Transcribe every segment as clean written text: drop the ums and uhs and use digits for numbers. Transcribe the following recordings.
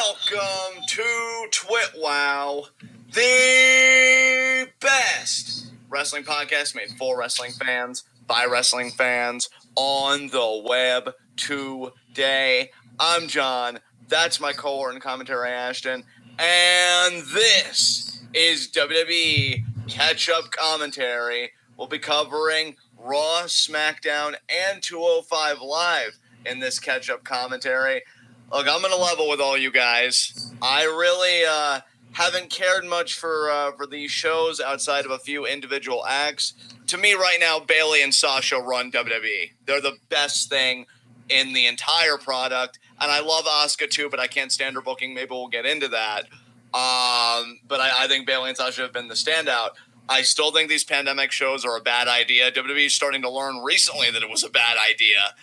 Welcome to TWitWoW, the best wrestling podcast made for wrestling fans, by wrestling fans, on the web today. I'm John, that's my cohort and commentary Ashton, and this is WWE Catch-Up Commentary. We'll be covering Raw, SmackDown, and 205 Live in this catch-up commentary. Look, I'm going to level with all you guys. I really haven't cared much for these shows outside of a few individual acts. To me right now, Bayley and Sasha run WWE. They're the best thing in the entire product. And I love Asuka too, but I can't stand her booking. Maybe we'll get into that. But I think Bayley and Sasha have been the standout. I still think these pandemic shows are a bad idea. WWE is starting to learn recently that it was a bad idea.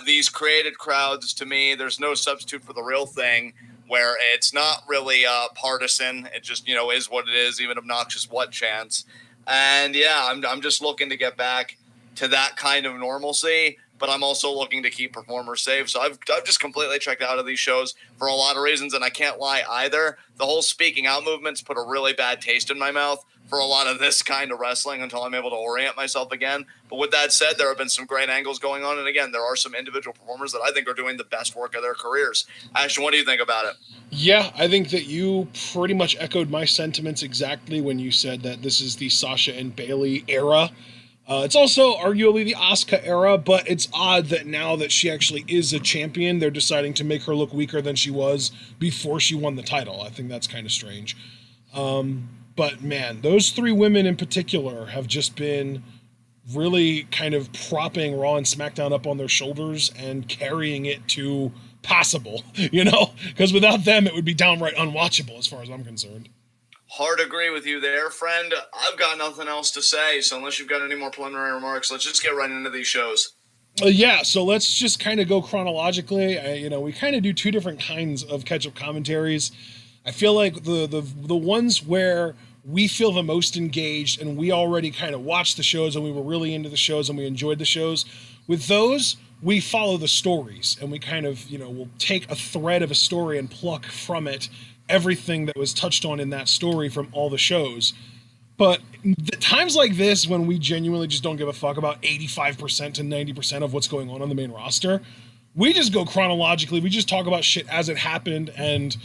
These created crowds, to me, there's no substitute for the real thing, where it's not really partisan. It just, is what it is, even obnoxious what chance. And yeah, I'm just looking to get back to that kind of normalcy, but I'm also looking to keep performers safe. So I've just completely checked out of these shows for a lot of reasons, and I can't lie either. The whole speaking out movement's put a really bad taste in my mouth for a lot of this kind of wrestling until I'm able to orient myself again. But with that said, there have been some great angles going on. And again, there are some individual performers that I think are doing the best work of their careers. Ashton, what do you think about it? Yeah, I think that you pretty much echoed my sentiments exactly when you said that this is the Sasha and Bayley era. It's also arguably the Asuka era, but it's odd that now that she actually is a champion, they're deciding to make her look weaker than she was before she won the title. I think that's kind of strange. But man, those three women in particular have just been really kind of propping Raw and SmackDown up on their shoulders and carrying it to passable, because without them, it would be downright unwatchable as far as I'm concerned. Hard to agree with you there, friend. I've got nothing else to say, so unless you've got any more preliminary remarks, let's just get right into these shows. Yeah, so let's just kind of go chronologically. We kind of do two different kinds of catch-up commentaries. I feel like the ones where we feel the most engaged and we already kind of watched the shows and we were really into the shows and we enjoyed the shows, with those, we follow the stories and we kind of, we'll take a thread of a story and pluck from it everything that was touched on in that story from all the shows. But the times like this, when we genuinely just don't give a fuck about 85% to 90% of what's going on the main roster, we just go chronologically. We just talk about shit as it happened and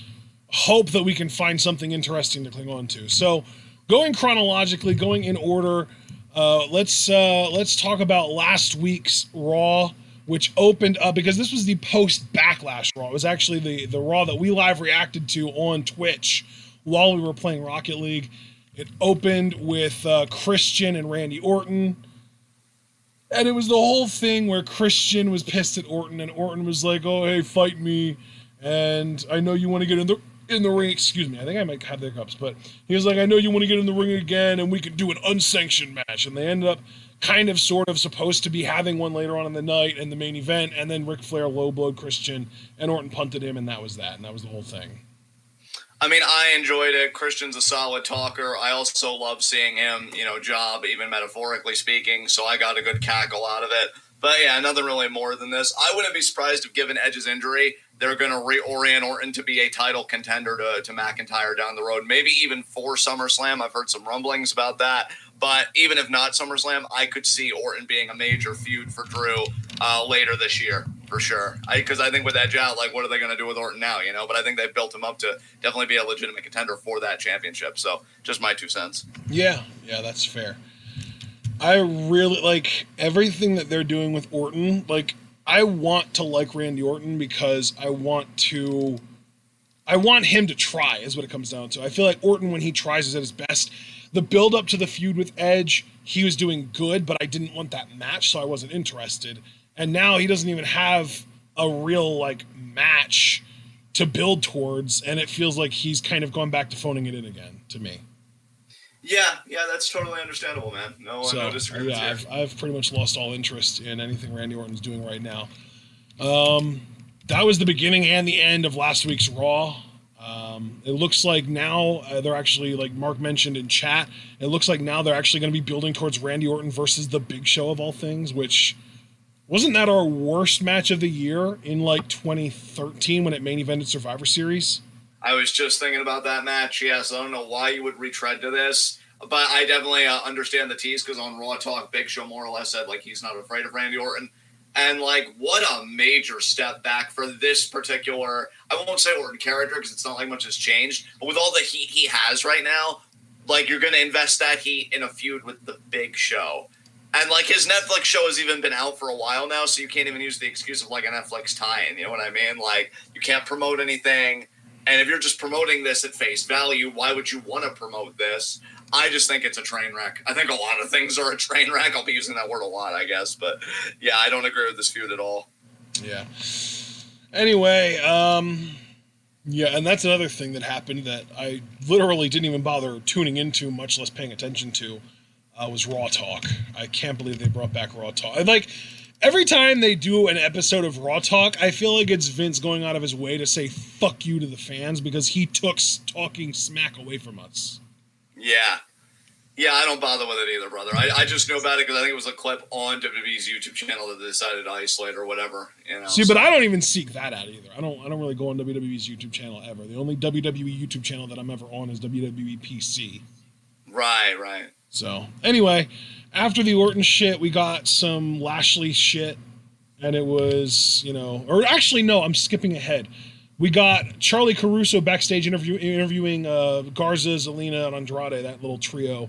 hope that we can find something interesting to cling on to. So going chronologically, going in order, let's talk about last week's Raw, which opened up, because this was the post-Backlash Raw. It was actually the Raw that we live reacted to on Twitch while we were playing Rocket League. It opened with Christian and Randy Orton. And it was the whole thing where Christian was pissed at Orton, and Orton was like, oh, hey, fight me. And I know you want to get in the ring, excuse me, I think I might have the hiccups, but he was like, I know you want to get in the ring again, and we could do an unsanctioned match. And they ended up kind of sort of supposed to be having one later on in the night in the main event, and then Ric Flair low-blowed Christian, and Orton punted him, and that was that the whole thing. I mean, I enjoyed it. Christian's a solid talker. I also love seeing him, job, even metaphorically speaking, so I got a good cackle out of it. But yeah, nothing really more than this. I wouldn't be surprised if, given Edge's injury, they're going to reorient Orton to be a title contender to McIntyre down the road. Maybe even for SummerSlam. I've heard some rumblings about that. But even if not SummerSlam, I could see Orton being a major feud for Drew later this year, for sure. Because I think with Edge out, what are they going to do with Orton now, But I think they've built him up to definitely be a legitimate contender for that championship. So just my 2 cents. Yeah, that's fair. I really like everything that they're doing with Orton. I want to like Randy Orton because I want him to try, is what it comes down to. I feel like Orton, when he tries, is at his best. The build up to the feud with Edge, he was doing good, but I didn't want that match, so I wasn't interested. And now he doesn't even have a real match to build towards, and it feels like he's kind of gone back to phoning it in again to me. Yeah, that's totally understandable, man. No disagreements here. I've pretty much lost all interest in anything Randy Orton's doing right now. That was the beginning and the end of last week's Raw. It looks like now they're actually, like Mark mentioned in chat, it looks like now they're actually going to be building towards Randy Orton versus The Big Show of all things, which Wasn't that our worst match of the year in like 2013 when it main evented Survivor Series? I was just thinking about that match. Yes, I don't know why you would retread to this, but I definitely understand the tease because on Raw Talk, Big Show more or less said like he's not afraid of Randy Orton. And like, what a major step back for this particular, I won't say Orton character because it's not like much has changed, but with all the heat he has right now, like you're going to invest that heat in a feud with the Big Show. And like his Netflix show has even been out for a while now, so you can't even use the excuse of like a Netflix tie-in, you know what I mean? Like you can't promote anything. And if you're just promoting this at face value, why would you want to promote this? I just think it's a train wreck. I think a lot of things are a train wreck. I'll be using that word a lot, I guess. But yeah, I don't agree with this feud at all. Yeah. Anyway, yeah, and that's another thing that happened that I literally didn't even bother tuning into, much less paying attention to, was Raw Talk. I can't believe they brought back Raw Talk. Like, every time they do an episode of Raw Talk, I feel like it's Vince going out of his way to say fuck you to the fans because he took talking smack away from us. Yeah. Yeah, I don't bother with it either, brother. I just know about it because I think it was a clip on WWE's YouTube channel that they decided to isolate or whatever. You know. See, but I don't even seek that out either. I don't really go on WWE's YouTube channel ever. The only WWE YouTube channel that I'm ever on is WWE PC. Right. So, anyway, after the Orton shit, we got some Lashley shit, and it was, you know, or actually, no, I'm skipping ahead. We got Charlie Caruso backstage interviewing Garza, Zelina, and Andrade, that little trio.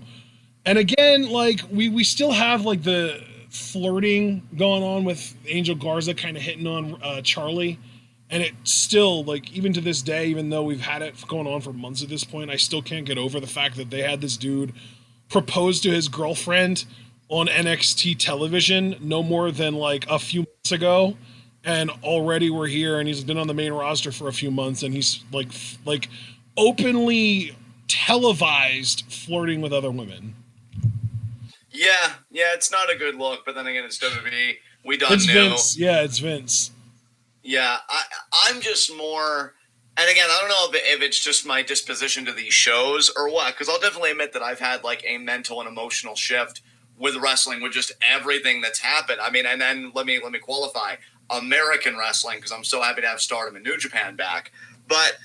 And again, like, we still have, like, the flirting going on with Angel Garza kind of hitting on Charlie. And it still, like, even to this day, even though we've had it going on for months at this point, I still can't get over the fact that they had this dude propose to his girlfriend on NXT television no more than, like, a few months ago. And already we're here, and he's been on the main roster for a few months, and he's like openly televised flirting with other women. Yeah, it's not a good look, but then again, it's WWE. We done It's knew. Vince. Yeah, it's Vince. Yeah, I'm just more, and again, I don't know if it's just my disposition to these shows or what, because I'll definitely admit that I've had like a mental and emotional shift with wrestling, with just everything that's happened. I mean, and then let me qualify. American wrestling, because I'm so happy to have Stardom and New Japan back, but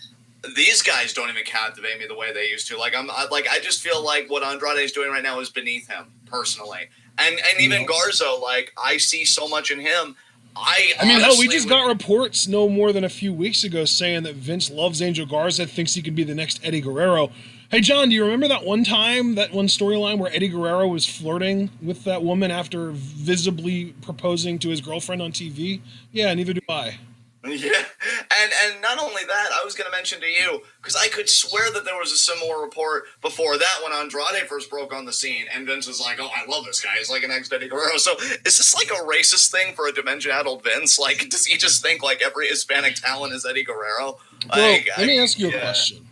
these guys don't even captivate me the way they used to. Like I just feel like what Andrade is doing right now is beneath him personally, and even Garza, like I see so much in him. I mean, hell, we just got reports no more than a few weeks ago saying that Vince loves Angel Garza, thinks he can be the next Eddie Guerrero. Hey, John, do you remember that one storyline where Eddie Guerrero was flirting with that woman after visibly proposing to his girlfriend on TV? Yeah, neither do I. Yeah, and not only that, I was going to mention to you, because I could swear that there was a similar report before that when Andrade first broke on the scene, and Vince was like, oh, I love this guy, he's like an ex-Eddie Guerrero. So is this like a racist thing for a dementia-addled Vince? Like, does he just think like every Hispanic talent is Eddie Guerrero? Like, let me ask you a question.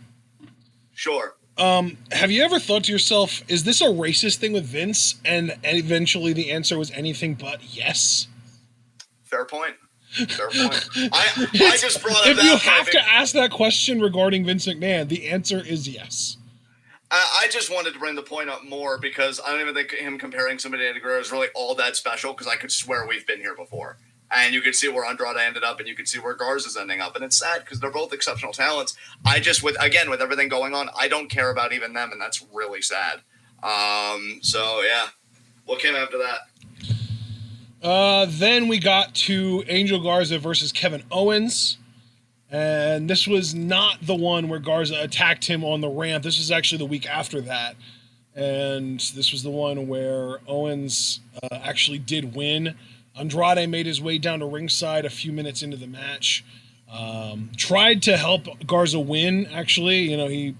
Sure. Have you ever thought to yourself, is this a racist thing with Vince? And eventually the answer was anything but yes. Fair point. I just brought up if you have to ask that question regarding Vince McMahon, the answer is yes. I just wanted to bring the point up more because I don't even think him comparing somebody to Eddie Guerrero is really all that special, because I could swear we've been here before. And you can see where Andrade ended up, and you can see where Garza's ending up. And it's sad because they're both exceptional talents. I just, with everything going on, I don't care about even them, and that's really sad. So, yeah. What came after that? Then we got to Angel Garza versus Kevin Owens. And this was not the one where Garza attacked him on the ramp. This was actually the week after that. And this was the one where Owens actually did win. Andrade made his way down to ringside a few minutes into the match. Tried to help Garza win, actually. You know, he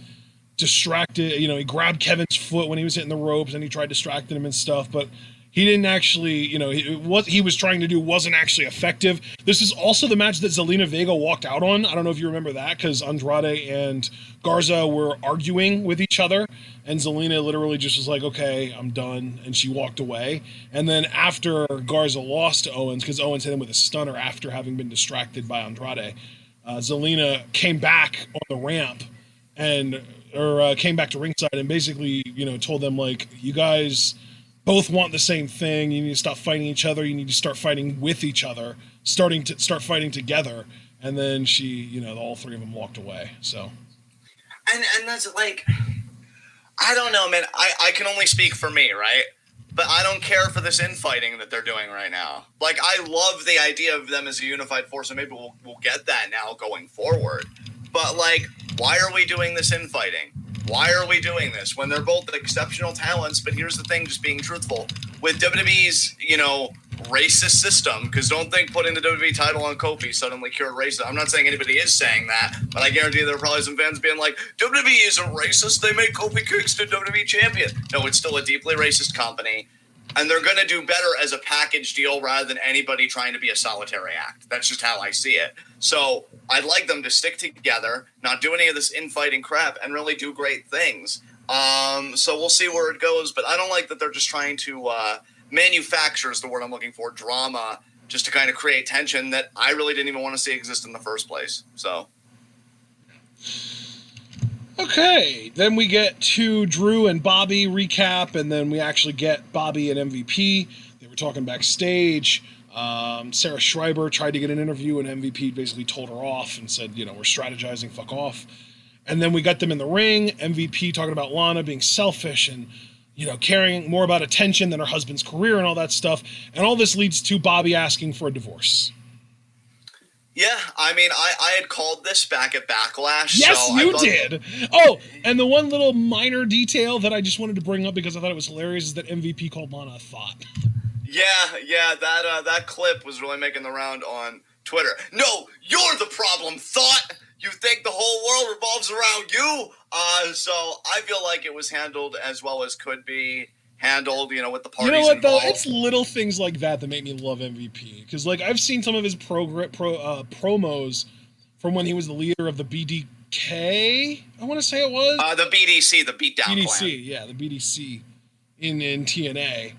distracted, he grabbed Kevin's foot when he was hitting the ropes, and he tried distracting him and stuff, but he didn't actually, what he was trying to do wasn't actually effective. This is also the match that Zelina Vega walked out on. I don't know if you remember that, because Andrade and Garza were arguing with each other, and Zelina literally just was like, okay, I'm done, and she walked away. And then after Garza lost to Owens, because Owens hit him with a stunner after having been distracted by Andrade, Zelina came back on the ramp and came back to ringside and basically, told them, like, you guys both want the same thing. You need to stop fighting each other. You need to start fighting with each other, start fighting together. And then all three of them walked away. So, and that's like, I don't know, man. I can only speak for me, right? But I don't care for this infighting that they're doing right now. Like, I love the idea of them as a unified force, and maybe we'll get that now going forward. But, like, why are we doing this infighting? Why are we doing this when they're both exceptional talents? But here's the thing, just being truthful. With WWE's, racist system, because don't think putting the WWE title on Kofi suddenly cured racism. I'm not saying anybody is saying that, but I guarantee there are probably some fans being like, WWE isn't racist, they made Kofi Kingston WWE champion. No, it's still a deeply racist company, and they're going to do better as a package deal rather than anybody trying to be a solitary act. That's just how I see it. So I'd like them to stick together, not do any of this infighting crap, and really do great things. So we'll see where it goes, but I don't like that they're just trying to manufacture, is the word I'm looking for, drama, just to kind of create tension that I really didn't even want to see exist in the first place. So. Okay, then we get to Drew and Bobby recap, and then we actually get Bobby and MVP. They were talking backstage. Sarah Schreiber tried to get an interview, and MVP basically told her off and said, we're strategizing, fuck off. And then we got them in the ring, MVP talking about Lana being selfish and, caring more about attention than her husband's career and all that stuff. And all this leads to Bobby asking for a divorce. Yeah, I mean, I had called this back at Backlash. Yes, so you did. Oh, and the one little minor detail that I just wanted to bring up because I thought it was hilarious is that MVP called Lana a thought. Yeah, that clip was really making the round on Twitter. No, you're the problem, thought. You think the whole world revolves around you? So I feel like it was handled as well as could be handled, with the parties involved. Though? It's little things like that make me love MVP. Because, I've seen some of his promos from when he was the leader of the BDK, I want to say it was. The BDC, the Beatdown BDC, Clan. Yeah, the BDC in TNA.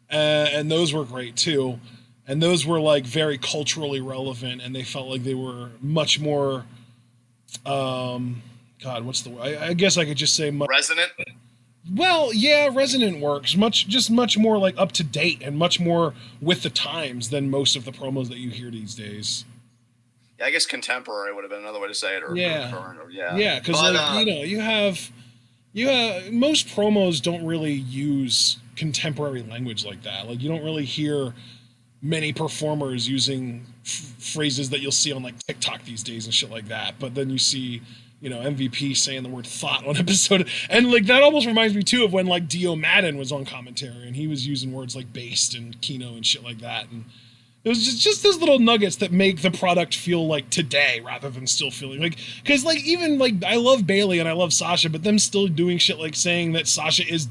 And those were great, too. And those were, very culturally relevant, and they felt like they were much more... God, what's the word? I guess I could just say... Resonant? Well, yeah, resonant works. Much more, up to date and much more with the times than most of the promos that you hear these days. Yeah, I guess contemporary would have been another way to say it. Or current. Yeah, because, you have... most promos don't really use contemporary language like that. You don't really hear many performers using phrases that you'll see on TikTok these days and shit like that. But then you see, MVP saying the word thought on episode, and that almost reminds me too of when Dio Madden was on commentary and he was using words like based and kino and shit like that. And it was just those little nuggets that make the product feel like today rather than still feeling because even I love Bayley and I love Sasha, but them still doing shit like saying that Sasha is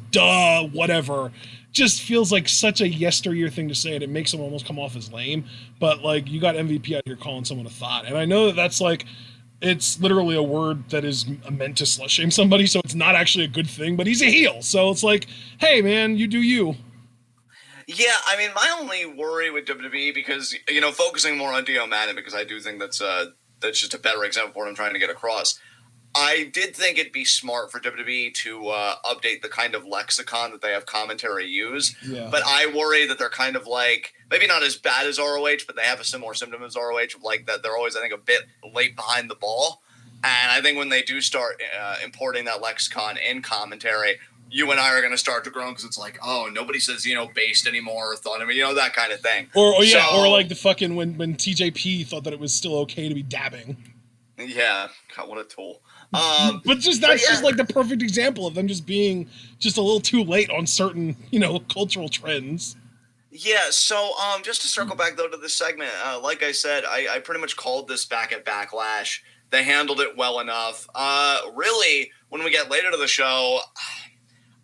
whatever just feels like such a yesteryear thing to say, and it makes them almost come off as lame. But you got MVP out here calling someone a thought, and I know that's it's literally a word that is meant to slut shame somebody, so it's not actually a good thing, but he's a heel, so it's hey man, you do you. Yeah, I mean, my only worry with WWE, because, focusing more on Dio Madden, because I do think that's just a better example of what I'm trying to get across. I did think it'd be smart for WWE to update the kind of lexicon that they have commentary use. Yeah. But I worry that they're kind of maybe not as bad as ROH, but they have a similar symptom as ROH of that they're always, I think, a bit late behind the ball. And I think when they do start importing that lexicon in commentary, you and I are going to start to groan because it's nobody says, based anymore or thought, that kind of thing. Or the fucking when TJP thought that it was still okay to be dabbing. Yeah, God, what a tool. But that's just the perfect example of them just being just a little too late on certain, cultural trends. Yeah, so just to circle back though to this segment, like I said, I pretty much called this back at Backlash. They handled it well enough. Really, when we get later to the show,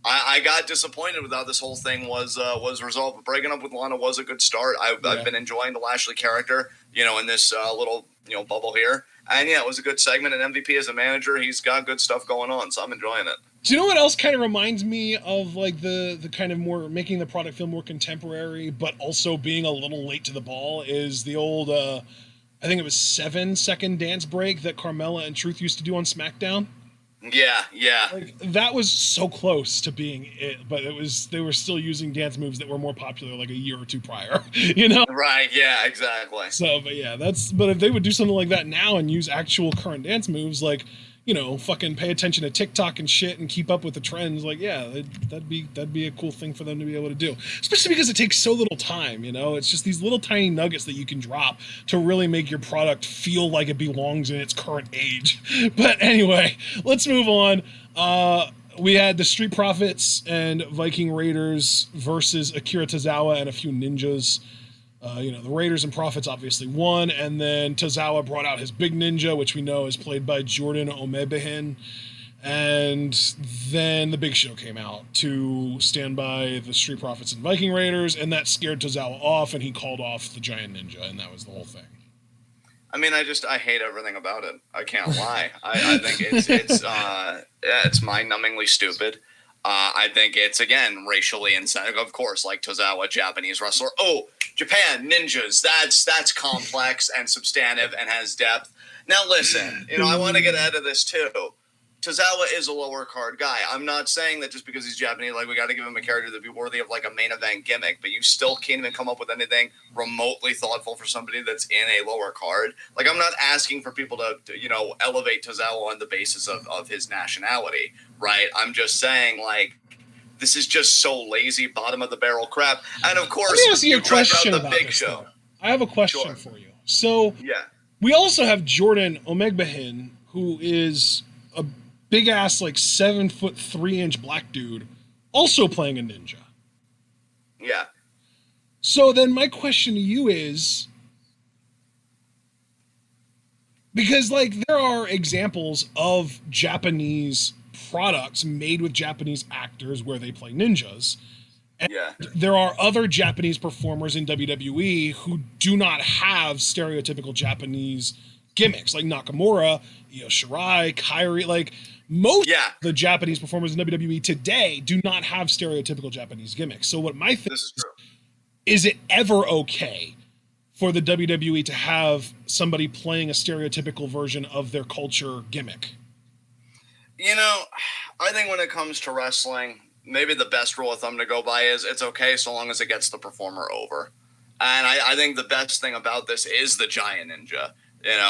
I got disappointed with how this whole thing was resolved. Breaking up with Lana was a good start. I've been enjoying the Lashley character, in this little bubble here. And yeah, it was a good segment. And MVP as a manager, he's got good stuff going on, so I'm enjoying it. Do you know what else kind of reminds me of the kind of more making the product feel more contemporary, but also being a little late to the ball is the old, I think it was 7-second dance break that Carmella and Truth used to do on SmackDown. Yeah. Like that was so close to being it, but they were still using dance moves that were more popular like a year or two prior, you know? Right, yeah, exactly. So, but if they would do something like that now and use actual current dance moves, like, fucking pay attention to TikTok and shit and keep up with the trends, like, yeah, that'd be a cool thing for them to be able to do. Especially because it takes so little time, It's just these little tiny nuggets that you can drop to really make your product feel like it belongs in its current age. But anyway, let's move on. We had the Street Profits and Viking Raiders versus Akira Tozawa and a few ninjas. The Raiders and Profits obviously won, and then Tozawa brought out his big ninja, which we know is played by Jordan Omebehin. And then the Big Show came out to stand by the Street Profits and Viking Raiders, and that scared Tozawa off, and he called off the Giant Ninja, and that was the whole thing. I mean, I hate everything about it. I can't lie. I think it's mind-numbingly stupid. I think it's, again, racially insensitive. Of course, like Tozawa, Japanese wrestler. Oh, Japan, ninjas. That's complex and substantive and has depth. Now, listen, I want to get ahead of this, too. Tozawa is a lower card guy. I'm not saying that just because he's Japanese, like, we got to give him a character that'd be worthy of, like, a main event gimmick, but you still can't even come up with anything remotely thoughtful for somebody that's in a lower card. Like, I'm not asking for people to elevate Tozawa on the basis of his nationality, right? I'm just saying, like, this is just so lazy, bottom of the barrel crap. And of course, let me ask you a question the about Big this, Show. though. I have a question for you. So, yeah, we also have Jordan Omegbehin, who is a big ass, like 7'3" black dude, also playing a ninja. Yeah. So then my question to you is, because like there are examples of Japanese products made with Japanese actors where they play ninjas. And there are other Japanese performers in WWE who do not have stereotypical Japanese gimmicks, like Nakamura, Io Shirai, Kairi, like most of the Japanese performers in WWE today do not have stereotypical Japanese gimmicks. So what my thing is it ever okay for the WWE to have somebody playing a stereotypical version of their culture gimmick? I think when it comes to wrestling, maybe the best rule of thumb to go by is it's okay so long as it gets the performer over. And I think the best thing about this is the Giant Ninja.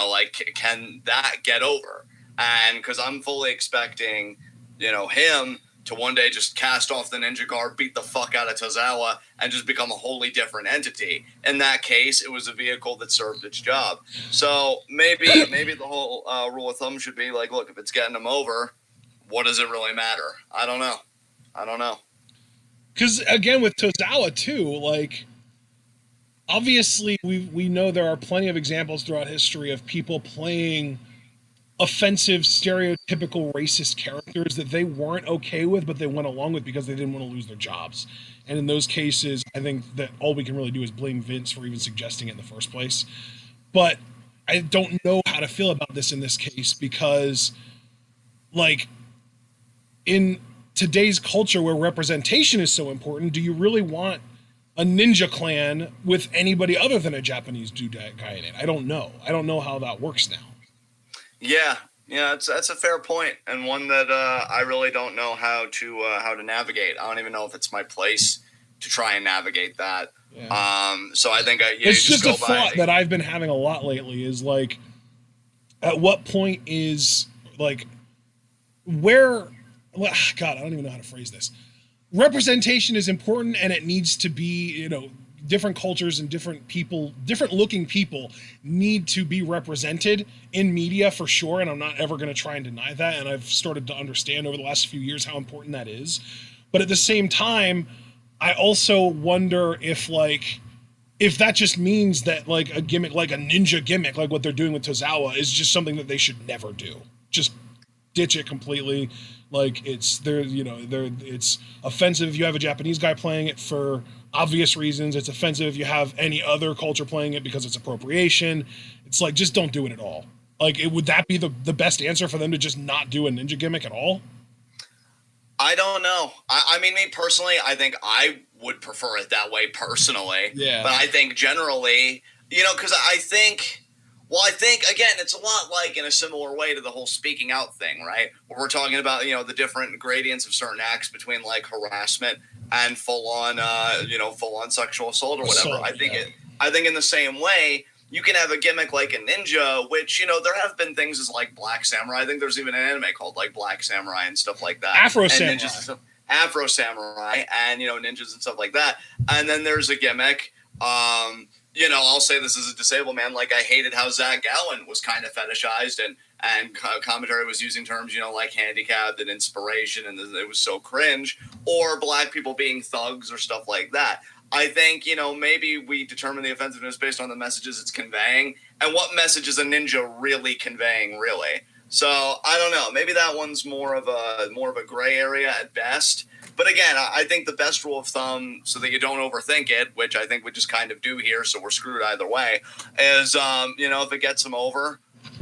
Like, can that get over? And because I'm fully expecting, him to one day just cast off the ninja guard, beat the fuck out of Tozawa, and just become a wholly different entity. In that case, it was a vehicle that served its job. So maybe the whole rule of thumb should be like, look, if it's getting him over, what does it really matter? I don't know. Because again, with Tozawa too, like, obviously we know there are plenty of examples throughout history of people playing offensive, stereotypical racist characters that they weren't okay with, but they went along with because they didn't want to lose their jobs. And in those cases, I think that all we can really do is blame Vince for even suggesting it in the first place. But I don't know how to feel about this in this case because, like, in today's culture where representation is so important, do you really want a ninja clan with anybody other than a Japanese dude guy in it? I don't know. I don't know how that works now. Yeah, that's a fair point, and one that I really don't know how to navigate. I don't even know if it's my place to try and navigate that. Yeah. So I think it's just a thought that I've been having a lot lately. Is like, at what point is like where? Well, God, I don't even know how to phrase this. Representation is important, and it needs to be, different cultures and different people, different looking people need to be represented in media for sure. And I'm not ever going to try and deny that. And I've started to understand over the last few years how important that is. But at the same time, I also wonder if that just means that like a gimmick, like a ninja gimmick, like what they're doing with Tozawa is just something that they should never do. Just ditch it completely. Like it's offensive if you have a Japanese guy playing it for obvious reasons. It's offensive if you have any other culture playing it because it's appropriation. It's like, just don't do it at all. Like, would that be the best answer for them to just not do a ninja gimmick at all? I don't know. I mean, me personally, I think I would prefer it that way personally. Yeah. But I think generally, because I think Well, I think, again, it's a lot like in a similar way to the whole speaking out thing, right? Where we're talking about, the different gradients of certain acts between like harassment and full-on sexual assault or whatever. I think in the same way, you can have a gimmick like a ninja, which, there have been things as like Black Samurai. I think there's even an anime called like Black Samurai and stuff like that. Afro and Samurai. Ninjas and stuff. Afro Samurai and, ninjas and stuff like that. And then there's a gimmick, I'll say this as a disabled man, like I hated how Zach Gallen was kind of fetishized and commentary was using terms, like handicapped and inspiration, and it was so cringe, or black people being thugs or stuff like that. I think, maybe we determine the offensiveness based on the messages it's conveying, and what message is a ninja really conveying, really. So I don't know. Maybe that one's more of a gray area at best. But again, I think the best rule of thumb, so that you don't overthink it, which I think we just kind of do here, so we're screwed either way, is if it gets them over,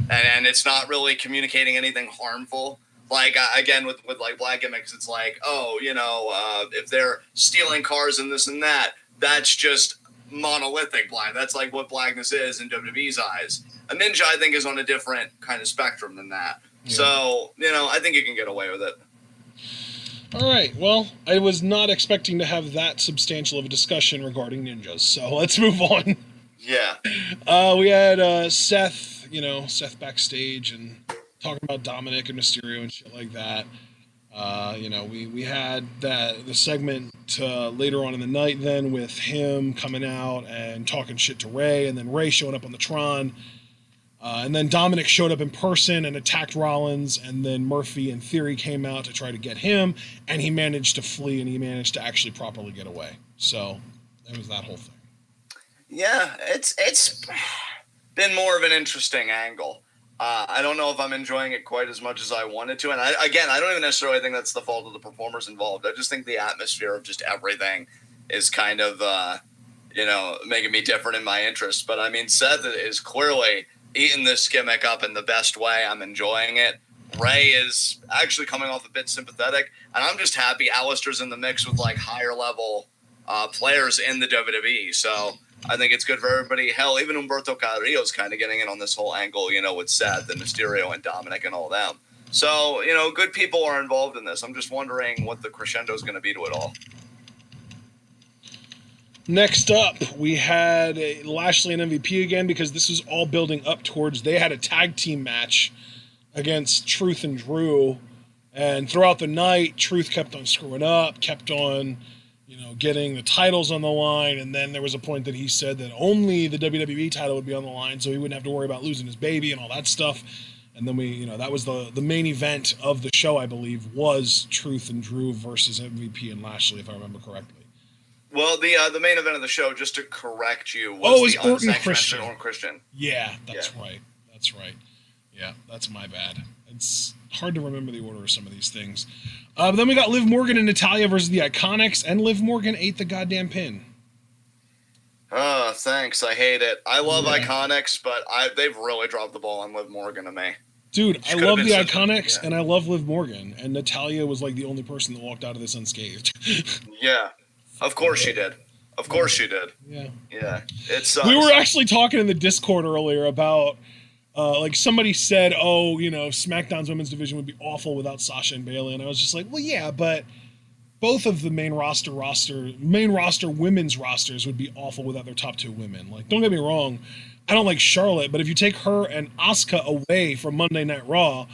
and it's not really communicating anything harmful. Like, again, with like black gimmicks, it's like, if they're stealing cars and this and that, that's just monolithic black. That's like what blackness is in WWE's eyes. A ninja, I think, is on a different kind of spectrum than that. Yeah. So, I think you can get away with it. All right. Well, I was not expecting to have that substantial of a discussion regarding ninjas, so let's move on. Yeah. We had Seth backstage and talking about Dominic and Mysterio and shit like that. We had the segment later on in the night then with him coming out and talking shit to Ray, and then Ray showing up on the Tron. And then Dominic showed up in person and attacked Rollins, and then Murphy and Theory came out to try to get him, and he managed to flee, and he managed to actually properly get away. So that was that whole thing. Yeah, it's been more of an interesting angle. I don't know if I'm enjoying it quite as much as I wanted to, and I don't even necessarily think that's the fault of the performers involved. I just think the atmosphere of just everything is kind of, making me different in my interests. But I mean, Seth is clearly eating this gimmick up in the best way. I'm enjoying it. Ray is actually coming off a bit sympathetic, and I'm just happy Alistair's in the mix with like higher level players in the WWE. So I think it's good for everybody. Hell, even Humberto Carrillo's kind of getting in on this whole angle, with Seth and Mysterio and Dominic and all them. So, good people are involved in this. I'm just wondering what the crescendo is going to be to it all. Next up, we had Lashley and MVP again, because this was all building up towards, they had a tag team match against Truth and Drew, and throughout the night, Truth kept on screwing up, kept on, getting the titles on the line, and then there was a point that he said that only the WWE title would be on the line, so he wouldn't have to worry about losing his baby and all that stuff. And then that was the main event of the show, I believe, was Truth and Drew versus MVP and Lashley, if I remember correctly. Well, the main event of the show, just to correct you, was the Orton Christian. Christian. Yeah, that's right. That's right. Yeah, that's my bad. It's hard to remember the order of some of these things. But then we got Liv Morgan and Natalya versus the Iconics, and Liv Morgan ate the goddamn pin. Oh, thanks. I hate it. I love Iconics, but they've really dropped the ball on Liv Morgan to me. Dude, I love the Iconics, and I love Liv Morgan, and Natalya was like the only person that walked out of this unscathed. Yeah. Of course she did. Of course she did. Yeah. Yeah. It sucks. We were actually talking in the Discord earlier about, somebody said, SmackDown's women's division would be awful without Sasha and Bayley. And I was just like, well, yeah, but both of the main roster women's rosters would be awful without their top two women. Like, don't get me wrong, I don't like Charlotte, but if you take her and Asuka away from Monday Night Raw,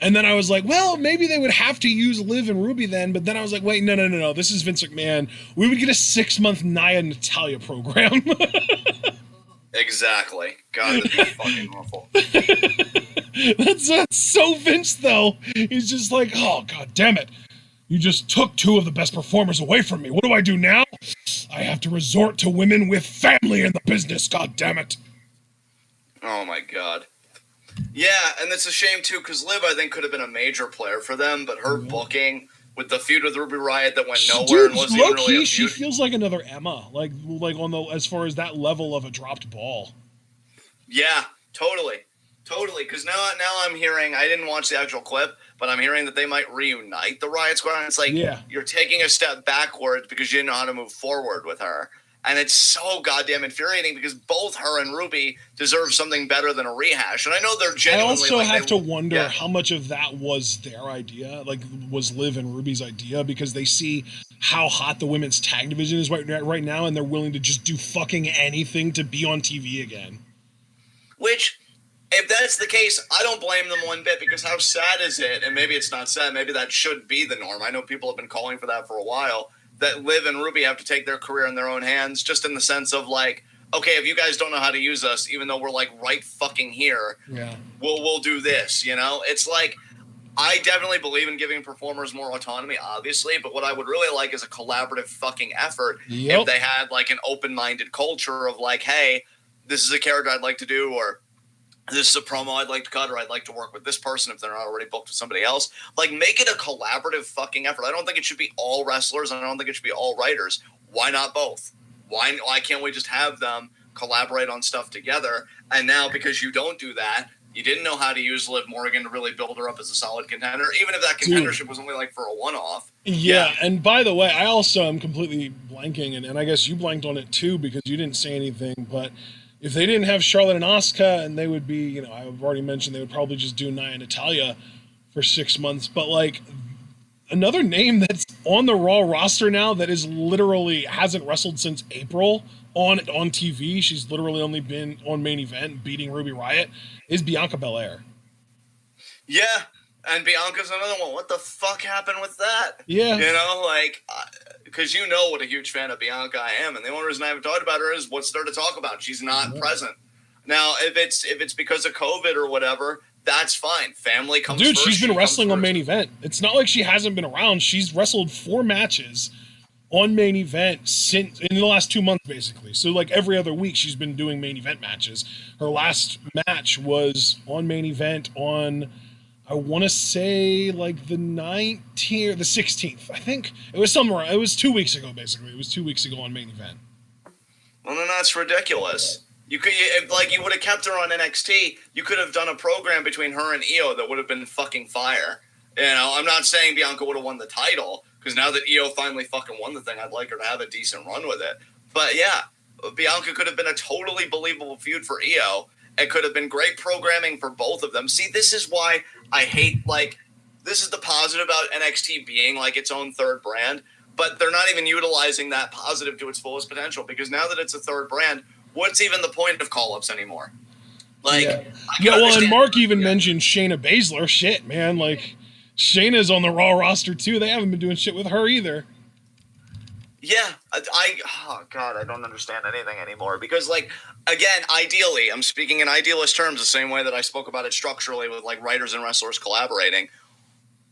and then I was like, well, maybe they would have to use Liv and Ruby then. But then I was like, wait, no. This is Vince McMahon. We would get a 6-month Nia Natalya program. Exactly. God, that'd be fucking awful. That's so Vince, though. He's just like, oh, God damn it. You just took two of the best performers away from me. What do I do now? I have to resort to women with family in the business. God damn it. Oh, my God. Yeah, and it's a shame, too, because Liv, I think, could have been a major player for them, but her booking with the feud with Ruby Riott that went nowhere and wasn't even really a feud. She feels like another Emma, like on the as far as that level of a dropped ball. Yeah, totally, because now I'm hearing, I didn't watch the actual clip, but I'm hearing that they might reunite the Riott Squad, and it's like, you're taking a step backwards because you didn't know how to move forward with her. And it's so goddamn infuriating because both her and Ruby deserve something better than a rehash. And I know they're I genuinely. also like, have to wonder how much of that was their idea, like was Liv and Ruby's idea, because they see how hot the women's tag division is right now, and they're willing to just do fucking anything to be on TV again. Which, if that's the case, I don't blame them one bit, because how sad is it? And maybe it's not sad. Maybe that should be the norm. I know people have been calling for that for a while, that Liv and Ruby have to take their career in their own hands, just in the sense of like, okay, if you guys don't know how to use us, even though we're like right fucking here, we'll do this, you know? It's like, I definitely believe in giving performers more autonomy, obviously, but what I would really like is a collaborative fucking effort. If they had like an open-minded culture of like, hey, this is a character I'd like to do, or this is a promo I'd like to cut, or I'd like to work with this person if they're not already booked with somebody else. Like, make it a collaborative fucking effort. I don't think it should be all wrestlers, and I don't think it should be all writers. Why not both? Why can't we just have them collaborate on stuff together? And now, because you don't do that, you didn't know how to use Liv Morgan to really build her up as a solid contender, even if that contendership was only like for a one-off. Yeah, and by the way, I also am completely blanking, and I guess you blanked on it too because you didn't say anything, but if they didn't have Charlotte and Asuka, and they would be, you know, I've already mentioned they would probably just do Nia and Natalya for 6 months. But like, another name that's on the Raw roster now that is literally hasn't wrestled since April on TV. She's literally only been on Main Event beating Ruby Riott, is Bianca Belair. Yeah, and Bianca's another one. What the fuck happened with that? Yeah. You know, like, because you know what a huge fan of Bianca I am, and the only reason I haven't talked about her is what's there to talk about? She's not present. Now, if it's because of COVID or whatever, that's fine. Family comes first. Dude, she's been wrestling on Main Event. It's not like she hasn't been around. She's wrestled 4 matches on Main Event since in the last 2 months, basically. So like every other week she's been doing Main Event matches. Her last match was on Main Event on, I want to say like the 19th or the 16th. I think it was somewhere. It was 2 weeks ago, basically. It was 2 weeks ago on Main Event. Well, then that's ridiculous. You could, like, you would have kept her on NXT. You could have done a program between her and Io that would have been fucking fire. You know, I'm not saying Bianca would have won the title, because now that Io finally fucking won the thing, I'd like her to have a decent run with it. But yeah, Bianca could have been a totally believable feud for Io. It could have been great programming for both of them. See, this is why I hate, like, this is the positive about NXT being like its own third brand, but they're not even utilizing that positive to its fullest potential, because now that it's a third brand, what's even the point of call-ups anymore? Like, yeah, well, and Mark even mentioned Shayna Baszler. Shit, man, like, Shayna's on the Raw roster too. They haven't been doing shit with her either. Yeah, oh God, I don't understand anything anymore. Because, like, again, ideally, I'm speaking in idealist terms, the same way that I spoke about it structurally with, like, writers and wrestlers collaborating.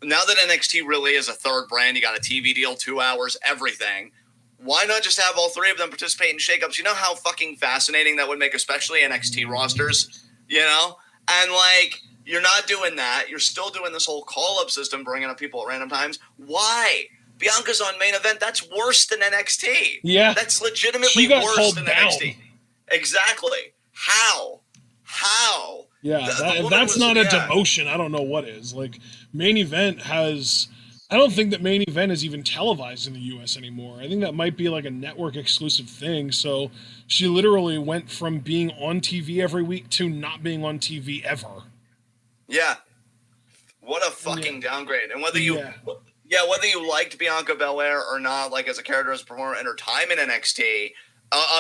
Now that NXT really is a third brand, you got a TV deal, 2 hours, everything. Why not just have all 3 of them participate in shakeups? You know how fucking fascinating that would make, especially NXT rosters, you know? And, like, you're not doing that. You're still doing this whole call-up system, bringing up people at random times. Why? Bianca's on Main Event. That's worse than NXT. Yeah. That's legitimately worse than NXT. Exactly. How? Yeah, if that's not a demotion, I don't know what is. Like, Main Event has... I don't think that Main Event is even televised in the U.S. anymore. I think that might be like a network exclusive thing. So she literally went from being on TV every week to not being on TV ever. Yeah. What a fucking downgrade. And whether you whether you liked Bianca Belair or not, like as a character, as a performer, and her time in NXT,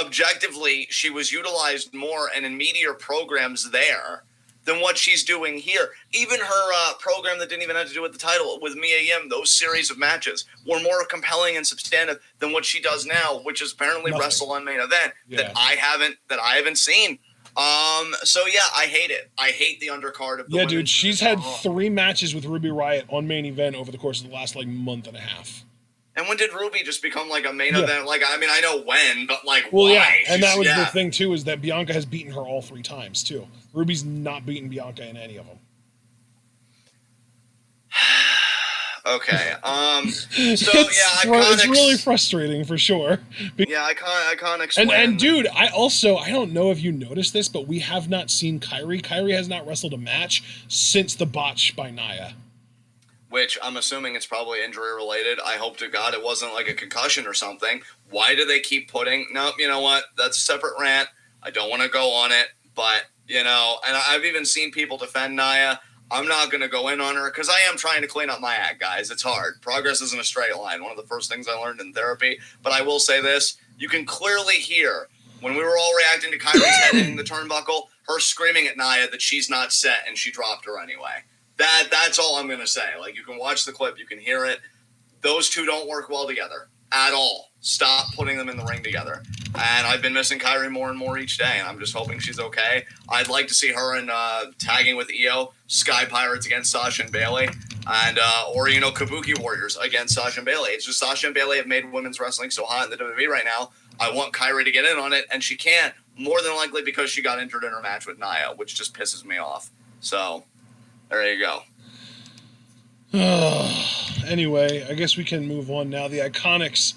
objectively, she was utilized more and in meatier programs there than what she's doing here. Even her program that didn't even have to do with the title, with Mia Yim, those series of matches were more compelling and substantive than what she does now, which is apparently wrestle on Main Event that I haven't seen. So yeah, I hate it. I hate the undercard of the women's. Dude, she's had 3 matches with Ruby Riott on Main Event over the course of the last like month and a half. And when did Ruby just become like a main event? Like, I mean, I know when, but like, well, why? Yeah, and that was the thing too, is that Bianca has beaten her all 3 times too. Ruby's not beaten Bianca in any of them. Okay. It's really frustrating for sure. I can't explain. And dude, I don't know if you noticed this, but we have not seen Kairi. Kairi has not wrestled a match since the botch by Nia. which I'm assuming it's probably injury related. I hope to God it wasn't like a concussion or something. Why do they keep putting? No, you know what? That's a separate rant. I don't want to go on it, but and I've even seen people defend Nia. I'm not going to go in on her because I am trying to clean up my act, guys. It's hard. Progress isn't a straight line. One of the first things I learned in therapy. But I will say this. You can clearly hear when we were all reacting to Kyrie's head hitting the turnbuckle, her screaming at Nia that she's not set and she dropped her anyway. That's all I'm going to say. Like, you can watch the clip. You can hear it. Those two don't work well together at all. Stop putting them in the ring together. And I've been missing Kyrie more and more each day, and I'm just hoping she's okay. I'd like to see her in tagging with Io, Sky Pirates against Sasha and Bayley, and or Kabuki Warriors against Sasha and Bayley. It's just Sasha and Bayley have made women's wrestling so hot in the WWE right now. I want Kyrie to get in on it, and she can't, more than likely because she got injured in her match with Nia, which just pisses me off. So, there you go. Anyway, I guess we can move on now. The Iconics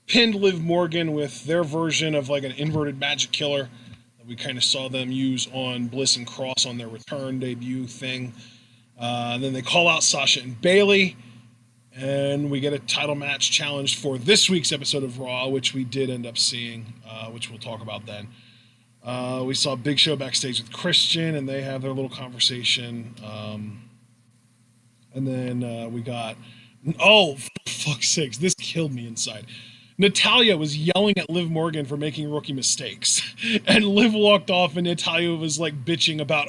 pinned Liv Morgan with their version of like an inverted magic killer that we kind of saw them use on Bliss and Cross on their return debut thing. And then they call out Sasha and Bayley, and we get a title match challenge for this week's episode of Raw, which we did end up seeing, which we'll talk about then. We saw Big Show backstage with Christian, and they have their little conversation. And then we got, for fuck's sakes, this killed me inside. Natalia was yelling at Liv Morgan for making rookie mistakes. And Liv walked off, and Natalia was like bitching about,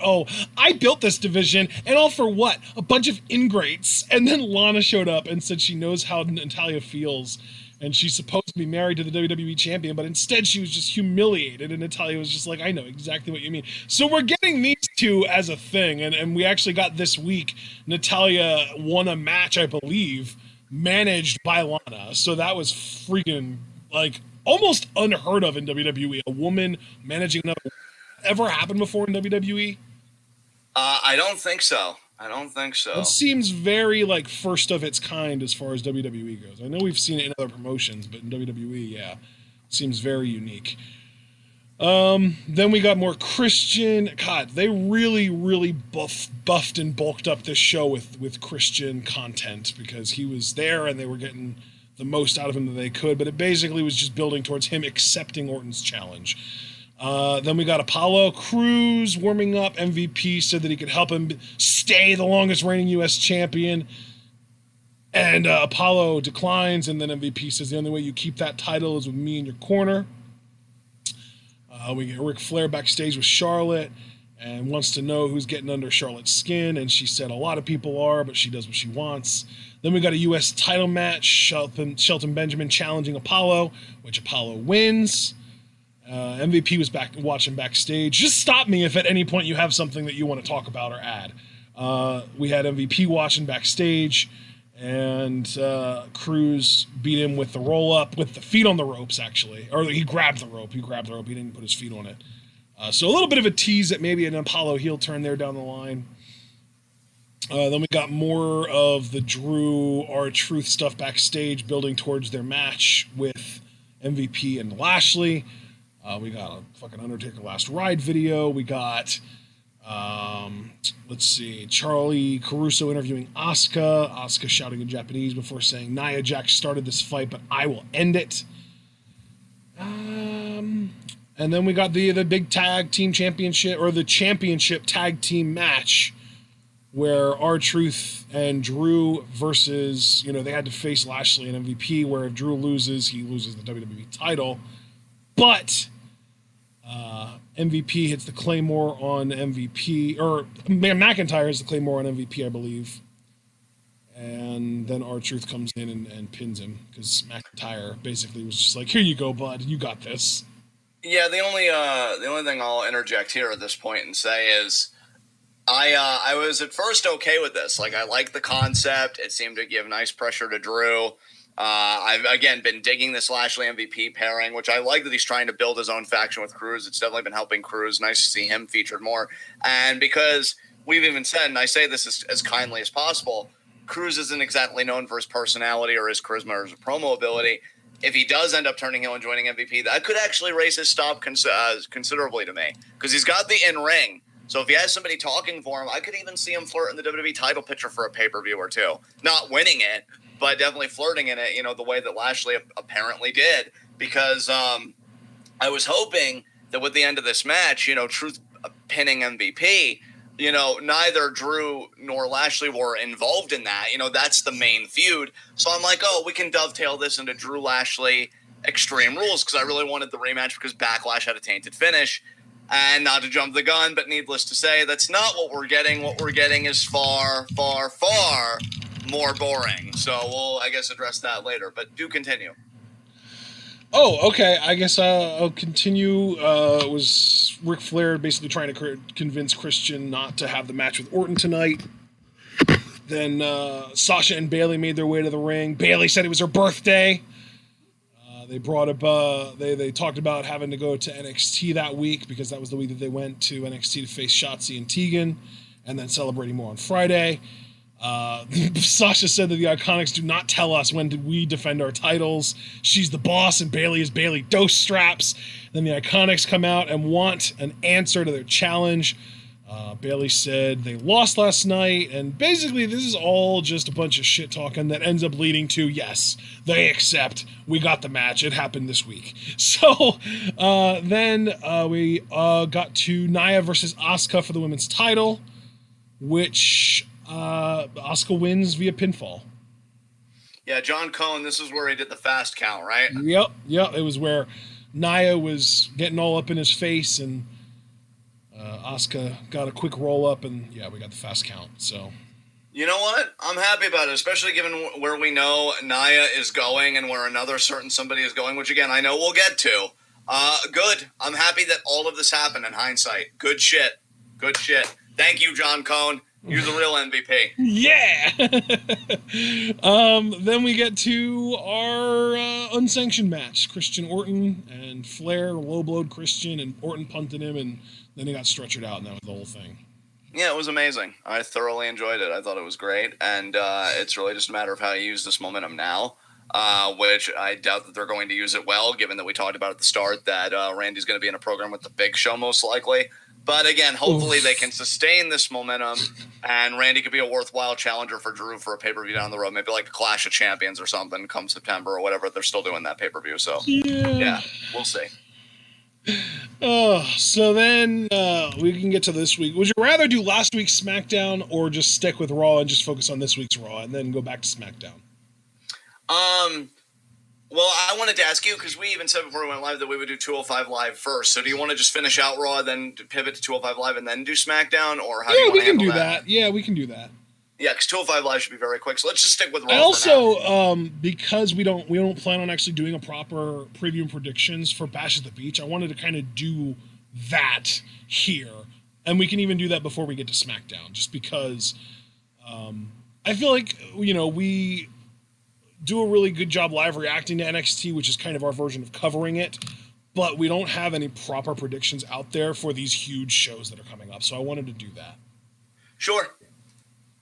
I built this division, and all for what? A bunch of ingrates. And then Lana showed up and said she knows how Natalia feels, and she's supposed to be married to the WWE champion, but instead she was just humiliated, and Natalia was just like, I know exactly what you mean. So we're getting these two as a thing, and we actually got this week, Natalia won a match, I believe, managed by Lana. So that was freaking, like, almost unheard of in WWE. A woman managing another. Ever happened before in WWE? I don't think so. It seems very, like, first of its kind as far as WWE goes. I know we've seen it in other promotions, but in WWE, yeah, it seems very unique. Then we got more Christian. God, they really, really buffed and bulked up this show with Christian content because he was there and they were getting the most out of him that they could. But it basically was just building towards him accepting Orton's challenge. Then we got Apollo Crews warming up. MVP said that he could help him stay the longest reigning U.S. champion. And Apollo declines, and then MVP says the only way you keep that title is with me in your corner. We get Ric Flair backstage with Charlotte and wants to know who's getting under Charlotte's skin, and she said a lot of people are, but she does what she wants. Then we got a U.S. title match, Shelton Benjamin challenging Apollo, which Apollo wins. MVP was watching backstage. Just stop me if at any point you have something that you want to talk about or add. We had MVP watching backstage, and Cruz beat him with the roll-up, with the feet on the ropes, actually. Or he grabbed the rope. He didn't put his feet on it. So a little bit of a tease at maybe an Apollo heel turn there down the line. Then we got more of the Drew R-Truth stuff backstage, building towards their match with MVP and Lashley. We got a fucking Undertaker Last Ride video. We got... let's see, Charlie Caruso interviewing Asuka shouting in Japanese before saying Nia Jax started this fight, but I will end it. And then we got the big tag team championship, or the championship tag team match, where R-Truth and Drew versus, they had to face Lashley and MVP, where if Drew loses, he loses the WWE title. But MVP hits the Claymore on MVP, or McIntyre hits the Claymore on MVP, I believe. And then R-Truth comes in and pins him, because McIntyre basically was just like, here you go, bud, you got this. Yeah, the only thing I'll interject here at this point and say is I was at first okay with this. Like, I like the concept. It seemed to give nice pressure to Drew. I've, again, been digging this Lashley MVP pairing, which I like that he's trying to build his own faction with Cruz. It's definitely been helping Cruz. Nice to see him featured more. And because we've even said, and I say this as kindly as possible, Cruz isn't exactly known for his personality or his charisma or his promo ability. If he does end up turning heel and joining MVP, that could actually raise his stock considerably to me, because he's got the in-ring, So if he has somebody talking for him, I could even see him flirt in the WWE title picture for a pay-per-view or two. Not winning it, but definitely flirting in it, the way that Lashley apparently did. Because I was hoping that with the end of this match, Truth pinning MVP, neither Drew nor Lashley were involved in that. That's the main feud. So I'm like, we can dovetail this into Drew Lashley Extreme Rules, because I really wanted the rematch because Backlash had a tainted finish. And not to jump the gun, but needless to say, that's not what we're getting. What we're getting is far, far, far more boring. So we'll, I guess, address that later. But do continue. Oh, okay. I guess I'll continue. It was Ric Flair basically trying to convince Christian not to have the match with Orton tonight. Then Sasha and Bayley made their way to the ring. Bayley said it was her birthday. They brought up. They talked about having to go to NXT that week because that was the week that they went to NXT to face Shotzi and Tegan, and then celebrating more on Friday. Sasha said that the Iconics do not tell us when did we defend our titles. She's the boss and Bayley is Bayley Dose Straps. Then the Iconics come out and want an answer to their challenge. Bayley said they lost last night, and basically this is all just a bunch of shit talking that ends up leading to, yes, they accept, we got the match, it happened this week. So then we got to Nia versus Asuka for the women's title, which Asuka wins via pinfall. Yeah, John Cohn, this is where he did the fast count, right? Yep, it was where Nia was getting all up in his face, and Asuka got a quick roll up, and yeah, we got the fast count. So, you know what? I'm happy about it, especially given where we know Nia is going and where another certain somebody is going, which again I know we'll get to. Good. I'm happy that all of this happened in hindsight. Good shit. Thank you, John Cohn. You're the real MVP. Yeah. Then we get to our unsanctioned match: Christian Orton and Flair low-blowed Christian, and Orton punted him, and then he got stretchered out, and that was the whole thing. Yeah, it was amazing. I thoroughly enjoyed it. I thought it was great, and it's really just a matter of how you use this momentum now, which I doubt that they're going to use it well, given that we talked about at the start that Randy's going to be in a program with the Big Show most likely. But again, hopefully they can sustain this momentum, and Randy could be a worthwhile challenger for Drew for a pay-per-view down the road, maybe like the Clash of Champions or something come September or whatever. They're still doing that pay-per-view, so yeah, we'll see. So then we can get to this week. Would you rather do last week's SmackDown or just stick with Raw and just focus on this week's Raw and then go back to SmackDown? Well, I wanted to ask you, because we even said before we went live that we would do 205 Live first. So do you want to just finish out Raw, then pivot to 205 Live, and then do SmackDown? Or how do you want to handle that? Yeah, we can do that. Yeah, because 205 Live should be very quick. So let's just stick with Raw. I also, because we don't plan on actually doing a proper preview and predictions for Bash at the Beach, I wanted to kind of do that here. And we can even do that before we get to SmackDown, just because I feel like, we do a really good job live reacting to NXT, which is kind of our version of covering it, but we don't have any proper predictions out there for these huge shows that are coming up. So I wanted to do that. Sure.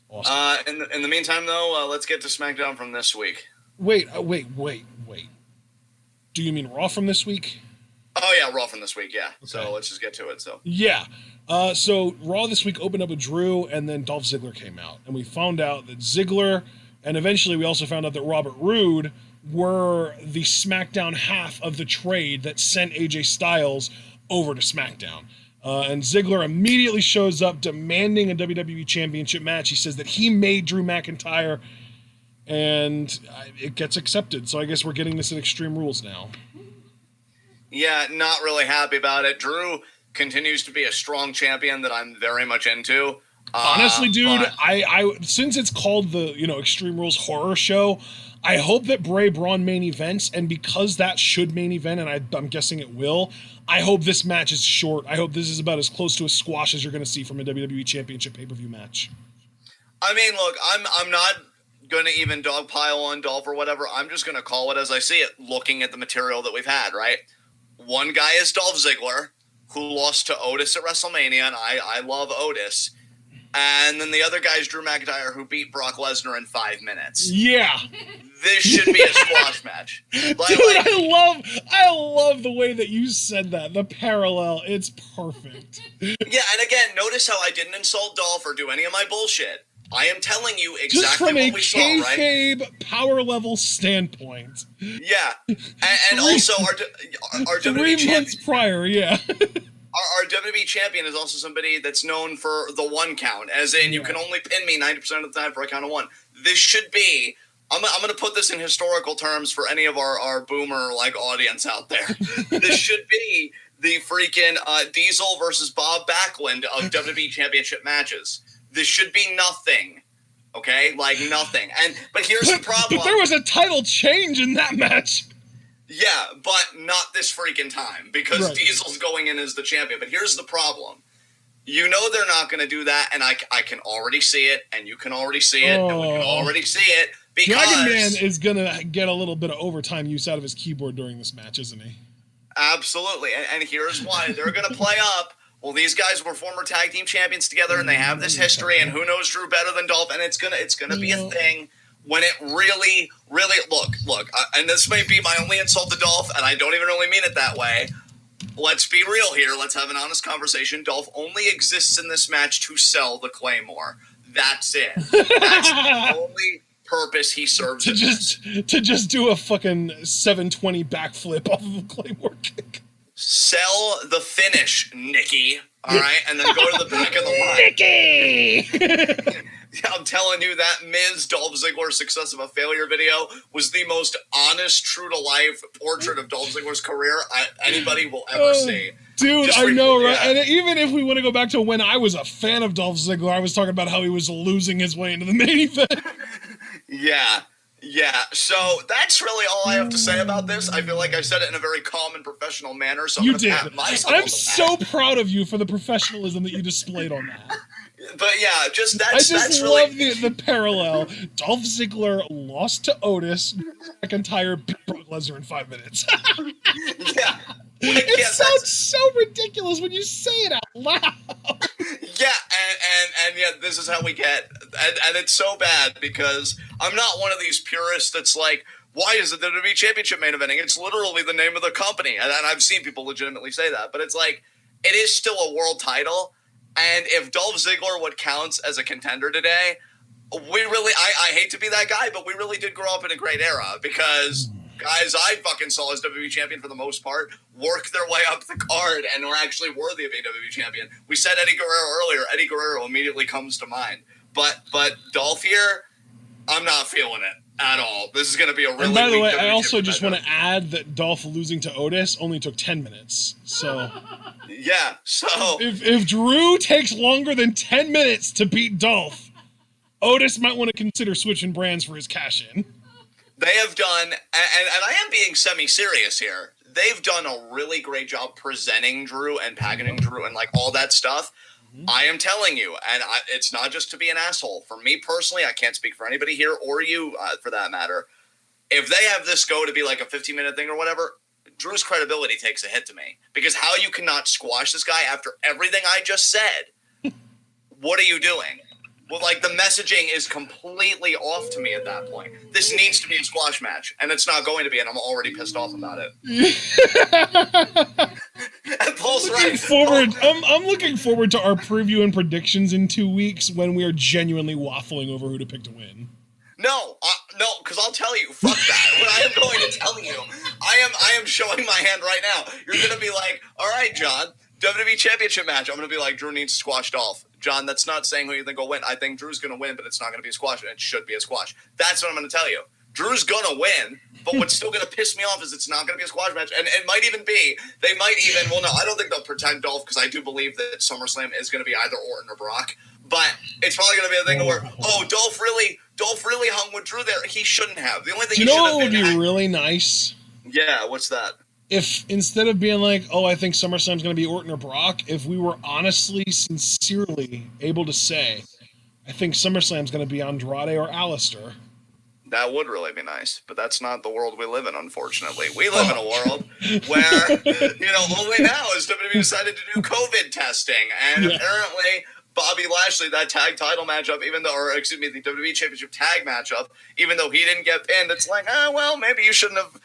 Awesome. In the meantime, though, let's get to SmackDown from this week. Wait. Do you mean Raw from this week? Oh, yeah, Raw from this week, yeah. Okay. So let's just get to it. Yeah. So Raw this week opened up with Drew, and then Dolph Ziggler came out. And we found out that Ziggler, and eventually we also found out that Robert Roode were the SmackDown half of the trade that sent AJ Styles over to SmackDown. And Ziggler immediately shows up demanding a WWE Championship match. He says that he made Drew McIntyre, and it gets accepted. So I guess we're getting this at Extreme Rules now. Yeah, not really happy about it. Drew continues to be a strong champion that I'm very much into. Honestly, dude, I since it's called the Extreme Rules Horror Show, I hope that Bray Braun main events, and because that should main event, and I'm guessing it will, I hope this match is short. I hope this is about as close to a squash as you're going to see from a WWE Championship pay-per-view match. I mean, look, I'm not going to even dogpile on Dolph or whatever. I'm just going to call it as I see it, looking at the material that we've had, right? One guy is Dolph Ziggler, who lost to Otis at WrestleMania, and I love Otis. And then the other guy is Drew McIntyre, who beat Brock Lesnar in 5 minutes. Yeah. This should be a squash match. Dude, I love the way that you said that. The parallel, it's perfect. Yeah, and again, notice how I didn't insult Dolph or do any of my bullshit. I am telling you exactly what we saw, right? Just from a kayfabe power level standpoint. Yeah, and also our WWE 3 months prior, yeah. Our WWE champion is also somebody that's known for the one count, as in you can only pin me 90% of the time for a count of one. This should be. I'm going to put this in historical terms for any of our boomer audience out there. This should be the freaking Diesel versus Bob Backlund of WWE Championship matches. This should be nothing, okay? Nothing. But here's the problem. But there was a title change in that match. Yeah, but not this freaking time, because Diesel's going in as the champion. But here's the problem. You know they're not going to do that, and I can already see it, and you can already see it, and we can already see it, because... Dragon Man is going to get a little bit of overtime use out of his keyboard during this match, isn't he? Absolutely, and here's why. They're going to play up. Well, these guys were former tag team champions together, and they have this history, and who knows Drew better than Dolph, and it's gonna be a thing when it really, really look. And this may be my only insult to Dolph, and I don't even really mean it that way. Let's be real here. Let's have an honest conversation. Dolph only exists in this match to sell the Claymore. That's it. That's the only purpose he serves. To just do a fucking 720 backflip off of a Claymore kick. Sell the finish, Nikki. All right, and then go to the back of the line. Nikki! I'm telling you, that Miz Dolph Ziggler success of a failure video was the most honest, true-to-life portrait of Dolph Ziggler's career anybody will ever see. Dude, I know, right? Yeah. And even if we want to go back to when I was a fan of Dolph Ziggler, I was talking about how he was losing his way into the main event. Yeah, so that's really all I have to say about this. I feel like I said it in a very calm and professional manner. So you did. I'm so proud of you for the professionalism that you displayed on that. But yeah, I just love the parallel. Dolph Ziggler lost to Otis, McIntyre beat Brock Lesnar in 5 minutes. Yeah. It sounds so ridiculous when you say it out loud. Yeah, and yeah, this is how we get, and it's so bad because I'm not one of these purists that's like, why is it the WWE Championship main eventing? It's literally the name of the company, and I've seen people legitimately say that, but it's like, it is still a world title, and if Dolph Ziggler would count as a contender today, we really, I hate to be that guy, but we really did grow up in a great era, because guys I fucking saw as WWE champion for the most part work their way up the card and were actually worthy of a WWE champion. We said Eddie Guerrero earlier. Eddie Guerrero immediately comes to mind. But Dolph here, I'm not feeling it at all. This is going to be a really. And by the way, WWE I also just want to add that Dolph losing to Otis only took 10 minutes. So yeah, so if Drew takes longer than 10 minutes to beat Dolph, Otis might want to consider switching brands for his cash-in. They have done, and I am being semi-serious here, they've done a really great job presenting Drew and packaging Drew and all that stuff. I am telling you, and it's not just to be an asshole. For me personally, I can't speak for anybody here or you for that matter. If they have this go to be like a 15-minute thing or whatever, Drew's credibility takes a hit to me. Because how you cannot squash this guy after everything I just said, what are you doing? Well, the messaging is completely off to me at that point. This needs to be a squash match, and it's not going to be, and I'm already pissed off about it. And Paul's right. I'm looking forward to our preview and predictions in 2 weeks when we are genuinely waffling over who to pick to win. No, because I'll tell you, fuck that. What I am going to tell you, I am showing my hand right now. You're going to be like, all right, John, WWE Championship match. I'm going to be like, Drew needs to squash Dolph. John, that's not saying who you think will win. I think Drew's going to win, but it's not going to be a squash, and it should be a squash. That's what I'm going to tell you. Drew's going to win, but what's still going to piss me off is it's not going to be a squash match, and it might even be, well, no, I don't think they'll protect Dolph, because I do believe that SummerSlam is going to be either Orton or Brock, but it's probably going to be a thing where, Dolph really hung with Drew there. He shouldn't have. The only thing you know what would be really nice? Yeah, what's that? If instead of being like, I think SummerSlam's going to be Orton or Brock, if we were honestly, sincerely able to say, I think SummerSlam's going to be Andrade or Alistair. That would really be nice, but that's not the world we live in, unfortunately. We live in a world where, only now has WWE decided to do COVID testing, and apparently Bobby Lashley that tag title matchup, the WWE Championship tag matchup, even though he didn't get pinned. It's like, well, maybe you shouldn't have,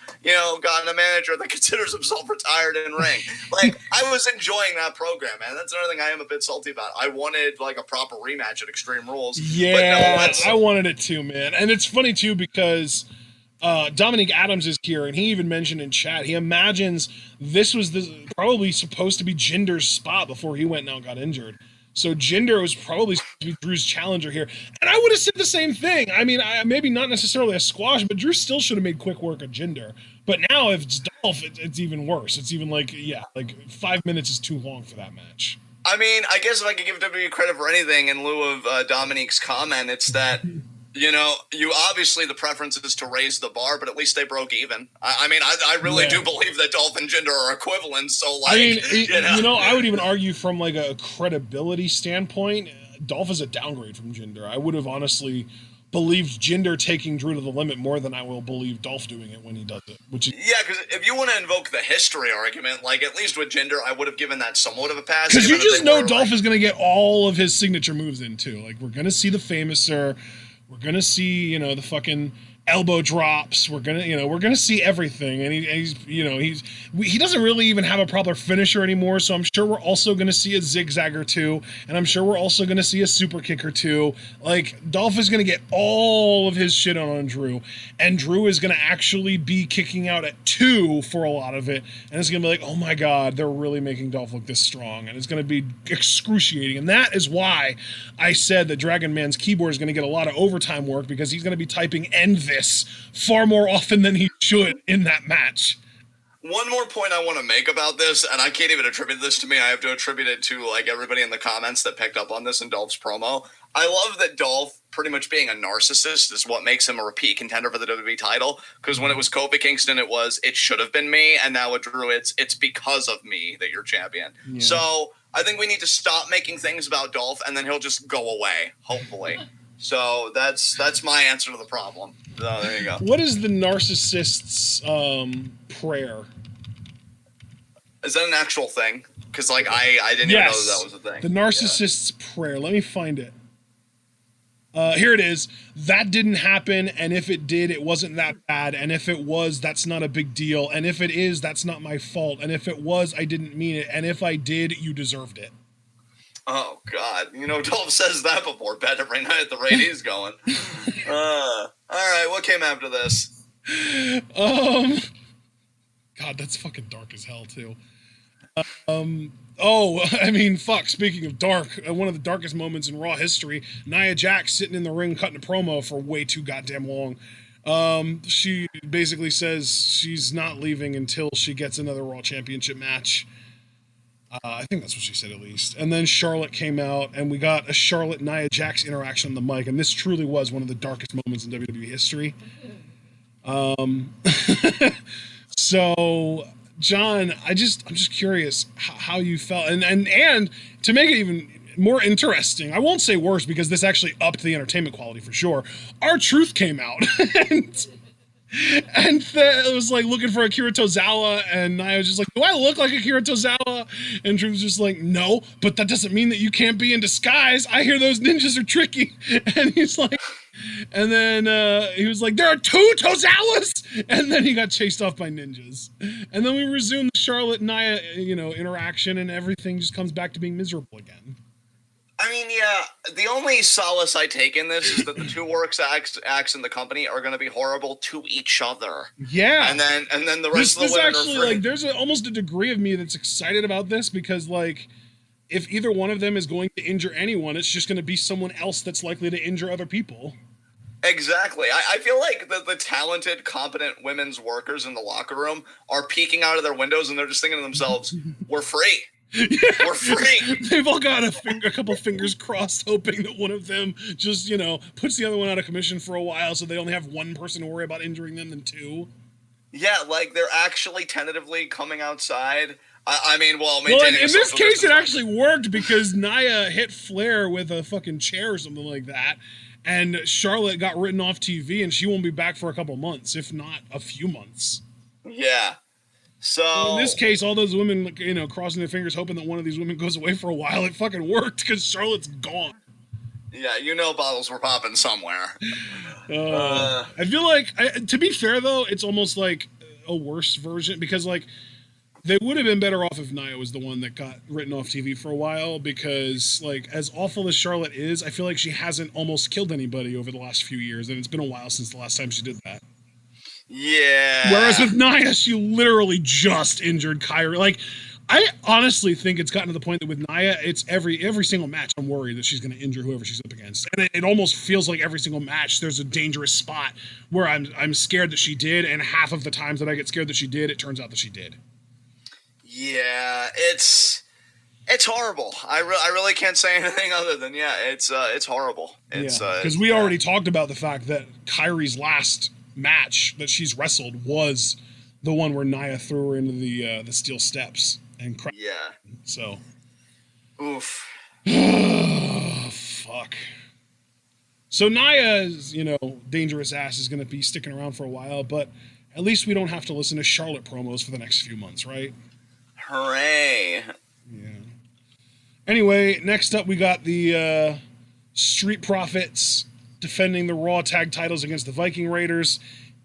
gotten a manager that considers himself retired in ring. Like, I was enjoying that program, man. That's another thing I am a bit salty about. I wanted like a proper rematch at Extreme Rules. Yeah, but no, I wanted it too, man. And it's funny too because Dominic Adams is here, and he even mentioned in chat he imagines this was probably supposed to be Jinder's spot before he went and got injured. So Jinder was probably supposed to be Drew's challenger here, and I would have said the same thing. I mean, maybe not necessarily a squash, but Drew still should have made quick work of Jinder. But now if it's Dolph, it's even worse. It's even like 5 minutes is too long for that match. I mean, I guess if I could give WWE credit for anything in lieu of Dominique's comment, it's that. You obviously the preference is to raise the bar, but at least they broke even. I mean, I really do believe that Dolph and Jinder are equivalent. So, like, I would even argue from like a credibility standpoint, Dolph is a downgrade from Jinder. I would have honestly believed Jinder taking Drew to the limit more than I will believe Dolph doing it when he does it. Because if you want to invoke the history argument, like at least with Jinder, I would have given that somewhat of a pass. Because you just know Dolph is going to get all of his signature moves in too. Like we're going to see the Famouser. We're gonna see, the fucking elbow drops. We're gonna see everything, and he doesn't really even have a proper finisher anymore. So I'm sure we're also gonna see a zigzag or two, and I'm sure we're also gonna see a super kick or two. Like Dolph is gonna get all of his shit on Drew, and Drew is gonna actually be kicking out at 2 for a lot of it, and it's gonna be like, oh my god, they're really making Dolph look this strong, and it's gonna be excruciating. And that is why I said that Dragon Man's keyboard is gonna get a lot of overtime work because he's gonna be typing "end this" far more often than he should in that match. One more point I want to make about this, and I can't even attribute this to me. I have to attribute it to like everybody in the comments that picked up on this in Dolph's promo. I love that Dolph pretty much being a narcissist is what makes him a repeat contender for the WWE title. Because when it was Kofi Kingston, it should have been me, and now with Drew, it's because of me that you're champion. Yeah. So I think we need to stop making things about Dolph, and then he'll just go away, hopefully. So that's my answer to the problem. So there you go. What is the narcissist's prayer? Is that an actual thing? Because like I didn't even know that was a thing. The narcissist's prayer. Let me find it. Here it is. That didn't happen, and if it did, it wasn't that bad. And if it was, that's not a big deal. And if it is, that's not my fault. And if it was, I didn't mean it. And if I did, you deserved it. Oh, God. Dolph says that before bed every night at the rate he's going. All right, what came after this? God, that's fucking dark as hell, too. Speaking of dark, one of the darkest moments in Raw history, Nia Jax sitting in the ring cutting a promo for way too goddamn long. She basically says she's not leaving until she gets another Raw Championship match. I think that's what she said at least. And then Charlotte came out, and we got a Charlotte-Nia Jax interaction on the mic, and this truly was one of the darkest moments in WWE history. So, John, I'm just curious how you felt, and to make it even more interesting, I won't say worse because this actually upped the entertainment quality for sure. R-Truth came out, and it was like looking for Akira Tozawa, and I was just like, do I look like Akira Tozawa? And Drew was just like, no, but that doesn't mean that you can't be in disguise. I hear those ninjas are tricky. And he's like, and then he was like, there are 2 Tozawas, and then he got chased off by ninjas. And then we resumed the Charlotte and Nia, interaction, and everything just comes back to being miserable again. I mean, yeah, the only solace I take in this is that the 2 worst acts in the company are going to be horrible to each other. Yeah. And then the rest of the women actually, are free. like, there's almost a degree of me that's excited about this because, like, if either one of them is going to injure anyone, it's just going to be someone else that's likely to injure other people. Exactly. I feel like the talented, competent women's workers in the locker room are peeking out of their windows and they're just thinking to themselves, we're free. Yeah. We're free. They've all got a couple fingers crossed, hoping that one of them just, puts the other one out of commission for a while so they only have one person to worry about injuring them than 2. Yeah, like they're actually tentatively coming outside. In this case, it actually worked because Nia hit Flair with a fucking chair or something like that. And Charlotte got written off TV, and she won't be back for a couple months, if not a few months. Yeah. So in this case, all those women, crossing their fingers, hoping that one of these women goes away for a while, it fucking worked because Charlotte's gone. yeah, bottles were popping somewhere. I feel like, to be fair though, it's almost like a worse version because like they would have been better off if Nia was the one that got written off TV for a while because like as awful as Charlotte is, I feel like she hasn't almost killed anybody over the last few years, and it's been a while since the last time she did that. Yeah. Whereas with Nia, she literally just injured Kyrie. Like, I honestly think it's gotten to the point that with Nia, it's every single match I'm worried that she's going to injure whoever she's up against, and it almost feels like every single match there's a dangerous spot where I'm scared that she did, and half of the times that I get scared that she did, it turns out that she did. Yeah, it's horrible. I really can't say anything other than it's horrible. It's because we already talked about the fact that Kyrie's last match that she's wrestled was the one where Nia threw her into the steel steps and crashed. Yeah. So. Oof. Fuck. So Nia's, dangerous ass is going to be sticking around for a while, but at least we don't have to listen to Charlotte promos for the next few months, right? Hooray. Yeah. Anyway, next up we got the Street Profits defending the Raw tag titles against the Viking Raiders,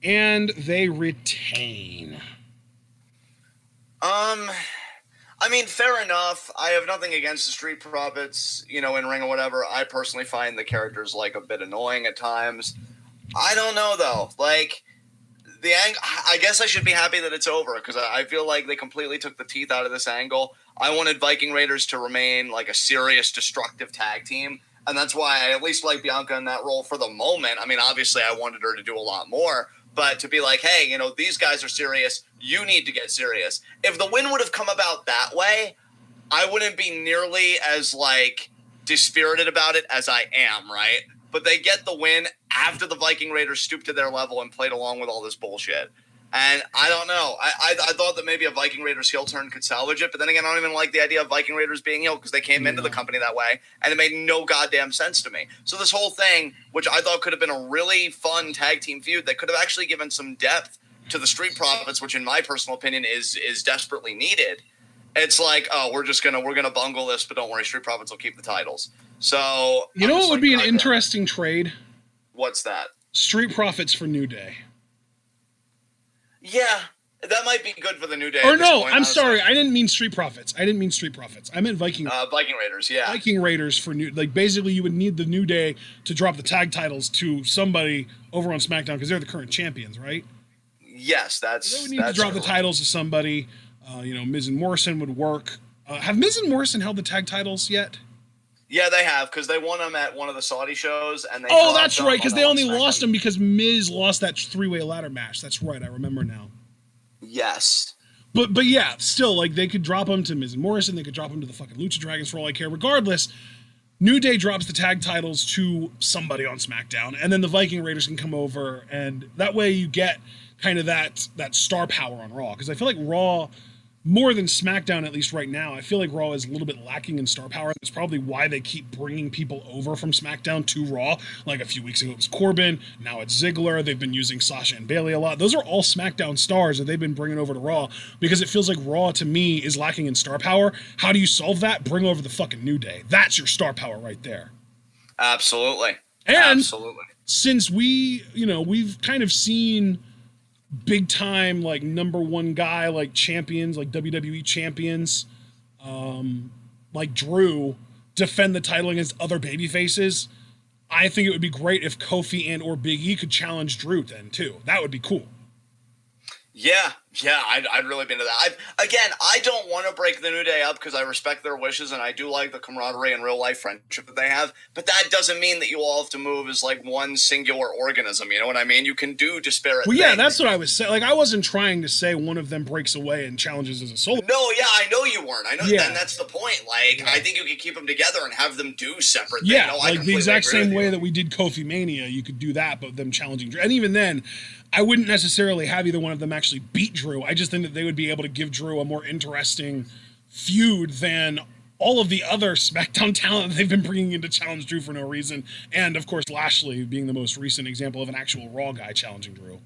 and they retain. I mean, fair enough. I have nothing against the Street Profits, in ring or whatever. I personally find the characters like a bit annoying at times. I don't know though. Like I guess I should be happy that it's over because I feel like they completely took the teeth out of this angle. I wanted Viking Raiders to remain like a serious, destructive tag team. And that's why I at least like Bianca in that role for the moment. I mean, obviously, I wanted her to do a lot more. But to be like, hey, these guys are serious. You need to get serious. If the win would have come about that way, I wouldn't be nearly as, dispirited about it as I am, right? But they get the win after the Viking Raiders stooped to their level and played along with all this bullshit. And I don't know. I thought that maybe a Viking Raiders heel turn could salvage it. But then again, I don't even like the idea of Viking Raiders being heel because they came into the company that way. And it made no goddamn sense to me. So this whole thing, which I thought could have been a really fun tag team feud that could have actually given some depth to the Street Profits, which in my personal opinion is desperately needed. It's like, oh, we're gonna bungle this, but don't worry, Street Profits will keep the titles. So what would be an interesting trade? What's that? Street Profits for New Day. Yeah, that might be good for the New Day. Or no, I'm sorry, I didn't mean Street Profits. I meant Viking Raiders, yeah. Viking Raiders for basically you would need the New Day to drop the tag titles to somebody over on SmackDown because they're the current champions, right? Yes, they would need to drop the titles to somebody. Miz and Morrison would work. Have Miz and Morrison held the tag titles yet? Yeah, they have, because they won them at one of the Saudi shows. And that's right, because they only lost them because Miz lost that three-way ladder match. That's right, I remember now. Yes. But yeah, still, they could drop them to Miz and Morrison, they could drop them to the fucking Lucha Dragons for all I care. Regardless, New Day drops the tag titles to somebody on SmackDown, and then the Viking Raiders can come over, and that way you get kind of that star power on Raw, because I feel like Raw, more than SmackDown, at least right now, I feel like Raw is a little bit lacking in star power. That's probably why they keep bringing people over from SmackDown to Raw. Like a few weeks ago, it was Corbin. Now it's Ziggler. They've been using Sasha and Bayley a lot. Those are all SmackDown stars that they've been bringing over to Raw because it feels like Raw, to me, is lacking in star power. How do you solve that? Bring over the fucking New Day. That's your star power right there. Absolutely. And since we've kind of seen big time number one guy champions WWE champions like Drew defend the title against other baby faces, I think it would be great if Kofi and or Big E could challenge Drew then too. That would be cool. Yeah, I'd really be into that. I don't want to break the New Day up because I respect their wishes and I do like the camaraderie and real life friendship that they have. But that doesn't mean that you all have to move as one singular organism. You know what I mean? You can do disparate things. Yeah, that's what I was saying. I wasn't trying to say one of them breaks away and challenges as a solo. No, yeah, I know you weren't. I know, and that's the point. I think you could keep them together and have them do separate things. Yeah, the exact same way that we did Kofi Mania, you could do that, but them challenging Drew. And even then, I wouldn't necessarily have either one of them actually beat Drew. I just think that they would be able to give Drew a more interesting feud than all of the other SmackDown talent they've been bringing in to challenge Drew for no reason. And, of course, Lashley being the most recent example of an actual Raw guy challenging Drew.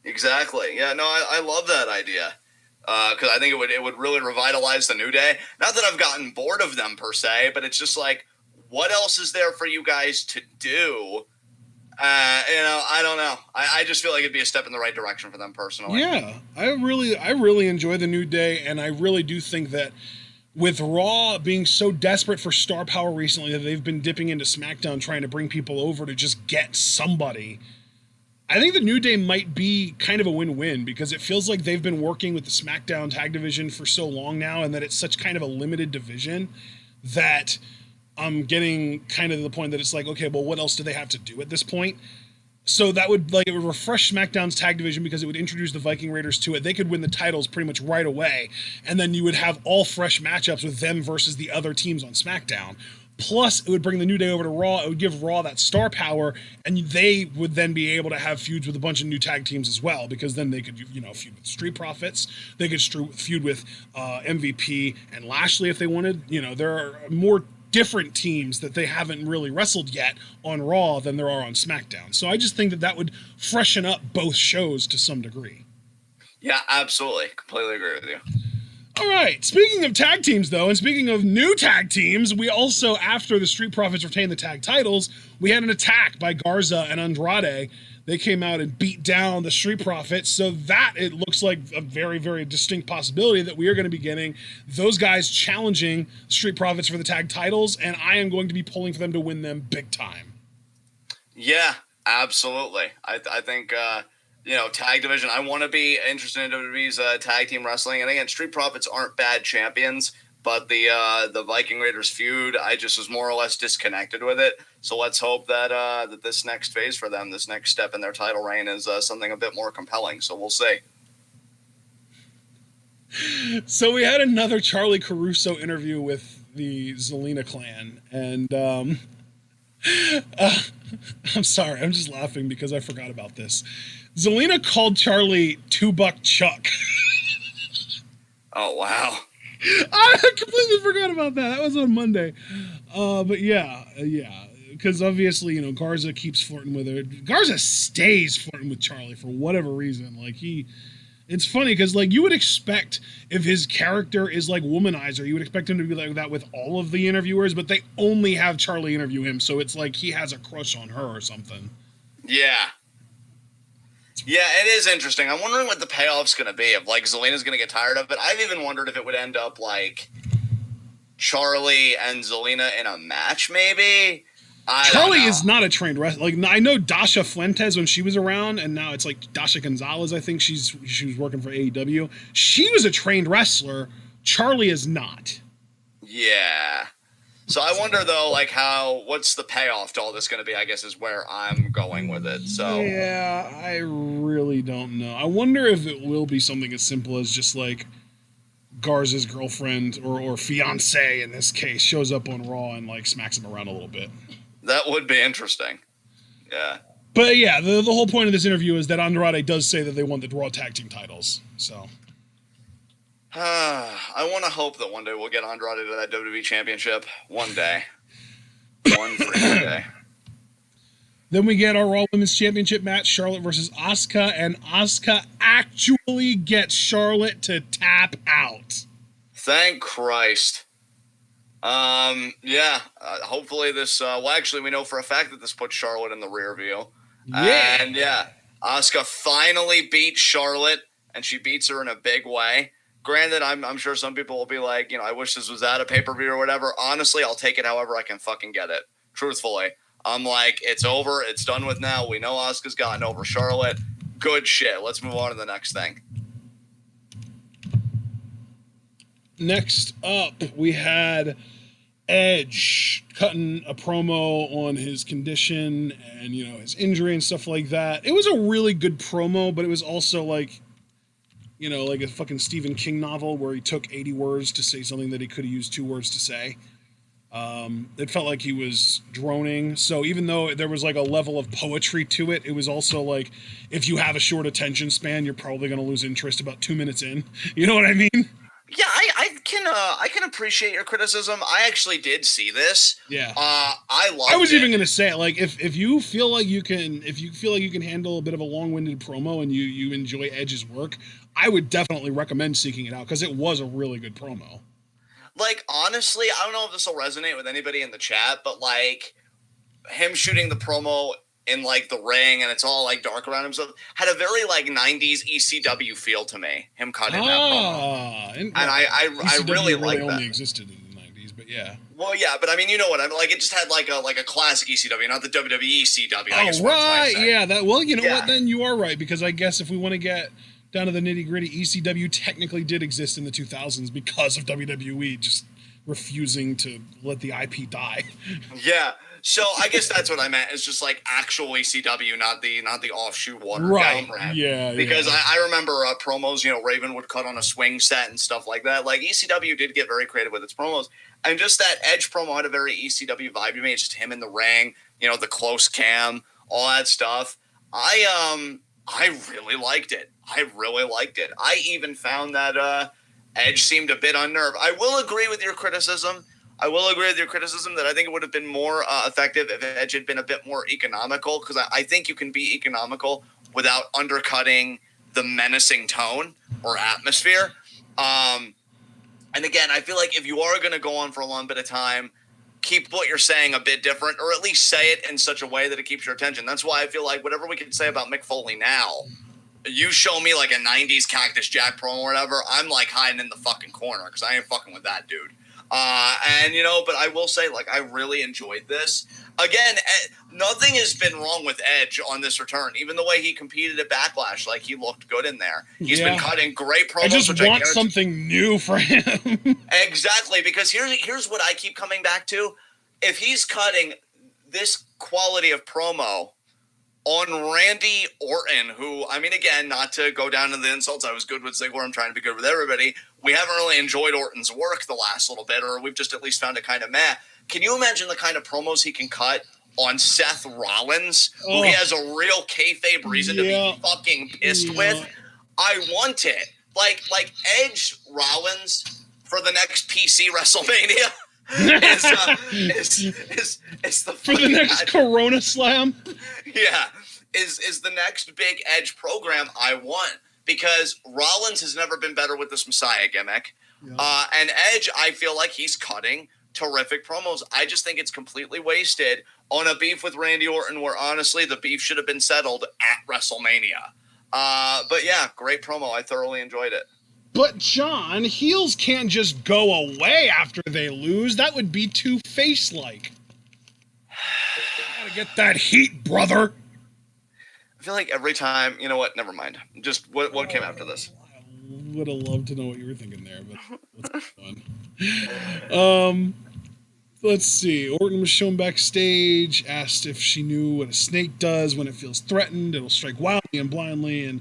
Exactly. Yeah, no, I love that idea. because I think it would really revitalize the New Day. Not that I've gotten bored of them per se, but it's just like, what else is there for you guys to do? I don't know. I just feel like it'd be a step in the right direction for them personally. Yeah, I really enjoy the New Day, and I really do think that with Raw being so desperate for star power recently that they've been dipping into SmackDown trying to bring people over to just get somebody, I think the New Day might be kind of a win-win because it feels like they've been working with the SmackDown tag division for so long now, and that it's such kind of a limited division that I'm getting kind of to the point that it's like, okay, well, what else do they have to do at this point? So that would it would refresh SmackDown's tag division because it would introduce the Viking Raiders to it. They could win the titles pretty much right away, and then you would have all fresh matchups with them versus the other teams on SmackDown. Plus, it would bring the New Day over to Raw. It would give Raw that star power, and they would then be able to have feuds with a bunch of new tag teams as well, because then they could, feud with Street Profits. They could feud with MVP and Lashley if they wanted. There are more different teams that they haven't really wrestled yet on Raw than there are on SmackDown. So I just think that would freshen up both shows to some degree. Yeah, absolutely. Completely agree with you. All right, speaking of tag teams, though, and speaking of new tag teams, we also, after the Street Profits retained the tag titles, we had an attack by Garza and Andrade. They came out and beat down the Street Profits, so that, it looks like a very, very distinct possibility that we are going to be getting those guys challenging Street Profits for the tag titles, and I am going to be pulling for them to win them big time. Yeah, absolutely. I think... tag division. I want to be interested in WWE's tag team wrestling. And again, Street Profits aren't bad champions, but the Viking Raiders feud, I just was more or less disconnected with it. So let's hope that that this next phase for them, this next step in their title reign, is something a bit more compelling. So we'll see. So we had another Charlie Caruso interview with the Zelina clan, and I'm sorry, I'm just laughing because I forgot about this. Zelina called Charlie $2 Chuck. Oh, wow. I completely forgot about that. That was on Monday. But yeah. Because obviously, Garza keeps flirting with her. Garza stays flirting with Charlie for whatever reason. It's funny because, you would expect if his character is womanizer, you would expect him to be like that with all of the interviewers, but they only have Charlie interview him, so it's like he has a crush on her or something. Yeah. Yeah, it is interesting. I'm wondering what the payoff's going to be. If, Zelina's going to get tired of it. I've even wondered if it would end up, Charlie and Zelina in a match, maybe? Charlie is not a trained wrestler. I know Dasha Fuentes when she was around, and now it's Dasha Gonzalez. I think she was working for AEW. She was a trained wrestler. Charlie is not. Yeah. So I wonder though, what's the payoff to all this going to be? I guess is where I'm going with it. So yeah, I really don't know. I wonder if it will be something as simple as just Garza's girlfriend or fiance in this case shows up on Raw and smacks him around a little bit. That would be interesting. Yeah. But yeah, the whole point of this interview is that Andrade does say that they won the Raw Tag Team titles. So I want to hope that one day we'll get Andrade to that WWE Championship. One day. One freaking day. Then we get our Raw Women's Championship match, Charlotte versus Asuka, and Asuka actually gets Charlotte to tap out. Thank Christ. Hopefully this, actually we know for a fact that this puts Charlotte in the rear view. Yeah. And Asuka finally beats Charlotte, and she beats her in a big way. Granted, I'm sure some people will be like, I wish this was at a pay-per-view or whatever. Honestly, I'll take it however I can fucking get it. Truthfully. I'm like, it's over. It's done with now. We know Asuka's gotten over Charlotte. Good shit. Let's move on to the next thing. Next up, we had Edge cutting a promo on his condition and, his injury and stuff like that. It was a really good promo, but it was also like a fucking Stephen King novel where he took 80 words to say something that he could have used 2 words to say. It felt like he was droning. So even though there was a level of poetry to it, it was also if you have a short attention span, you're probably going to lose interest about 2 minutes in. You know what I mean? Yeah, I can appreciate your criticism. I actually did see this. Yeah. I loved it. I was even gonna say if you feel like you can handle a bit of a long-winded promo and you enjoy Edge's work, I would definitely recommend seeking it out because it was a really good promo. Like, honestly, I don't know if this will resonate with anybody in the chat, but like him shooting the promo in like the ring and it's all like dark around himself had a very like 90s ECW feel to me. Him cutting that promo. And I really like that. Only existed in the 90s, but yeah. Well, yeah, but I mean, you know what I mean? Like, it just had like a classic ECW, not the WWE ECW. Oh, right. Yeah. That. Well, you know what? Then you are right, because I guess if we want to get down to the nitty gritty, ECW technically did exist in the 2000s because of WWE just refusing to let the IP die. Yeah. So I guess that's what I meant. It's just like actual ECW, not the offshoot watered down brand. Yeah. Because I remember promos, you know, Raven would cut on a swing set and stuff like that. Like ECW did get very creative with its promos, and just that Edge promo had a very ECW vibe to me. It's just him in the ring, you know, the close cam, all that stuff. I really liked it. I even found that Edge seemed a bit unnerved. I will agree with your criticism. That I think it would have been more effective if Edge had been a bit more economical, because I think you can be economical without undercutting the menacing tone or atmosphere. And again, I feel like if you are going to go on for a long bit of time, keep what you're saying a bit different, or at least say it in such a way that it keeps your attention. That's why I feel like whatever we can say about Mick Foley now, you show me like a 90s Cactus Jack promo or whatever, I'm like hiding in the fucking corner because I ain't fucking with that dude. And you know, but I will say, like, I really enjoyed this. Again, nothing has been wrong with Edge on this return. Even the way he competed at Backlash, like, he looked good in there. He's been cutting great promos. I just want something new for him. Exactly, because here's what I keep coming back to. If he's cutting this quality of promo on Randy Orton, who, I mean, again, not to go down to the insults, I was good with Ziggler, I'm trying to be good with everybody. We haven't really enjoyed Orton's work the last little bit, or we've just at least found it kind of meh. Can you imagine the kind of promos he can cut on Seth Rollins, who he has a real kayfabe reason to be fucking pissed with? I want it. Like Edge Rollins for the next PC WrestleMania. is the for the next Corona Slam. Yeah, is the next big Edge program I want, because Rollins has never been better with this Messiah gimmick, and Edge, I feel like he's cutting terrific promos. I just think it's completely wasted on a beef with Randy Orton, where honestly the beef should have been settled at WrestleMania. But yeah, great promo. I thoroughly enjoyed it. But, John, heels can't just go away after they lose. That would be too face-like. Gotta get that heat, brother. I feel like every time... You know what? Never mind. Just what came after this? I would have loved to know what you were thinking there, but let's move on. Let's see. Orton was shown backstage, asked if she knew what a snake does when it feels threatened. It'll strike wildly and blindly, and...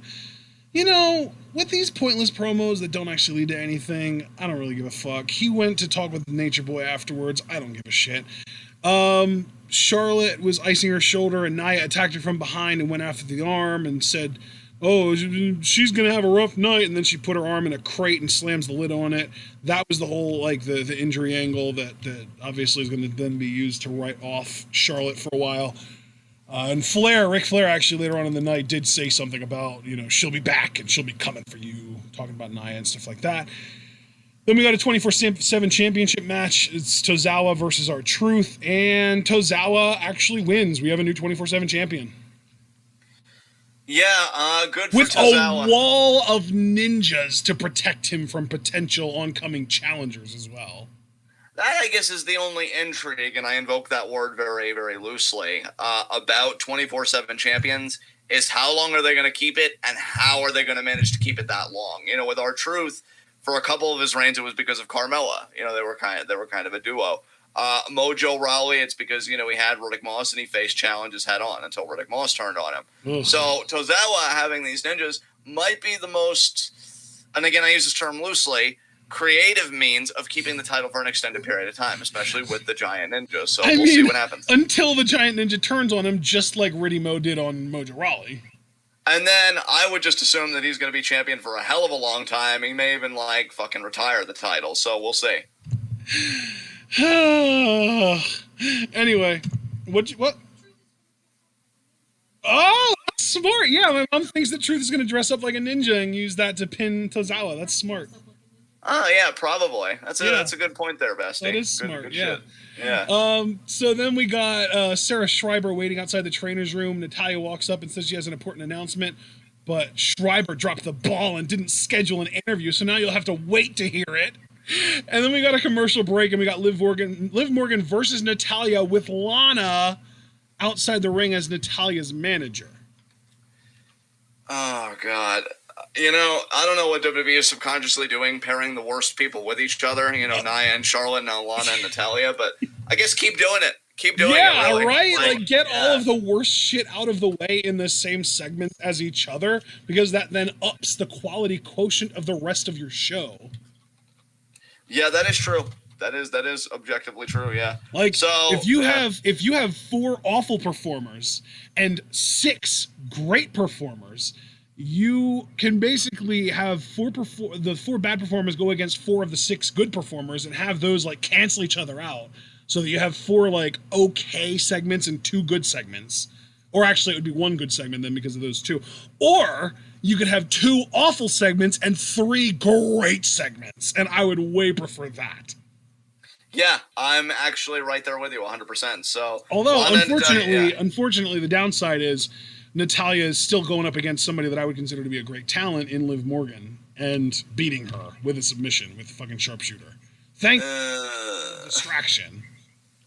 You know, with these pointless promos that don't actually lead to anything, I don't really give a fuck. He went to talk with the Nature Boy afterwards. I don't give a shit. Charlotte was icing her shoulder, and Nia attacked her from behind and went after the arm and said, oh, she's going to have a rough night. And then she put her arm in a crate and slams the lid on it. That was the whole, like, the injury angle that obviously is going to then be used to write off Charlotte for a while. And Ric Flair, actually, later on in the night, did say something about, you know, she'll be back and she'll be coming for you, talking about Nia and stuff like that. Then we got a 24/7 championship match. It's Tozawa versus R-Truth, and Tozawa actually wins. We have a new 24/7 champion. Yeah, good for With Tozawa. a wall of ninjas to protect him from potential oncoming challengers as well. That, I guess, is the only intrigue, and I invoke that word very, very loosely, about 24/7 champions, is how long are they going to keep it, and how are they going to manage to keep it that long? You know, with R-Truth, for a couple of his reigns, it was because of Carmella. You know, they were kind of a duo. Mojo Rawley, it's because, you know, he had Riddick Moss and he faced challenges head on until Riddick Moss turned on him. Ugh. So Tozawa having these ninjas might be the most, and again, I use this term loosely, creative means of keeping the title for an extended period of time, especially with the Giant Ninja. So we'll see what happens. Until the Giant Ninja turns on him, just like Riddy Mo did on Mojo Rawley. And then I would just assume that he's going to be champion for a hell of a long time. He may even, like, fucking retire the title. So we'll see. Anyway, what? Oh, smart. Yeah, my mom thinks that Truth is going to dress up like a ninja and use that to pin Tozawa. That's smart. Oh yeah, probably. That's a good point there, Bestie. That is smart. Good yeah. Shit. Yeah. So then we got Sarah Schreiber waiting outside the trainer's room. Natalia walks up and says she has an important announcement, but Schreiber dropped the ball and didn't schedule an interview, so now you'll have to wait to hear it. And then we got a commercial break, and we got Liv Morgan versus Natalia with Lana outside the ring as Natalia's manager. Oh God. I don't know what WWE is subconsciously doing, pairing the worst people with each other. Nia and Charlotte, now Lana and Natalia. But I guess keep doing it. Keep doing it. Yeah, really. Right? Like get all of the worst shit out of the way in the same segment as each other, because that then ups the quality quotient of the rest of your show. Yeah, that is true. That is objectively true. Yeah. Like, so if you have 4 awful performers and 6 great performers, you can basically have the 4 bad performers go against 4 of the 6 good performers and have those like cancel each other out, so that you have 4 like okay segments and 2 good segments. Or actually, it would be 1 good segment then because of those 2. Or you could have 2 awful segments and 3 great segments, and I would way prefer that. Yeah, I'm actually right there with you 100%. So, although unfortunately, the downside is Natalia is still going up against somebody that I would consider to be a great talent in Liv Morgan and beating her with a submission with fucking sharpshooter. Distraction.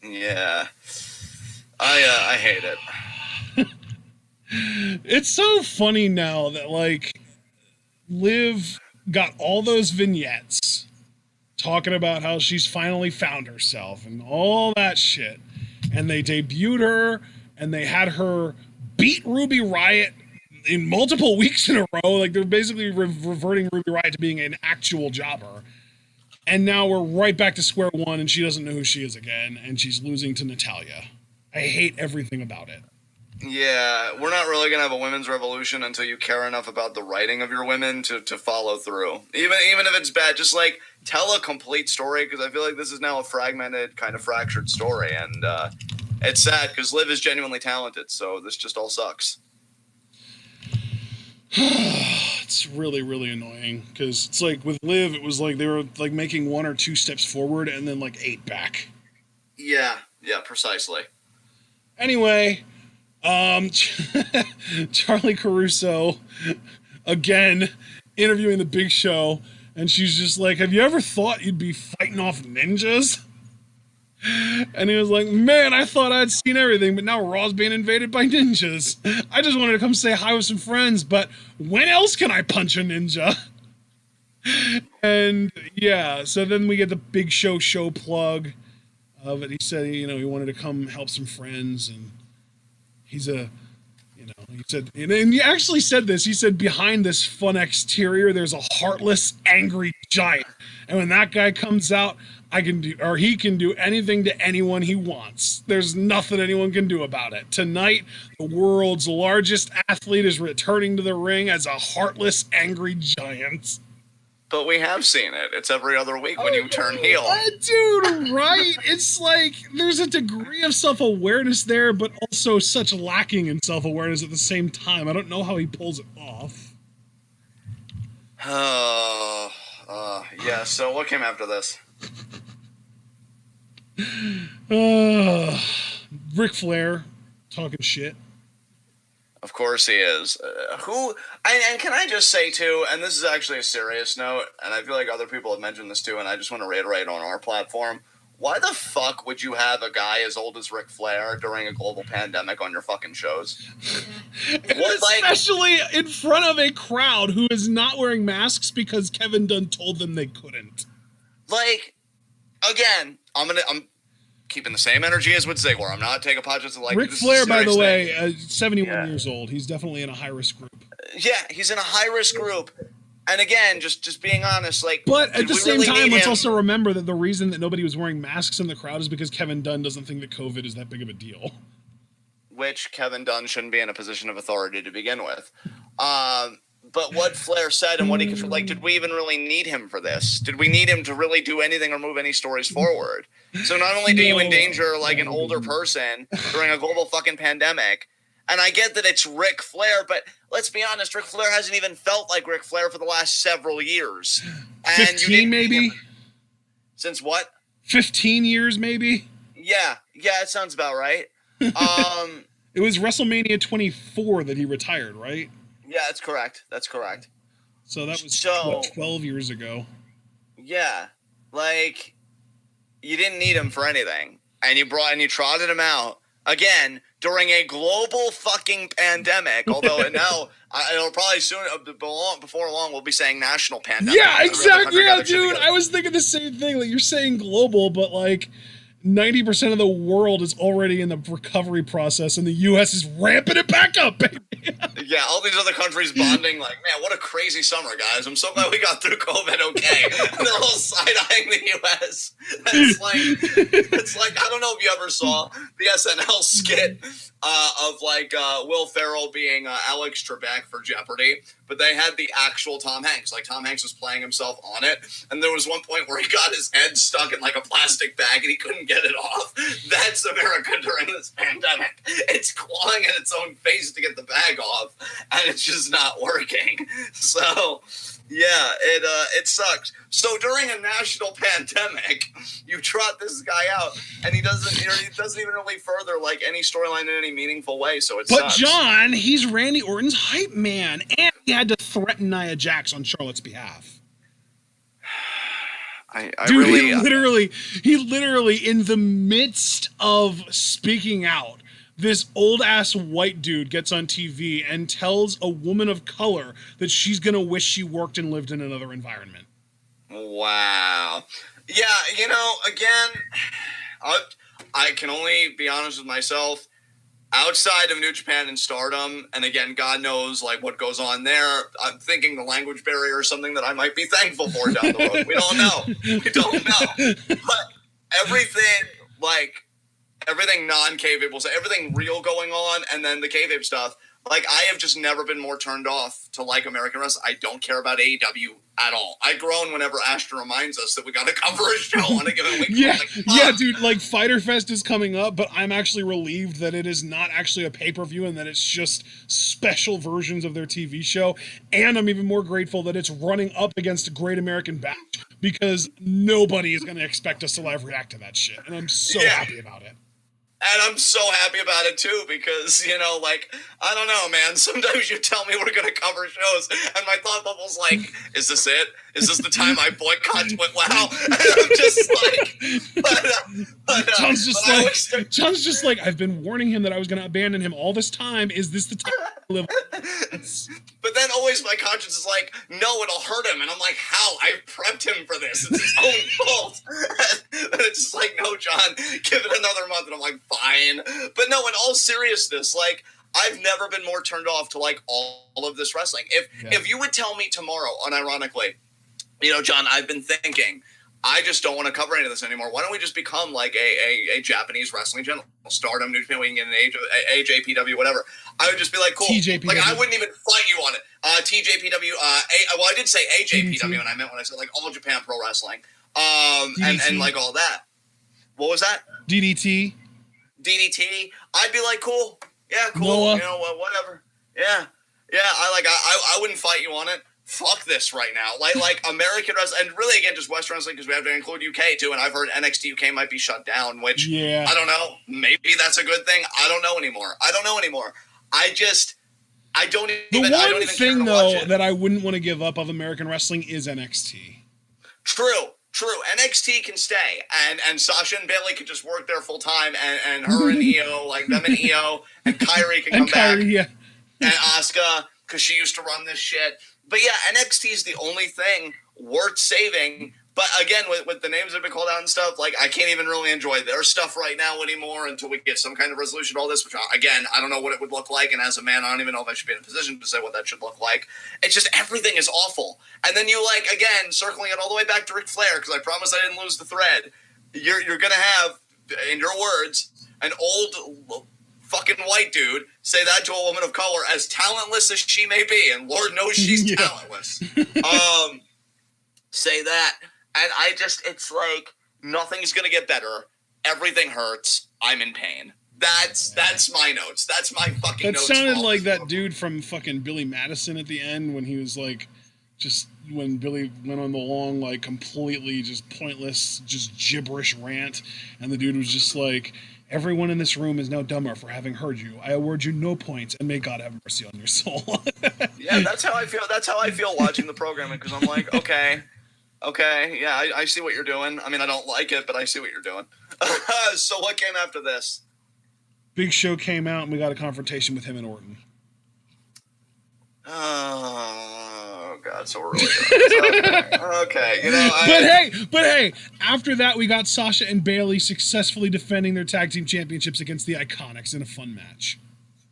Yeah, I hate it. It's so funny now that like Liv got all those vignettes talking about how she's finally found herself and all that shit, and they debuted her and they had her beat Ruby Riott in multiple weeks in a row. Like they're basically reverting Ruby Riott to being an actual jobber, and now we're right back to square one and she doesn't know who she is again, and she's losing to Natalia. I hate everything about it. Yeah, we're not really going to have a women's revolution until you care enough about the writing of your women to follow through. Even if it's bad, just like tell a complete story, because I feel like this is now a fragmented, kind of fractured story, and it's sad because Liv is genuinely talented, so this just all sucks. It's really, really annoying, because it's like with Liv, it was like they were like making 1 or 2 steps forward and then like 8 back. Yeah, precisely. Anyway, Charlie Caruso, again, interviewing the Big Show, and she's just like, have you ever thought you'd be fighting off ninjas? And he was like, man, I thought I'd seen everything, but now Raw's being invaded by ninjas. I just wanted to come say hi with some friends, but when else can I punch a ninja? And yeah, so then we get the Big Show plug of it. He said, he wanted to come help some friends, and he said, and he actually said this. He said, behind this fun exterior, there's a heartless, angry giant. And when that guy comes out, he can do anything to anyone he wants. There's nothing anyone can do about it. Tonight, the world's largest athlete is returning to the ring as a heartless, angry giant. But we have seen it. It's every other week when you turn heel. Dude, right? It's like there's a degree of self-awareness there, but also such lacking in self-awareness at the same time. I don't know how he pulls it off. Yeah, so what came after this? Ric Flair talking shit. Of course he is. And can I just say, too, and this is actually a serious note, and I feel like other people have mentioned this, too, and I just want to reiterate on our platform, why the fuck would you have a guy as old as Ric Flair during a global pandemic on your fucking shows? Especially in front of a crowd who is not wearing masks because Kevin Dunn told them they couldn't. Like, again, I'm keeping the same energy as with Ziggler. I'm not taking podcasts like Ric Flair, by the way, 71 years old. He's definitely in a high-risk group. Yeah, he's in a high-risk group. And again, just being honest, like... But at the same time, let's also remember that the reason that nobody was wearing masks in the crowd is because Kevin Dunn doesn't think that COVID is that big of a deal. Which Kevin Dunn shouldn't be in a position of authority to begin with. But what Flair said and what he could... Like, did we even really need him for this? Did we need him to really do anything or move any stories forward? So not only do you endanger, like, an older person during a global fucking pandemic, And I get that it's Ric Flair, but let's be honest, Ric Flair hasn't even felt like Ric Flair for the last several years. And 15 maybe? Since what? 15 years maybe? Yeah, it sounds about right. It was WrestleMania 24 that he retired, right? Yeah, that's correct. So that was 12 years ago. Yeah, like, you didn't need him for anything, and you trotted him out again during a global fucking pandemic. Although now it'll probably soon, before long, we'll be saying national pandemic. Yeah, exactly. Yeah, dude. I was thinking the same thing. Like, you're saying global, but like 90% of the world is already in the recovery process, and the U.S. is ramping it back up, baby. Yeah, all these other countries bonding, like, man, what a crazy summer, guys. I'm so glad we got through COVID okay. And they're all side-eyeing the U.S. It's like, I don't know if you ever saw the SNL skit of, like, Will Ferrell being Alex Trebek for Jeopardy, but they had the actual Tom Hanks. Like, Tom Hanks was playing himself on it, and there was one point where he got his head stuck in, like, a plastic bag, and he couldn't get it off. That's America during this pandemic. It's clawing at its own face to get the bag off, and it's just not working. So, yeah, it sucks. So during a national pandemic, you trot this guy out, and he doesn't even really further like any storyline in any meaningful way. So it sucks. But John, he's Randy Orton's hype man, and he had to threaten Nia Jax on Charlotte's behalf. He literally, in the midst of speaking out, this old-ass white dude gets on TV and tells a woman of color that she's going to wish she worked and lived in another environment. Wow. Yeah, again, I can only be honest with myself. Outside of New Japan and Stardom, and again, God knows like what goes on there. I'm thinking the language barrier is something that I might be thankful for down the road. We don't know. But everything non-kayfabe, we'll say everything real going on, and then the kayfabe stuff. Like, I have just never been more turned off to like American wrestling. I don't care about AEW at all. I groan whenever Ashton reminds us that we got to cover a show on a given week. Yeah, dude, like Fyter Fest is coming up, but I'm actually relieved that it is not actually a pay-per-view and that it's just special versions of their TV show. And I'm even more grateful that it's running up against a Great American Bash, because nobody is going to expect us to live react to that shit. And I'm so happy about it. And I'm so happy about it, too, because, I don't know, man. Sometimes you tell me we're going to cover shows, and my thought bubble's like, is this it? Is this the time I boycott TWitWoW? And I'm just like... John's just like, I've been warning him that I was going to abandon him all this time. Is this the time to live? But then always my conscience is like, no, it'll hurt him. And I'm like, how? I prepped him for this. It's his own fault. And it's just like, no, John, give it another month. And I'm like, fine. But no, in all seriousness, like, I've never been more turned off to like all of this wrestling. If you would tell me tomorrow, unironically, John, I've been thinking, I just don't want to cover any of this anymore. Why don't we just become like a Japanese wrestling channel? Stardom, New Japan, we can get an AJPW, whatever. I would just be like, cool. TJPW. Like, I wouldn't even fight you on it. TJPW, I did say AJPW, and I meant when I said like All Japan Pro Wrestling, and like all that. What was that? DDT. I'd be like, cool. Yeah, cool. Noah. Whatever. Yeah. I wouldn't fight you on it. Fuck this right now. Like American wrestling, and really again just Western wrestling, because we have to include UK too. And I've heard NXT UK might be shut down, which I don't know. Maybe that's a good thing. I don't know anymore. I don't even The one thing though that I wouldn't want to give up of American wrestling is NXT. True. NXT can stay, and Sasha and Bailey can just work there full time, and her and Io, like them and Io, and Kyrie can come back, and Asuka, because she used to run this shit. But yeah, NXT is the only thing worth saving. But again, with the names that have been called out and stuff, like, I can't even really enjoy their stuff right now anymore until we get some kind of resolution to all this, which, again, I don't know what it would look like. And as a man, I don't even know if I should be in a position to say what that should look like. It's just everything is awful. And then you, like, again, circling it all the way back to Ric Flair, because I promise I didn't lose the thread. You're going to have, in your words, an old fucking white dude say that to a woman of color, as talentless as she may be, and Lord knows she's talentless. Say that. And it's like, nothing's going to get better. Everything hurts. I'm in pain. That's my notes. That's my fucking That notes. sounded like that dude from fucking Billy Madison at the end when he was like, just when Billy went on the long, like completely just pointless, just gibberish rant, and the dude was just like, everyone in this room is now dumber for having heard you. I award you no points, and may God have mercy on your soul. Yeah, that's how I feel. That's how I feel watching the programming, because I'm like, okay, yeah, I see what you're doing. I mean, I don't like it, but I see what you're doing. So what came after this? Big Show came out, and we got a confrontation with him and Orton. Oh God! So we're really good. Okay. You know. But hey! After that, we got Sasha and Bayley successfully defending their tag team championships against the Iconics in a fun match.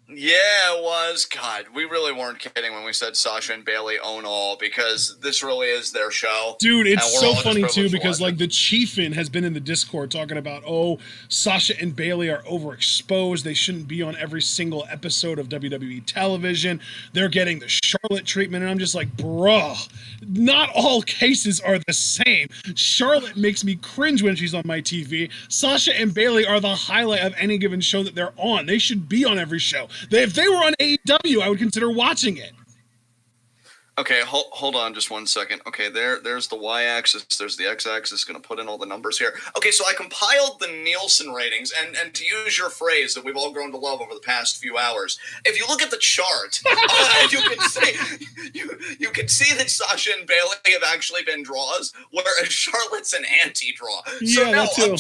Yeah, it was. God, we really weren't kidding when we said Sasha and Bayley own all, because this really is their show. Dude, it's so funny too, because like the Chiefin has been in the Discord talking about, oh, Sasha and Bayley are overexposed. They shouldn't be on every single episode of WWE television. They're getting the Charlotte treatment. And I'm just like, bruh, not all cases are the same. Charlotte makes me cringe when she's on my TV. Sasha and Bayley are the highlight of any given show that they're on. They should be on every show. If they were on AEW, I would consider watching it. Okay, hold on just 1 second. Okay, there's the y-axis, there's the x-axis. Going to put in all the numbers here. Okay, so I compiled the Nielsen ratings, and to use your phrase that we've all grown to love over the past few hours, if you look at the chart, you can see that Sasha and Bayley have actually been draws, whereas Charlotte's an anti-draw. Yeah, so now,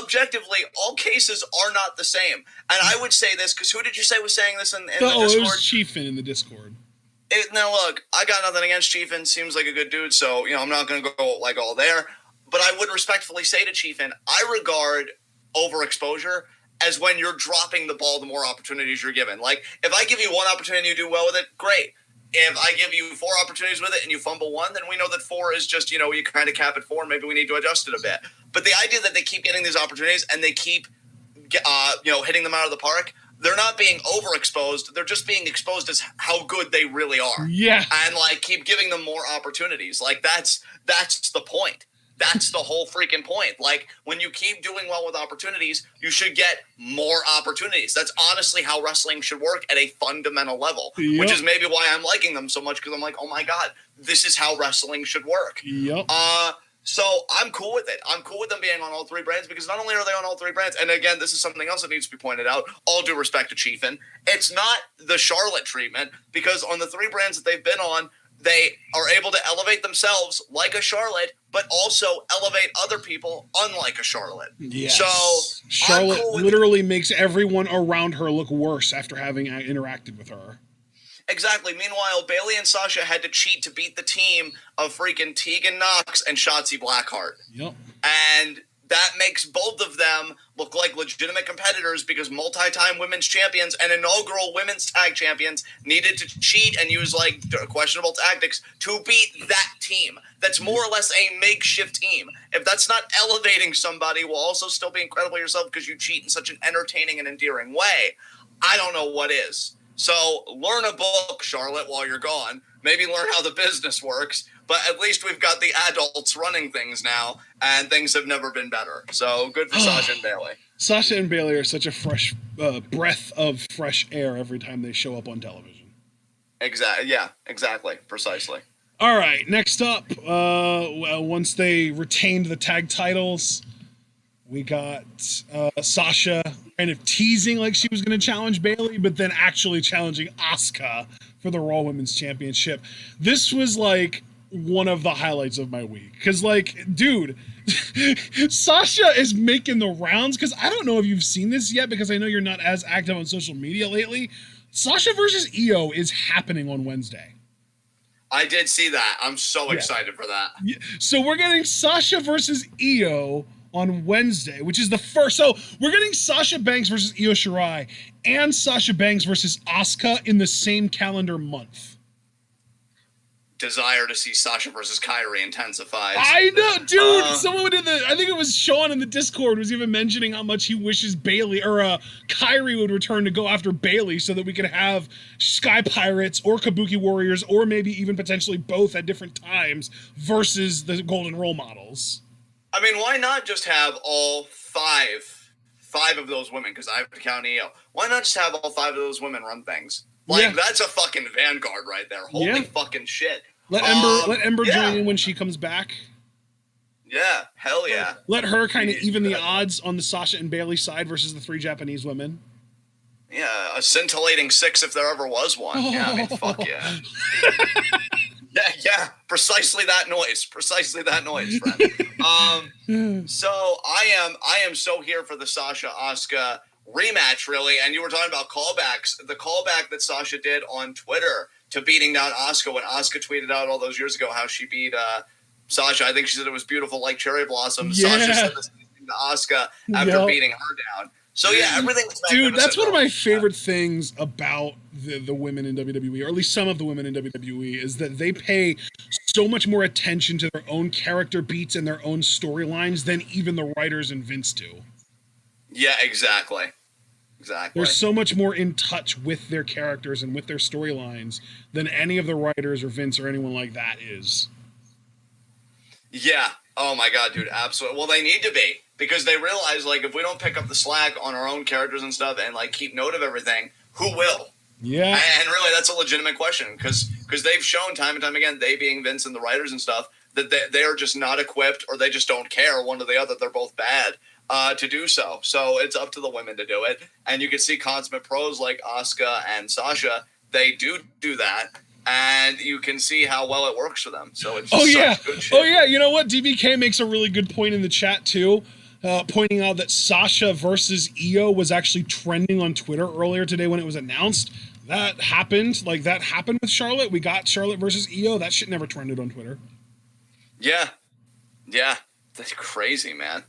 objectively, all cases are not the same. And I would say this, because who did you say was saying this in the Discord? It was Chiefin in the Discord. Now, look, I got nothing against Chiefin. Seems like a good dude, so, I'm not going to go, like, all there. But I would respectfully say to Chiefin, I regard overexposure as when you're dropping the ball the more opportunities you're given. Like, if I give you one opportunity and you do well with it, great. If I give you 4 opportunities with it and you fumble 1, then we know that 4 is just, you kind of cap at 4, and maybe we need to adjust it a bit. But the idea that they keep getting these opportunities and they keep, hitting them out of the park, they're not being overexposed. They're just being exposed as how good they really are. Yeah. And, keep giving them more opportunities. That's the point. That's the whole freaking point. When you keep doing well with opportunities, you should get more opportunities. That's honestly how wrestling should work at a fundamental level, which is maybe why I'm liking them so much, because I'm like, oh my God, this is how wrestling should work. Yep. So I'm cool with it. I'm cool with them being on all 3 brands, because not only are they on all 3 brands, and again, this is something else that needs to be pointed out, all due respect to Chiefin, it's not the Charlotte treatment, because on the 3 brands that they've been on, they are able to elevate themselves like a Charlotte, but also elevate other people unlike a Charlotte. Yes. So Charlotte literally makes everyone around her look worse after having interacted with her. Exactly. Meanwhile, Bayley and Sasha had to cheat to beat the team of freaking Tegan Nox and Shotzi Blackheart. Yep. And that makes both of them look like legitimate competitors, because multi-time women's champions and inaugural women's tag champions needed to cheat and use questionable tactics to beat that team. That's more or less a makeshift team. If that's not elevating somebody while also still being credible yourself because you cheat in such an entertaining and endearing way, I don't know what is. So learn a book, Charlotte, while you're gone. Maybe learn how the business works. But at least we've got the adults running things now, and things have never been better. So good for Sasha and Bayley. Sasha and Bayley are such a fresh breath of fresh air every time they show up on television. Exactly. Yeah, exactly. Precisely. All right, next up, once they retained the tag titles, we got Sasha kind of teasing like she was going to challenge Bayley, but then actually challenging Asuka for the Raw Women's Championship. This was one of the highlights of my week, because dude, Sasha is making the rounds, because I don't know if you've seen this yet, because I know you're not as active on social media lately. Sasha versus Io is happening on Wednesday. I did see that. I'm so excited for that. Yeah. So we're getting Sasha versus Io on Wednesday, which is the first. So we're getting Sasha Banks versus Io Shirai and Sasha Banks versus Asuka in the same calendar month. Desire to see Sasha versus Kairi intensifies. I know, dude. Someone I think it was Sean in the Discord was even mentioning how much he wishes Bayley or Kairi would return to go after Bayley, so that we could have Sky Pirates or Kabuki Warriors, or maybe even potentially both at different times, versus the Golden Role Models. I mean, why not just have all five 5 of those women, because I have to count EO. Why not just have all 5 of those women run things? Like, that's a fucking vanguard right there. Holy fucking shit. Let Ember join in when she comes back. Yeah, hell yeah. Let her kind of even the odds on the Sasha and Bayley side versus the 3 Japanese women. Yeah, a scintillating 6 if there ever was one. Yeah, I mean, fuck yeah. Yeah, precisely that noise, friend. So I am so here for the Sasha Asuka rematch, really. And you were talking about callbacks. The callback that Sasha did on Twitter to beating down Asuka when Asuka tweeted out all those years ago how she beat Sasha. I think she said it was beautiful like cherry blossoms. Yeah. Sasha said the same thing to Asuka after beating her down. So yeah, everything's dude. That's one of my favorite things about the women in WWE, or at least some of the women in WWE, is that they pay so much more attention to their own character beats and their own storylines than even the writers and Vince do. Yeah, exactly. They're so much more in touch with their characters and with their storylines than any of the writers or Vince or anyone like that is. Yeah. Oh my God, dude. Absolutely. Well, they need to be, because they realize, like, if we don't pick up the slack on our own characters and stuff and, like, keep note of everything, who will? Yeah. And really, that's a legitimate question, because they've shown time and time again, they being Vince and the writers and stuff, that they are just not equipped, or they just don't care, one or the other. They're both bad to do so. So it's up to the women to do it. And you can see consummate pros like Asuka and Sasha, they do that. And you can see how well it works for them. So it's just good shit. Oh, yeah. You know what? DBK makes a really good point in the chat, too, pointing out that Sasha versus Io was actually trending on Twitter earlier today when it was announced. That happened. Like, that happened with Charlotte. We got Charlotte versus Io. That shit never trended on Twitter. Yeah. Yeah. That's crazy, man.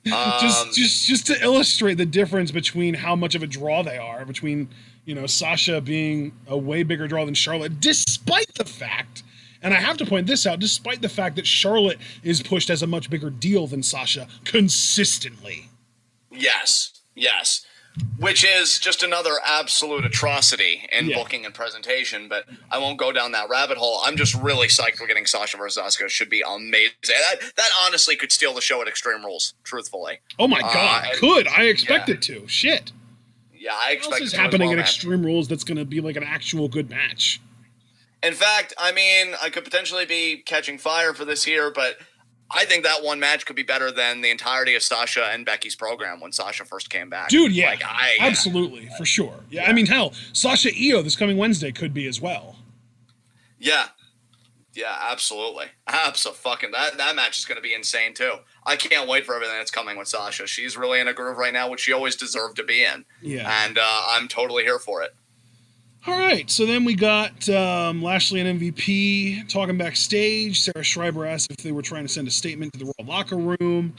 Just to illustrate the difference between how much of a draw they are, between, you know, Sasha being a way bigger draw than Charlotte, despite the fact, and I have to point this out, despite the fact that Charlotte is pushed as a much bigger deal than Sasha consistently. Yes. Which is just another absolute atrocity in booking and presentation, but I won't go down that rabbit hole. I'm just really psyched we're getting Sasha versus Asuka. It should be amazing. That honestly could steal the show at Extreme Rules, truthfully. Oh my God, I expect it to. Shit. Yeah, I expect it to. What else is happening at Extreme Rules that's going to be like an actual good match? In fact, I mean, I could potentially be catching fire for this here, but I think that one match could be better than the entirety of Sasha and Becky's program when Sasha first came back. Dude, yeah. Absolutely, for sure. Yeah, I mean, hell, Sasha Io this coming Wednesday could be as well. Yeah. Yeah, absolutely. Absolutely. That match is going to be insane, too. I can't wait for everything that's coming with Sasha. She's really in a groove right now, which she always deserved to be in. Yeah. And I'm totally here for it. All right, so then we got Lashley and MVP talking backstage. Sarah Schreiber asked if they were trying to send a statement to the Royal Locker Room.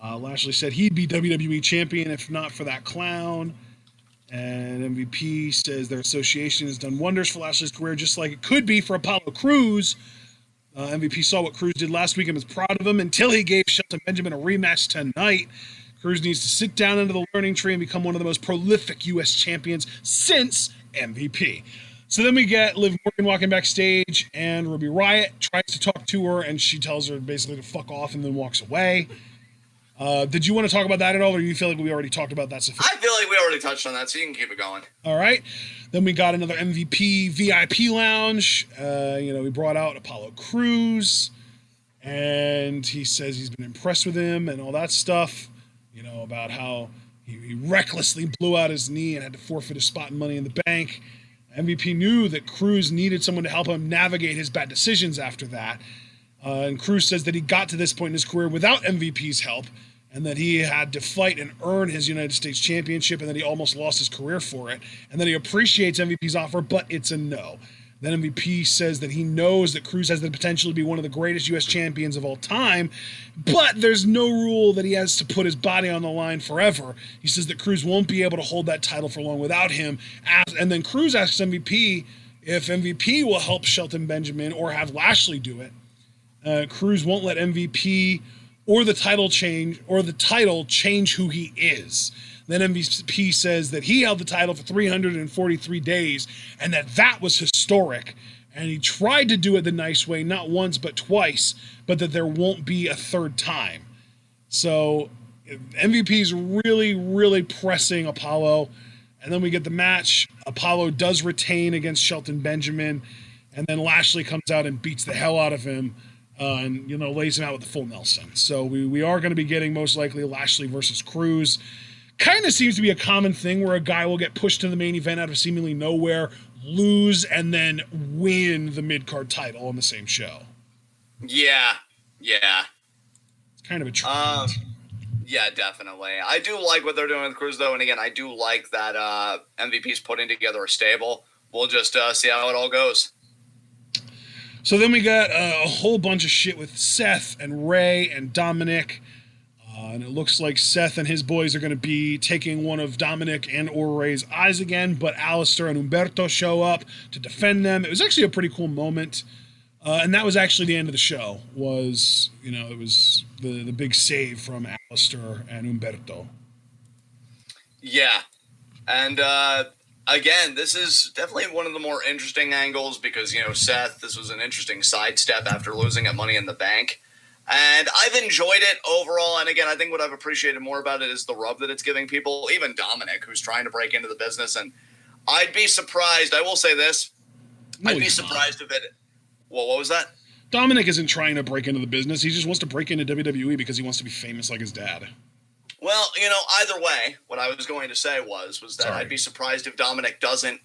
Lashley said he'd be WWE champion if not for that clown. And MVP says their association has done wonders for Lashley's career, just like it could be for Apollo Crews. MVP saw what Crews did last week and was proud of him until he gave Shelton Benjamin a rematch tonight. Crews needs to sit down into the learning tree and become one of the most prolific U.S. champions since MVP. So then we get Liv Morgan walking backstage, and Ruby Riott tries to talk to her, and she tells her basically to fuck off and then walks away. Did you want to talk about that at all, or do you feel like we already talked about that sufficiently? I feel like we already touched on that, so you can keep it going. All right. Then we got another MVP VIP lounge. We brought out Apollo Crews, and he says he's been impressed with him and all that stuff, about how he recklessly blew out his knee and had to forfeit his spot in Money in the Bank. MVP knew that Crews needed someone to help him navigate his bad decisions after that. And Crews says that he got to this point in his career without MVP's help, and that he had to fight and earn his United States Championship, and that he almost lost his career for it, and that he appreciates MVP's offer, but it's a no. Then MVP says that he knows that Crews has the potential to be one of the greatest U.S. champions of all time, but there's no rule that he has to put his body on the line forever. He says that Crews won't be able to hold that title for long without him. And then Crews asks MVP if MVP will help Shelton Benjamin or have Lashley do it. Crews won't let MVP or the title change who he is. Then MVP says that he held the title for 343 days and that was historic. And he tried to do it the nice way, not once but twice, but that there won't be a third time. So MVP's really, really pressing Apollo. And then we get the match. Apollo does retain against Shelton Benjamin. And then Lashley comes out and beats the hell out of him and, lays him out with the full Nelson. So we are going to be getting most likely Lashley versus Cruz. Kind of seems to be a common thing where a guy will get pushed to the main event out of seemingly nowhere, lose, and then win the mid-card title on the same show. Yeah. It's kind of a trend. Yeah, definitely. I do like what they're doing with Cruz, though, and again, I do like that MVP's putting together a stable. We'll just see how it all goes. So then we got a whole bunch of shit with Seth and Ray and Dominic. And it looks like Seth and his boys are going to be taking one of Dominic and or Ray's eyes again, but Alistair and Humberto show up to defend them. It was actually a pretty cool moment. And that was actually the end of the show, it was the big save from Alistair and Humberto. Yeah. And again, this is definitely one of the more interesting angles because, Seth, this was an interesting sidestep after losing at Money in the Bank. And I've enjoyed it overall. And again, I think what I've appreciated more about it is the rub that it's giving people, even Dominic, who's trying to break into the business. And I'd be surprised. I will say this. I'd be surprised if it. Well, what was that? Dominic isn't trying to break into the business. He just wants to break into WWE because he wants to be famous like his dad. Well, either way, what I was going to say was that I'd be surprised if Dominic doesn't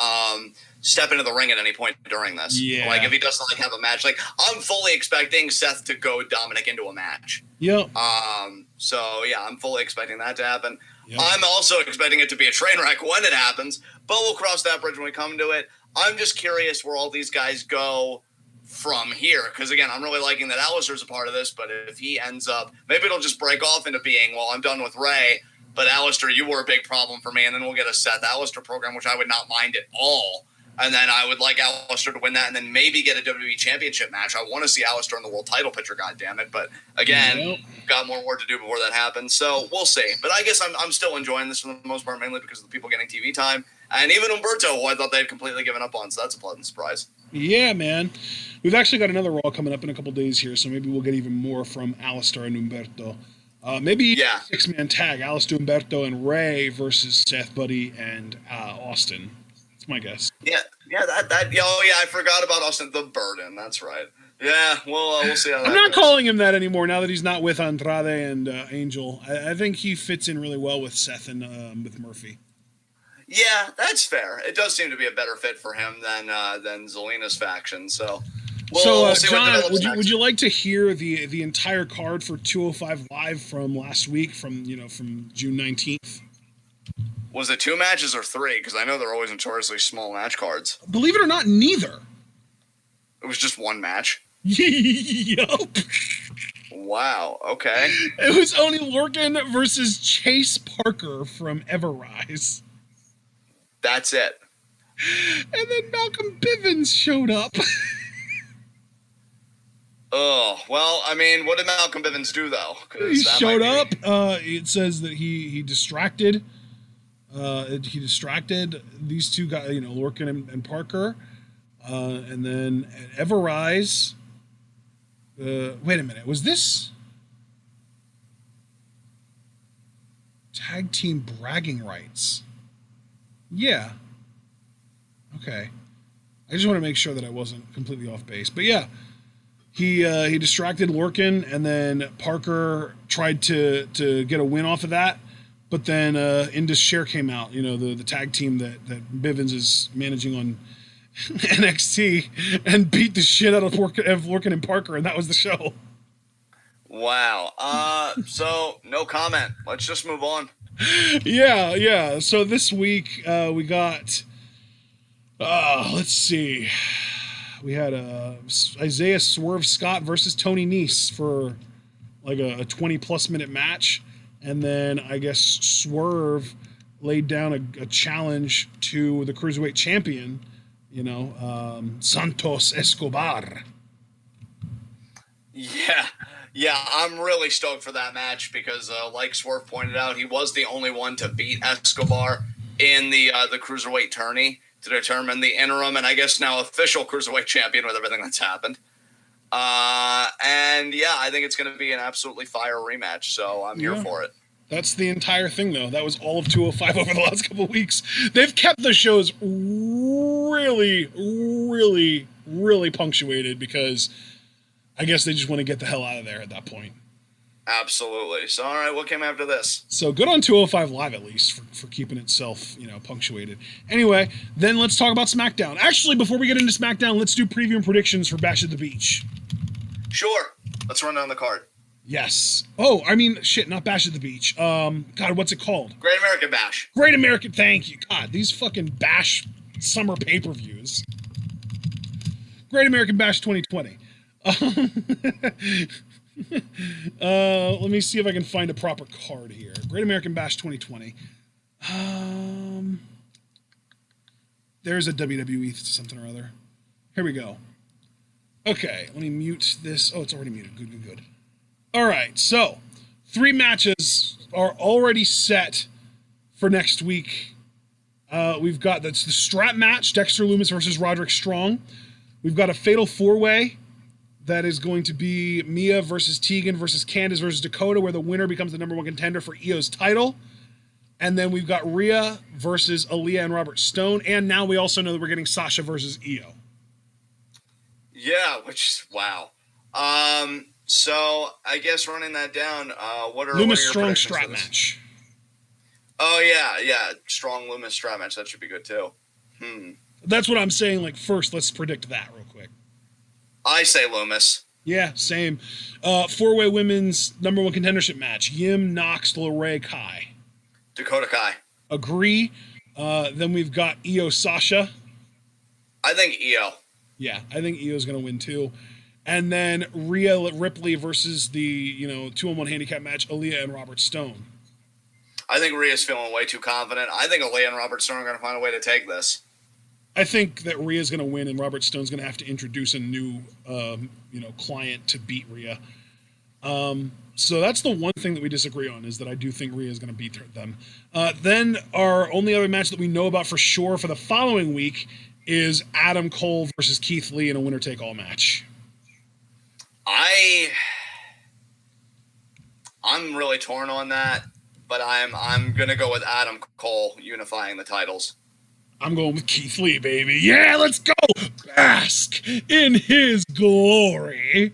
step into the ring at any point during this. Yeah. Like, if he doesn't, have a match. Like, I'm fully expecting Seth to go Dominic into a match. Yep. So, yeah, I'm fully expecting that to happen. Yep. I'm also expecting it to be a train wreck when it happens, but we'll cross that bridge when we come to it. I'm just curious where all these guys go from here, because again, I'm really liking that Alistair's a part of this, but if he ends up, maybe it'll just break off into being, well, I'm done with Ray, but Alistair, you were a big problem for me, and then we'll get a Seth Alistair program, which I would not mind at all, and then I would like Alistair to win that, and then maybe get a WWE Championship match. I want to see Alistair in the world title picture, goddammit, but again, got more work to do before that happens, so we'll see. But I guess I'm still enjoying this for the most part, mainly because of the people getting TV time, and even Humberto, who I thought they had completely given up on, so that's a pleasant surprise. Yeah, man. We've actually got another Raw coming up in a couple days here, so maybe we'll get even more from Alistair and Humberto. Maybe a six-man tag, Alistair, Humberto, and Ray versus Seth, Buddy, and Austin. That's my guess. Yeah, I forgot about Austin, the Burden. That's right. Yeah, we'll see how that I'm not goes. calling him that anymore now that he's not with Andrade and Angel. I think he fits in really well with Seth and with Murphy. Yeah, that's fair. It does seem to be a better fit for him than Zelina's faction. So, we'll see John, what would you like to hear the entire card for 205 Live from last week, from June 19th? Was it 2 matches or 3? Because I know they're always notoriously small match cards. Believe it or not, neither. It was just 1 match. Yup. Wow. Okay. It was only Lorcan versus Chase Parker from Everrise. That's it. And then Malcolm Bivens showed up. Oh, well, I mean, what did Malcolm Bivens do, though? He showed up. It says that he distracted. He distracted these two guys, Lorcan and Parker. And then at Everrise. Wait a minute. Was this tag team bragging rights? Yeah. Okay. I just want to make sure that I wasn't completely off base. But yeah, he distracted Lorcan, and then Parker tried to get a win off of that. But then Indus Sher came out, the tag team that Bivens is managing on NXT, and beat the shit out of Lorcan and Parker, and that was the show. Wow. So, no comment. Let's just move on. Yeah. So this week we got, let's see, we had Isaiah Swerve Scott versus Tony Nese for like a 20+ minute match, and then I guess Swerve laid down a challenge to the Cruiserweight champion, Santos Escobar. Yeah, I'm really stoked for that match because, like Swerve pointed out, he was the only one to beat Escobar in the Cruiserweight tourney to determine the interim and I guess now official Cruiserweight champion with everything that's happened. And yeah, I think it's going to be an absolutely fire rematch, so I'm here for it. That's the entire thing, though. That was all of 205 over the last couple of weeks. They've kept the shows really, really, really punctuated because I guess they just want to get the hell out of there at that point. Absolutely. So, all right, what came after this? So good on 205 Live, at least, for keeping itself, punctuated. Anyway, then let's talk about SmackDown. Actually, before we get into SmackDown, let's do preview and predictions for Bash at the Beach. Sure. Let's run down the card. Yes. Oh, I mean, shit, not Bash at the Beach. God, what's it called? Great American Bash. Great American, thank you. God, these fucking Bash summer pay-per-views. Great American Bash 2020. Let me see if I can find a proper card here. Great American Bash 2020. There's a WWE something or other. Here we go. Okay, let me mute this. Oh, it's already muted. Good, good, good. All right, so 3 matches are already set for next week. We've got the strap match, Dexter Lumis versus Roderick Strong. We've got a fatal 4-way that is going to be Mia versus Tegan versus Candice versus Dakota, where the winner becomes the #1 contender for EO's title. And then we've got Rhea versus Aaliyah and Robert Stone. And now we also know that we're getting Sasha versus EO. Yeah, which, wow. So I guess running that down, what are Lumis your Strong strap match. Oh, yeah. Strong Lumis strap match. That should be good, too. That's what I'm saying. Like, first, let's predict that real quick. I say Lumis. Yeah, same. 4-way women's #1 contendership match. Yim, Nox, LeRae, Kai. Dakota Kai. Agree. Then we've got EO Sasha. I think EO. Yeah, I think EO's going to win, too. And then Rhea Ripley versus the, 2-on-1 handicap match, Aaliyah and Robert Stone. I think Rhea's feeling way too confident. I think Aaliyah and Robert Stone are going to find a way to take this. I think that Rhea's going to win, and Robert Stone's going to have to introduce a new, client to beat Rhea. So that's the one thing that we disagree on, is that I do think Rhea is going to beat them. Then our only other match that we know about for sure for the following week is Adam Cole versus Keith Lee in a winner-take-all match. I'm really torn on that, but I'm gonna go with Adam Cole unifying the titles. I'm going with Keith Lee, baby. Yeah, let's go! Bask in his glory.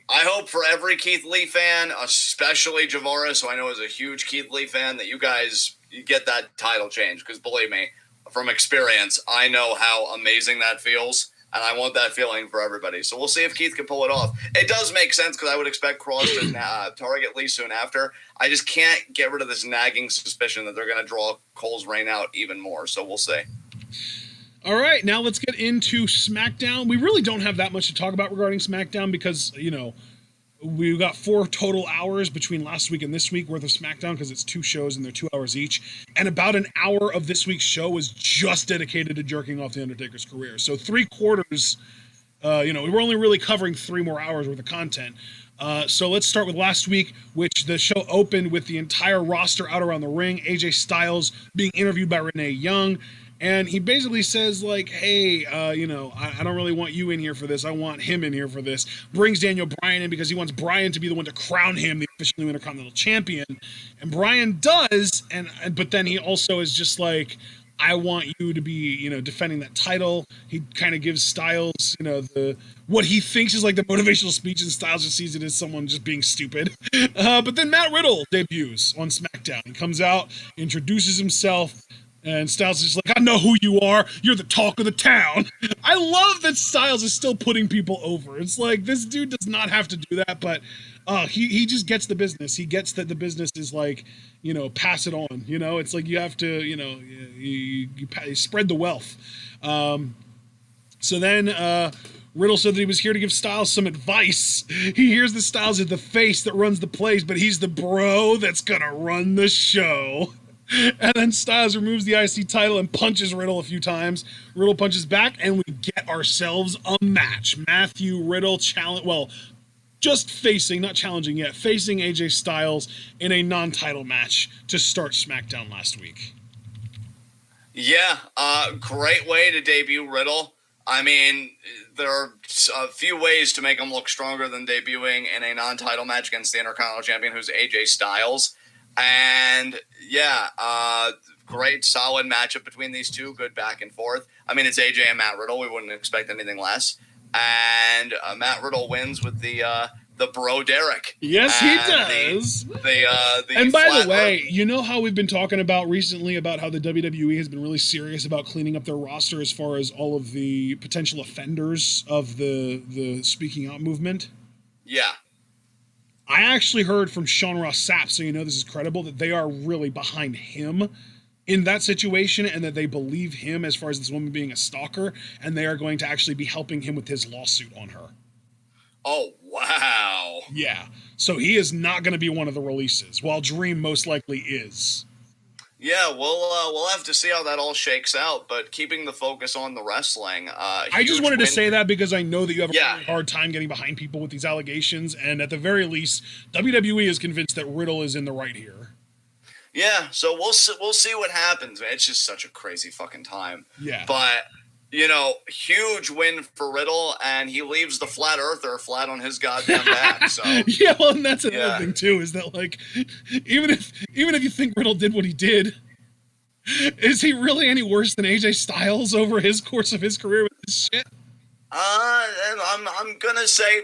I hope for every Keith Lee fan, especially Javaris, who I know is a huge Keith Lee fan, that you get that title change. Because believe me, from experience, I know how amazing that feels, and I want that feeling for everybody. So we'll see if Keith can pull it off. It does make sense because I would expect Cross to target Lee soon after. I just can't get rid of this nagging suspicion that they're going to draw Cole's reign out even more. So we'll see. All right, now let's get into SmackDown. We really don't have that much to talk about regarding SmackDown because, we've got 4 total hours between last week and this week worth of SmackDown because it's 2 shows and they're 2 hours each. And about an hour of this week's show was just dedicated to jerking off The Undertaker's career. So 3/4, we were only really covering 3 more hours worth of content. So let's start with last week, which the show opened with the entire roster out around the ring. AJ Styles being interviewed by Renee Young. And he basically says, like, hey, I don't really want you in here for this. I want him in here for this. Brings Daniel Bryan in because he wants Bryan to be the one to crown him the official Intercontinental Champion. And Bryan does, but then he also is just like, I want you to be, defending that title. He kind of gives Styles, what he thinks is like the motivational speech, and Styles just sees it as someone just being stupid. But then Matt Riddle debuts on SmackDown. He comes out, introduces himself, and Styles is just like, I know who you are. You're the talk of the town. I love that Styles is still putting people over. It's like, this dude does not have to do that, but he just gets the business. He gets that the business is like, pass it on. It's like you have to, you spread the wealth. So then Riddle said that he was here to give Styles some advice. He hears that Styles is the face that runs the place, but he's the bro that's going to run the show. And then Styles removes the IC title and punches Riddle a few times. Riddle punches back, and we get ourselves a match. Matthew Riddle just facing, not challenging yet, facing AJ Styles in a non-title match to start SmackDown last week. Yeah, great way to debut Riddle. I mean, there are a few ways to make him look stronger than debuting in a non-title match against the Intercontinental Champion, who's AJ Styles. And yeah, great, solid matchup between these two. Good back and forth. I mean, it's AJ and Matt Riddle. We wouldn't expect anything less. And Matt Riddle wins with the bro Derek. Yes, he does. And by the way, you know how we've been talking about recently about how the WWE has been really serious about cleaning up their roster as far as all of the potential offenders of the speaking out movement? Yeah. I actually heard from Sean Ross Sapp, so you know this is credible, that they are really behind him in that situation and that they believe him as far as this woman being a stalker, and they are going to actually be helping him with his lawsuit on her. Oh, wow. Yeah. So he is not going to be one of the releases, while Dream most likely is. Yeah, we'll have to see how that all shakes out, but keeping the focus on the wrestling. I just wanted to say that because I know that you have a really hard time getting behind people with these allegations, and at the very least, WWE is convinced that Riddle is in the right here. Yeah, so we'll see what happens. It's just such a crazy fucking time. Yeah. But, you know, huge win for Riddle, and he leaves the flat earther flat on his goddamn back. So yeah, well, and that's another thing too, is that like even if you think Riddle did what he did, is he really any worse than AJ Styles over his course of his career with this shit? I'm gonna say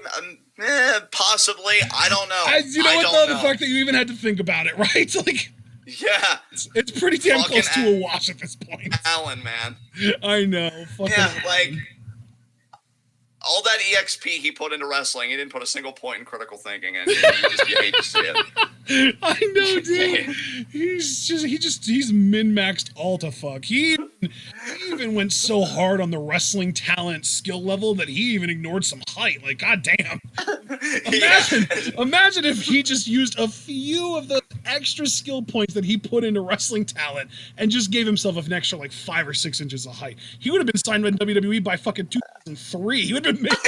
possibly. I don't know. You know what though? The fact that you even had to think about it, right? Like, yeah, it's pretty damn close to a wash at this point. Alan, man. I know. Fucking yeah, like all that EXP he put into wrestling, he didn't put a single point in critical thinking, and you hate to see it. I know, dude. He's min-maxed all to fuck. He even went so hard on the wrestling talent skill level that he even ignored some height. Like, goddamn. Imagine if he just used a few of the extra skill points that he put into wrestling talent and just gave himself an extra like 5 or 6 inches of height. He would have been signed by WWE by fucking 2003. He would have been main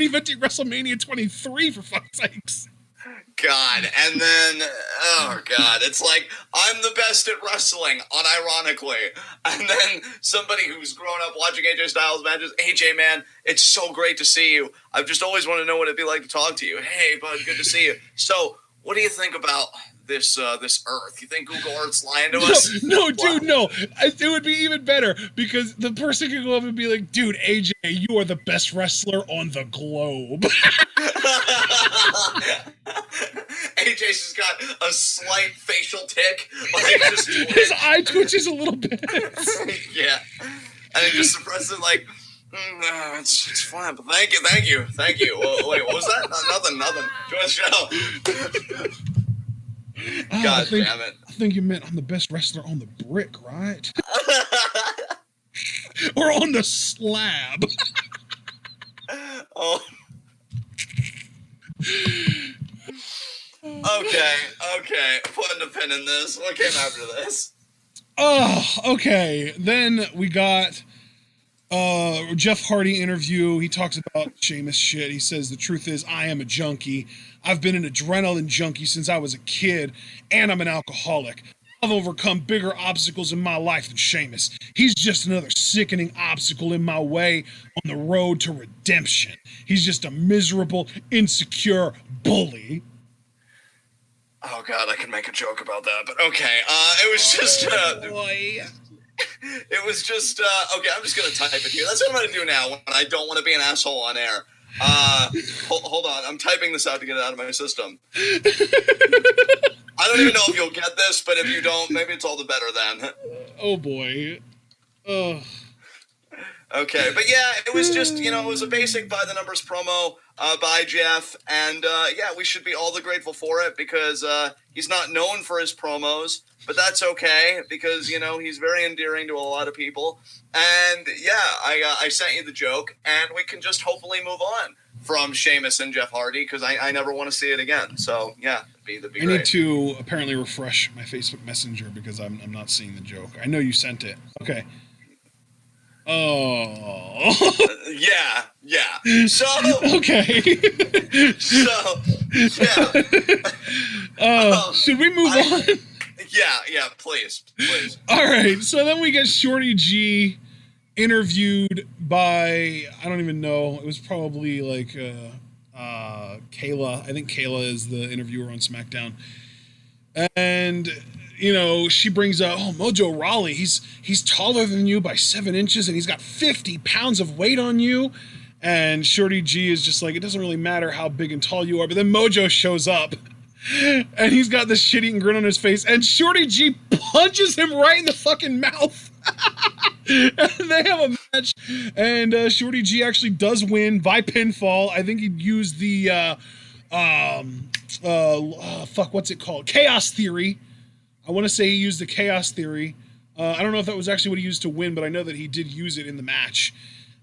eventing WrestleMania 23 for fuck's sakes. God, and then, oh God, it's like, I'm the best at wrestling, unironically. And then somebody who's grown up watching AJ Styles matches, AJ, man, it's so great to see you. I've just always wanted to know what it'd be like to talk to you. Hey, bud, good to see you. So, what do you think about this Earth? You think Google Earth's lying to us? No, dude, no. It would be even better because the person could go up and be like, dude, AJ, you are the best wrestler on the globe. AJ's just got a slight facial tick. Like his eye twitches a little bit. Yeah. And it just suppresses like, it's fine, but thank you. Well, wait, what was that? Nothing. Join the show. God damn it. I think you meant I'm the best wrestler on the brick, right? Or on the slab. Oh. Okay. Putting a pin in this. What came after this? Oh, okay. Then we got Jeff Hardy interview. He talks about Sheamus shit. He says, the truth is I am a junkie. I've been an adrenaline junkie since I was a kid, and I'm an alcoholic. I've overcome bigger obstacles in my life than Sheamus. He's just another sickening obstacle in my way on the road to redemption. He's just a miserable, insecure bully. Oh God, I can make a joke about that, but okay. It was just boy. It was just okay, I'm just gonna type it here. That's what I'm gonna do now when I don't want to be an asshole on air. Hold on, I'm typing this out to get it out of my system. I don't even know if you'll get this, but if you don't, maybe it's all the better then. Oh boy. Oh. Okay, but yeah, it was just, it was a basic by the numbers promo by Jeff, and yeah, we should be all the grateful for it because he's not known for his promos, but that's okay because, he's very endearing to a lot of people. And yeah, I sent you the joke, and we can just hopefully move on from Sheamus and Jeff Hardy because I never want to see it again. So yeah, that'd be great. I need to apparently refresh my Facebook Messenger because I'm not seeing the joke. I know you sent it. Okay. Oh. Yeah. So. Okay. So. Yeah. Should we move on? Yeah. Please. All right. So then we get Shorty G interviewed by, I don't even know. It was probably like Kayla. I think Kayla is the interviewer on SmackDown. And she brings up, oh, Mojo Rawley, he's taller than you by 7 inches, and he's got 50 pounds of weight on you. And Shorty G is just like, it doesn't really matter how big and tall you are. But then Mojo shows up, and he's got this shit-eating grin on his face, and Shorty G punches him right in the fucking mouth. And they have a match, and Shorty G actually does win by pinfall. I think he used the what's it called? Chaos Theory. I want to say he used the Chaos Theory. I don't know if that was actually what he used to win, but I know that he did use it in the match.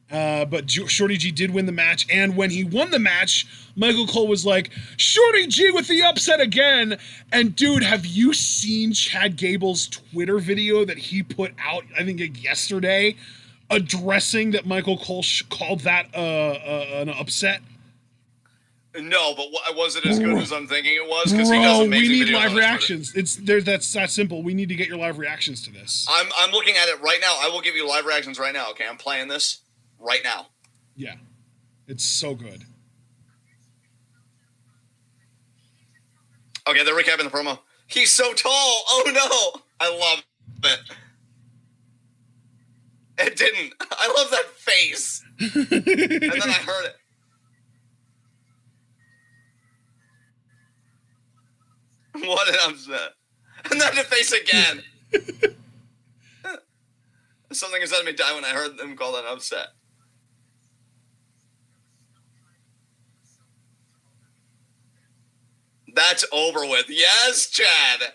But Shorty G did win the match, and when he won the match, Michael Cole was like, Shorty G with the upset again. And dude, have you seen Chad Gable's Twitter video that he put out, I think yesterday, addressing that Michael Cole called that an upset? No, but was it as good as I'm thinking it was? Because he does amazing we need videos live on reactions. That's that simple. We need to get your live reactions to this. I'm looking at it right now. I will give you live reactions right now. Okay, I'm playing this right now. Yeah, it's so good. Okay, they're recapping the promo. He's so tall. Oh no, I love it. It didn't. I love that face. And then I heard it. What an upset. And then the face again. Something inside of me died when I heard them call that an upset. That's over with. Yes, Chad.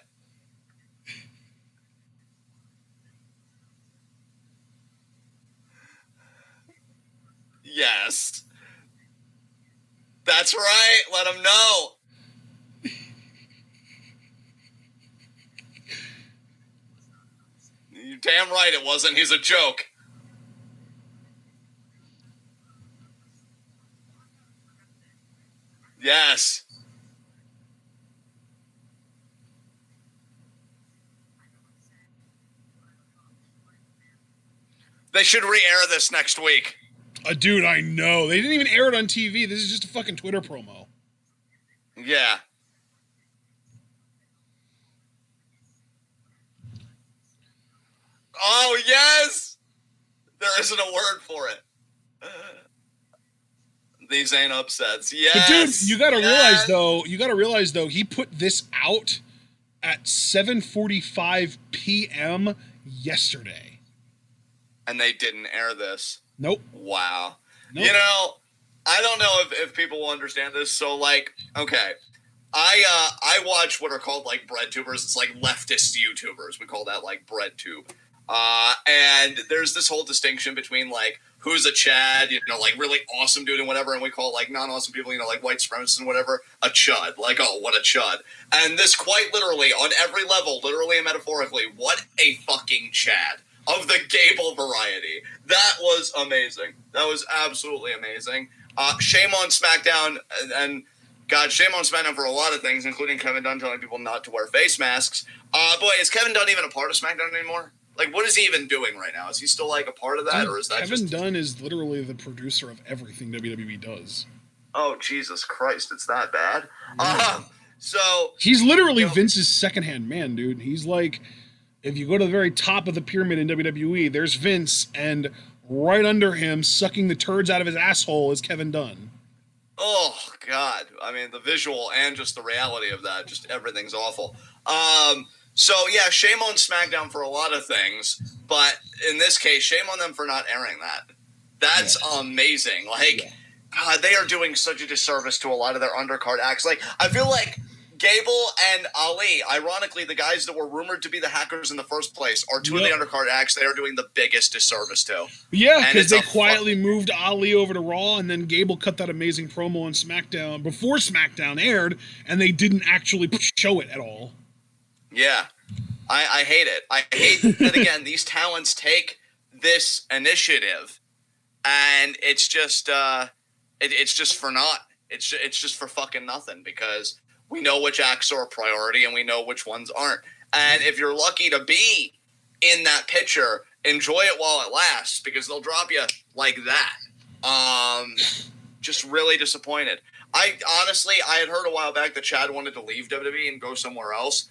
Yes. That's right. Let him know. You're damn right it wasn't. He's a joke. Yes. They should re-air this next week. Dude, I know. They didn't even air it on TV. This is just a fucking Twitter promo. Yeah. Oh, yes! There isn't a word for it. These ain't upsets. Yes! But dude, you gotta realize though, he put this out at 7:45 p.m. yesterday. And they didn't air this. Nope. Wow. Nope. You know, I don't know if people will understand this. So, like, okay, I watch what are called, like, bread tubers. It's like leftist YouTubers. We call that, like, bread tube. And there's this whole distinction between, like, who's a Chad, like, really awesome dude and whatever, and we call, like, non-awesome people, like, white supremacists and whatever, a chud. Like, oh, what a chud. And this quite literally, on every level, literally and metaphorically, what a fucking Chad. Of the Gable variety. That was amazing. That was absolutely amazing. Shame on SmackDown, and God, shame on SmackDown for a lot of things, including Kevin Dunn telling people not to wear face masks. Boy, is Kevin Dunn even a part of SmackDown anymore? Like, what is he even doing right now? Is he still, like, a part of that, or is that Kevin Dunn is literally the producer of everything WWE does. Oh, Jesus Christ, it's that bad? So... He's literally Vince's second-hand man, dude. He's like... If you go to the very top of the pyramid in WWE, there's Vince, and right under him, sucking the turds out of his asshole, is Kevin Dunn. Oh, God. I mean, the visual and just the reality of that, just everything's awful. So, yeah, shame on SmackDown for a lot of things, but in this case, shame on them for not airing that. That's amazing. Like, God, they are doing such a disservice to a lot of their undercard acts. Like, I feel like Gable and Ali, ironically, the guys that were rumored to be the hackers in the first place, are two of the undercard acts they are doing the biggest disservice to. Yeah, because they quietly moved Ali over to Raw, and then Gable cut that amazing promo on SmackDown before SmackDown aired, and they didn't actually show it at all. Yeah, I hate it. I hate that, again, these talents take this initiative, and it's just it's just for naught. It's just for fucking nothing, because we know which acts are a priority and we know which ones aren't. And if you're lucky to be in that picture, enjoy it while it lasts, because they'll drop you like that. Just really disappointed. I had heard a while back that Chad wanted to leave WWE and go somewhere else.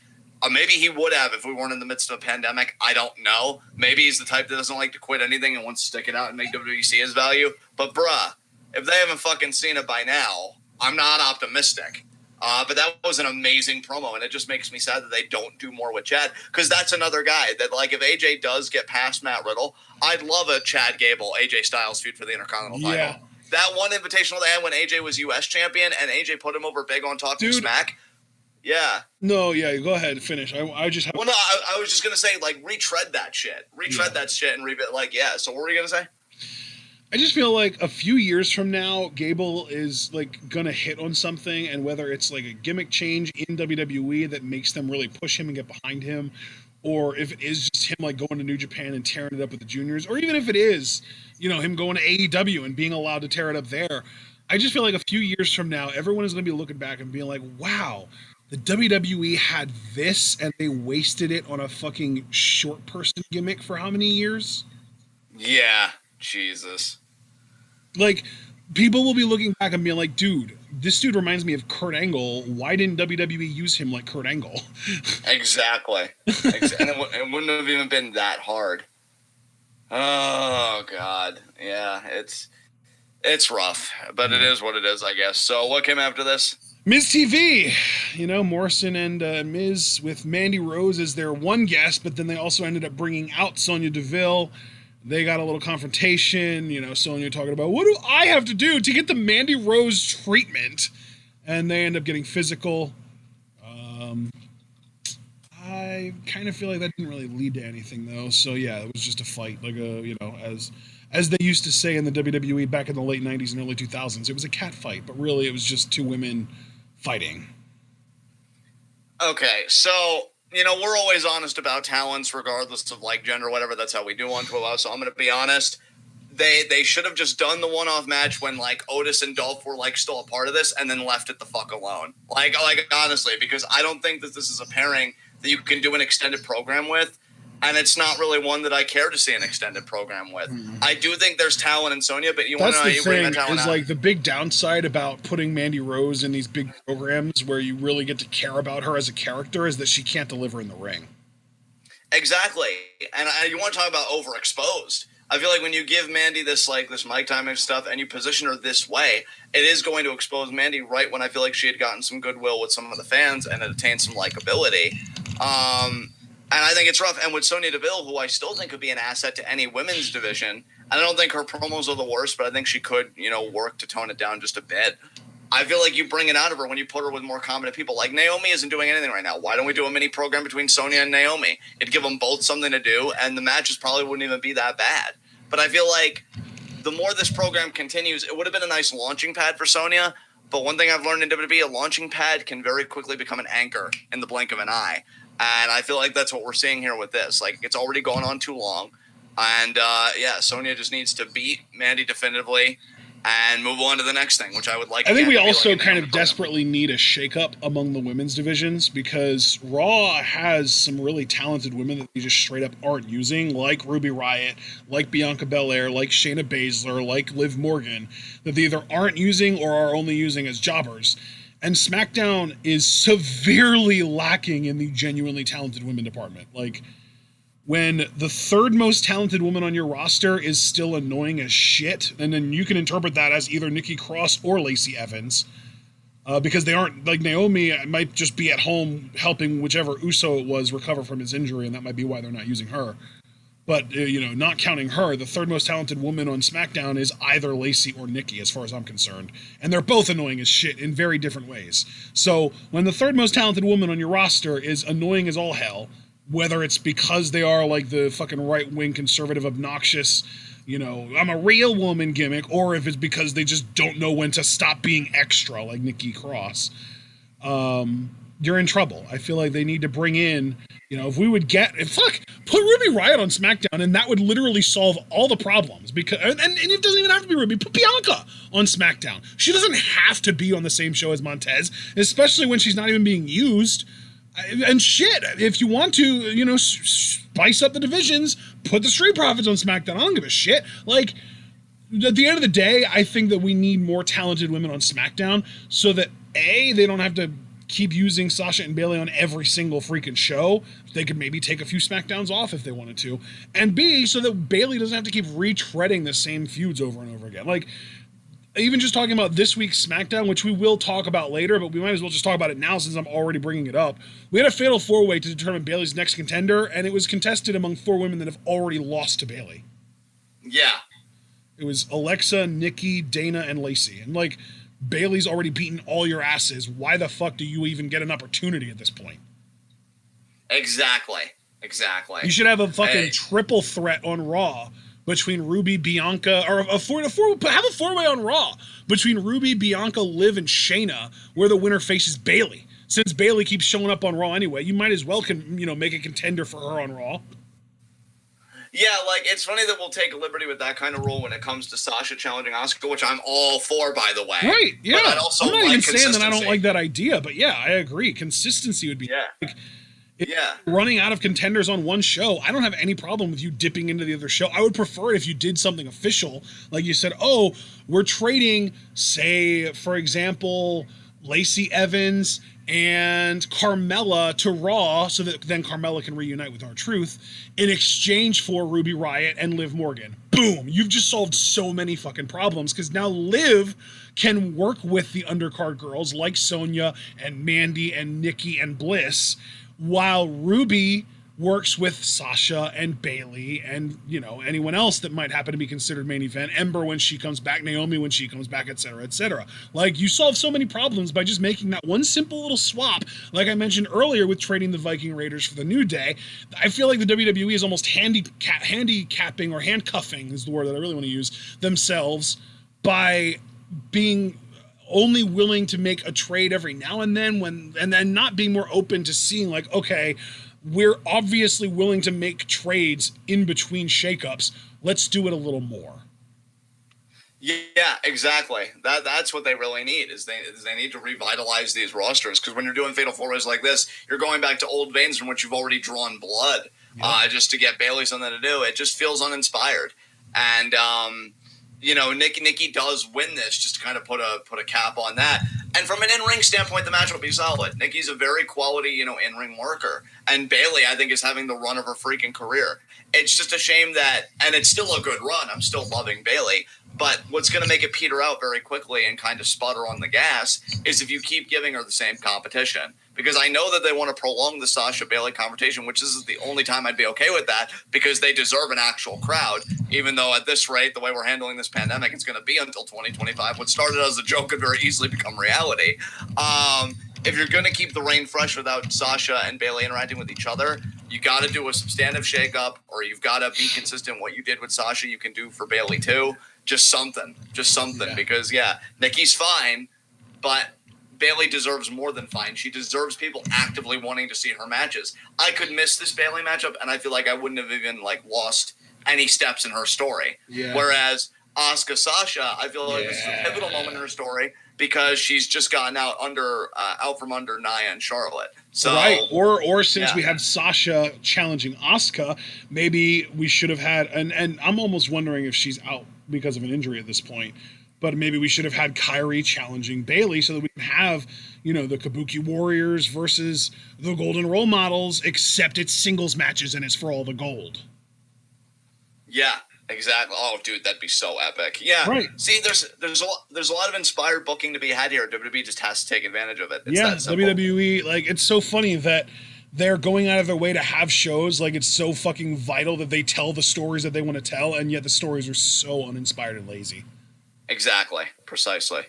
Maybe he would have if we weren't in the midst of a pandemic. I don't know. Maybe he's the type that doesn't like to quit anything and wants to stick it out and make WWE see his value. But bruh, if they haven't fucking seen it by now, I'm not optimistic. But that was an amazing promo, and it just makes me sad that they don't do more with Chad, because that's another guy that, like, if AJ does get past Matt Riddle, I'd love a Chad Gable, AJ Styles feud for the Intercontinental title. That one invitational they had when AJ was U.S. champion and AJ put him over big on Talking Smack. Yeah. No, yeah, go ahead, finish. I just have... Well, no, I was just going to say, like, retread that shit. That shit and like, yeah. So what were you going to say? I just feel like a few years from now, Gable is like gonna hit on something, and whether it's like a gimmick change in WWE that makes them really push him and get behind him, or if it is just him like going to New Japan and tearing it up with the juniors, or even if it is, you know, him going to AEW and being allowed to tear it up there. I just feel like a few years from now, everyone is gonna be looking back and being like, wow, the WWE had this and they wasted it on a fucking short person gimmick for how many years? Yeah, Jesus. Like, people will be looking back and being like, dude, this dude reminds me of Kurt Angle. Why didn't WWE use him like Kurt Angle? Exactly. And it wouldn't have even been that hard. Oh, God. Yeah, it's rough, but it is what it is, I guess. So what came after this? Miz TV. You know, Morrison and Miz with Mandy Rose as their one guest, but then they also ended up bringing out Sonya Deville. They got a little confrontation, you know, Sonya talking about, what do I have to do to get the Mandy Rose treatment? And they end up getting physical. I kind of feel like that didn't really lead to anything, though. So, yeah, it was just a fight, like a, you know, as they used to say in the WWE back in the late 90s and early 2000s, it was a cat fight, but really it was just two women fighting. Okay, so... You know, we're always honest about talents, regardless of, like, gender or whatever. That's how we do on TWitWoW. So I'm going to be honest. They should have just done the one-off match when, like, Otis and Dolph were, like, still a part of this, and then left it the fuck alone. Like honestly, because I don't think that this is a pairing that you can do an extended program with, and it's not really one that I care to see an extended program with. I do think there's talent in Sonya, but you want to know how you bring that talent out. Like, the big downside about putting Mandy Rose in these big programs where you really get to care about her as a character is that she can't deliver in the ring. Exactly. And you want to talk about overexposed. I feel like when you give Mandy this mic time and stuff and you position her this way, it is going to expose Mandy right when I feel like she had gotten some goodwill with some of the fans and had attained some likability. And I think it's rough. And with Sonya Deville, who I still think could be an asset to any women's division, I don't think her promos are the worst, but I think she could, you know, work to tone it down just a bit. I feel like you bring it out of her when you put her with more competent people. Like, Naomi isn't doing anything right now. Why don't we do a mini program between Sonya and Naomi? It'd give them both something to do, and the matches probably wouldn't even be that bad. But I feel like the more this program continues, it would have been a nice launching pad for Sonya. But one thing I've learned in WWE, a launching pad can very quickly become an anchor in the blink of an eye. And I feel like that's what we're seeing here with this. Like, it's already gone on too long. And, yeah, Sonya just needs to beat Mandy definitively and move on to the next thing, which I would like. I think we also kind of desperately need a shakeup among the women's divisions, because Raw has some really talented women that they just straight up aren't using, like Ruby Riott, like Bianca Belair, like Shayna Baszler, like Liv Morgan, that they either aren't using or are only using as jobbers. And SmackDown is severely lacking in the genuinely talented women department. Like, when the third most talented woman on your roster is still annoying as shit, and then you can interpret that as either Nikki Cross or Lacey Evans, because they aren't, like, Naomi might just be at home helping whichever Uso it was recover from his injury, and that might be why they're not using her. But, you know, not counting her, the third most talented woman on SmackDown is either Lacey or Nikki, as far as I'm concerned. And they're both annoying as shit in very different ways. So when the third most talented woman on your roster is annoying as all hell, whether it's because they are like the fucking right-wing conservative obnoxious, you know, I'm a real woman gimmick, or if it's because they just don't know when to stop being extra, like Nikki Cross, you're in trouble. I feel like they need to bring in, you know, if we would get, put Ruby Riott on SmackDown, and that would literally solve all the problems. Because and it doesn't even have to be Ruby. Put Bianca on SmackDown. She doesn't have to be on the same show as Montez, especially when she's not even being used. And shit, if you want to, you know, spice up the divisions, put the Street Profits on SmackDown. I don't give a shit. Like, at the end of the day, I think that we need more talented women on SmackDown so that, A, they don't have to keep using Sasha and Bayley on every single freaking show. They could maybe take a few SmackDowns off if they wanted to. And B, so that Bayley doesn't have to keep retreading the same feuds over and over again. Like, even just talking about this week's SmackDown, which we will talk about later, but we might as well just talk about it now since I'm already bringing it up. We had a fatal four-way to determine Bayley's next contender, and it was contested among 4 women that have already lost to Bayley. Yeah. It was Alexa, Nikki, Dana, and Lacey. And, like, Bayley's already beaten all your asses. Why the fuck do you even get an opportunity at this point? Exactly. You should have a fucking triple threat on Raw between Ruby, Bianca, or have a four-way on Raw between Ruby, Bianca, Liv, and Shayna, where the winner faces Bayley. Since Bayley keeps showing up on Raw anyway, you might as well make a contender for her on Raw. Yeah, like, it's funny that we'll take a liberty with that kind of rule when it comes to Sasha challenging Asuka, which I'm all for, by the way. Right, yeah. But I'm not even saying that I don't like that idea, but yeah, I agree. Consistency would be... Yeah. Like, running out of contenders on one show, I don't have any problem with you dipping into the other show. I would prefer it if you did something official. Like you said, oh, we're trading, say, for example, Lacey Evans and Carmella to Raw so that then Carmella can reunite with R-Truth in exchange for Ruby Riott and Liv Morgan. Boom! You've just solved so many fucking problems because now Liv can work with the undercard girls like Sonya and Mandy and Nikki and Bliss, while Ruby works with Sasha and Bayley and, anyone else that might happen to be considered main event. Ember when she comes back, Naomi when she comes back, etc., etc. Like, you solve so many problems by just making that one simple little swap. Like I mentioned earlier with trading the Viking Raiders for the New Day, I feel like the WWE is almost handicapping or handcuffing is the word that I really want to use, themselves by being only willing to make a trade every now and then and then not being more open to seeing like, okay, we're obviously willing to make trades in between shakeups. Let's do it a little more. Yeah, exactly. That's what they really need is they need to revitalize these rosters because when you're doing fatal four-ways like this, you're going back to old veins from which you've already drawn blood just to get Bayley something to do. It just feels uninspired. And Nikki does win this just to kind of put a cap on that. And from an in-ring standpoint, the match will be solid. Nikki's a very quality, in-ring worker. And Bayley, I think, is having the run of her freaking career. It's just a shame that, and it's still a good run. I'm still loving Bayley. But what's going to make it peter out very quickly and kind of sputter on the gas is if you keep giving her the same competition. Because I know that they want to prolong the Sasha Bayley confrontation, which is the only time I'd be okay with that because they deserve an actual crowd. Even though at this rate, the way we're handling this pandemic, it's going to be until 2025. What started as a joke could very easily become reality. If you're going to keep the reign fresh without Sasha and Bayley interacting with each other, you got to do a substantive shakeup, or you've got to be consistent. What you did with Sasha, you can do for Bayley too. Just something. Yeah. Because Nikki's fine, but Bayley deserves more than fine. She deserves people actively wanting to see her matches. I could miss this Bayley matchup, and I feel like I wouldn't have even lost any steps in her story. Yeah. Whereas Asuka Sasha, I feel like this is a pivotal moment in her story because she's just gotten out from under Nia and Charlotte. So, right, or since we have Sasha challenging Asuka, maybe we should have had, and I'm almost wondering if she's out because of an injury at this point, but maybe we should have had Kairi challenging Bayley so that we can have, the Kabuki Warriors versus the Golden Role Models, except it's singles matches and it's for all the gold. Yeah, exactly. Oh, dude, that'd be so epic. Yeah. Right. See, there's a lot of inspired booking to be had here. WWE just has to take advantage of it. It's WWE, it's so funny that they're going out of their way to have shows. It's so fucking vital that they tell the stories that they want to tell, and yet the stories are so uninspired and lazy. Exactly. Precisely.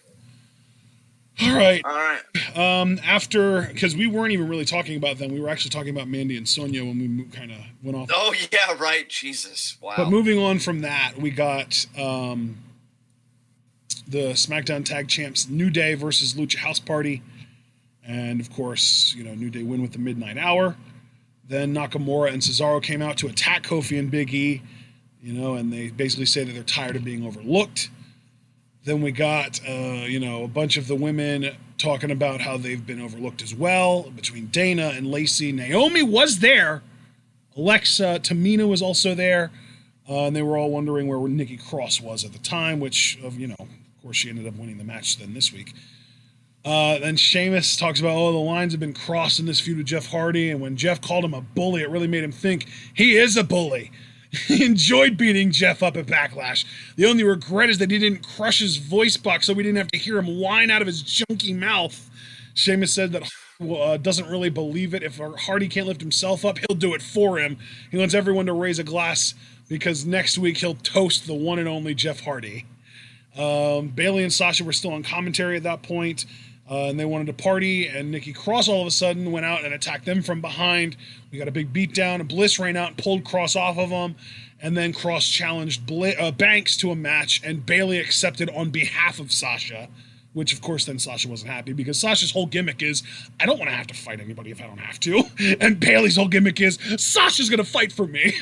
All right. After, because we weren't even really talking about them, we were actually talking about Mandy and Sonya when we kind of went off. Oh, yeah, right. Jesus. Wow. But moving on from that, we got the SmackDown Tag Champs New Day versus Lucha House Party. And, of course, New Day win with the Midnight Hour. Then Nakamura and Cesaro came out to attack Kofi and Big E, and they basically say that they're tired of being overlooked. Then we got, a bunch of the women talking about how they've been overlooked as well, between Dana and Lacey. Naomi was there. Alexa, Tamina was also there. And they were all wondering where Nikki Cross was at the time, which, of course, she ended up winning the match then this week. Then Sheamus talks about, the lines have been crossed in this feud with Jeff Hardy, and when Jeff called him a bully, it really made him think he is a bully. He enjoyed beating Jeff up at Backlash. The only regret is that he didn't crush his voice box so we didn't have to hear him whine out of his junky mouth. Sheamus said that doesn't really believe it. If Hardy can't lift himself up, he'll do it for him. He wants everyone to raise a glass because next week he'll toast the one and only Jeff Hardy. Bayley and Sasha were still on commentary at that point, and they wanted to party, and Nikki Cross all of a sudden went out and attacked them from behind. We got a big beatdown, and Bliss ran out and pulled Cross off of him, and then Cross challenged Banks to a match, and Bayley accepted on behalf of Sasha, which of course then Sasha wasn't happy because Sasha's whole gimmick is, I don't want to have to fight anybody if I don't have to, and Bayley's whole gimmick is, Sasha's going to fight for me.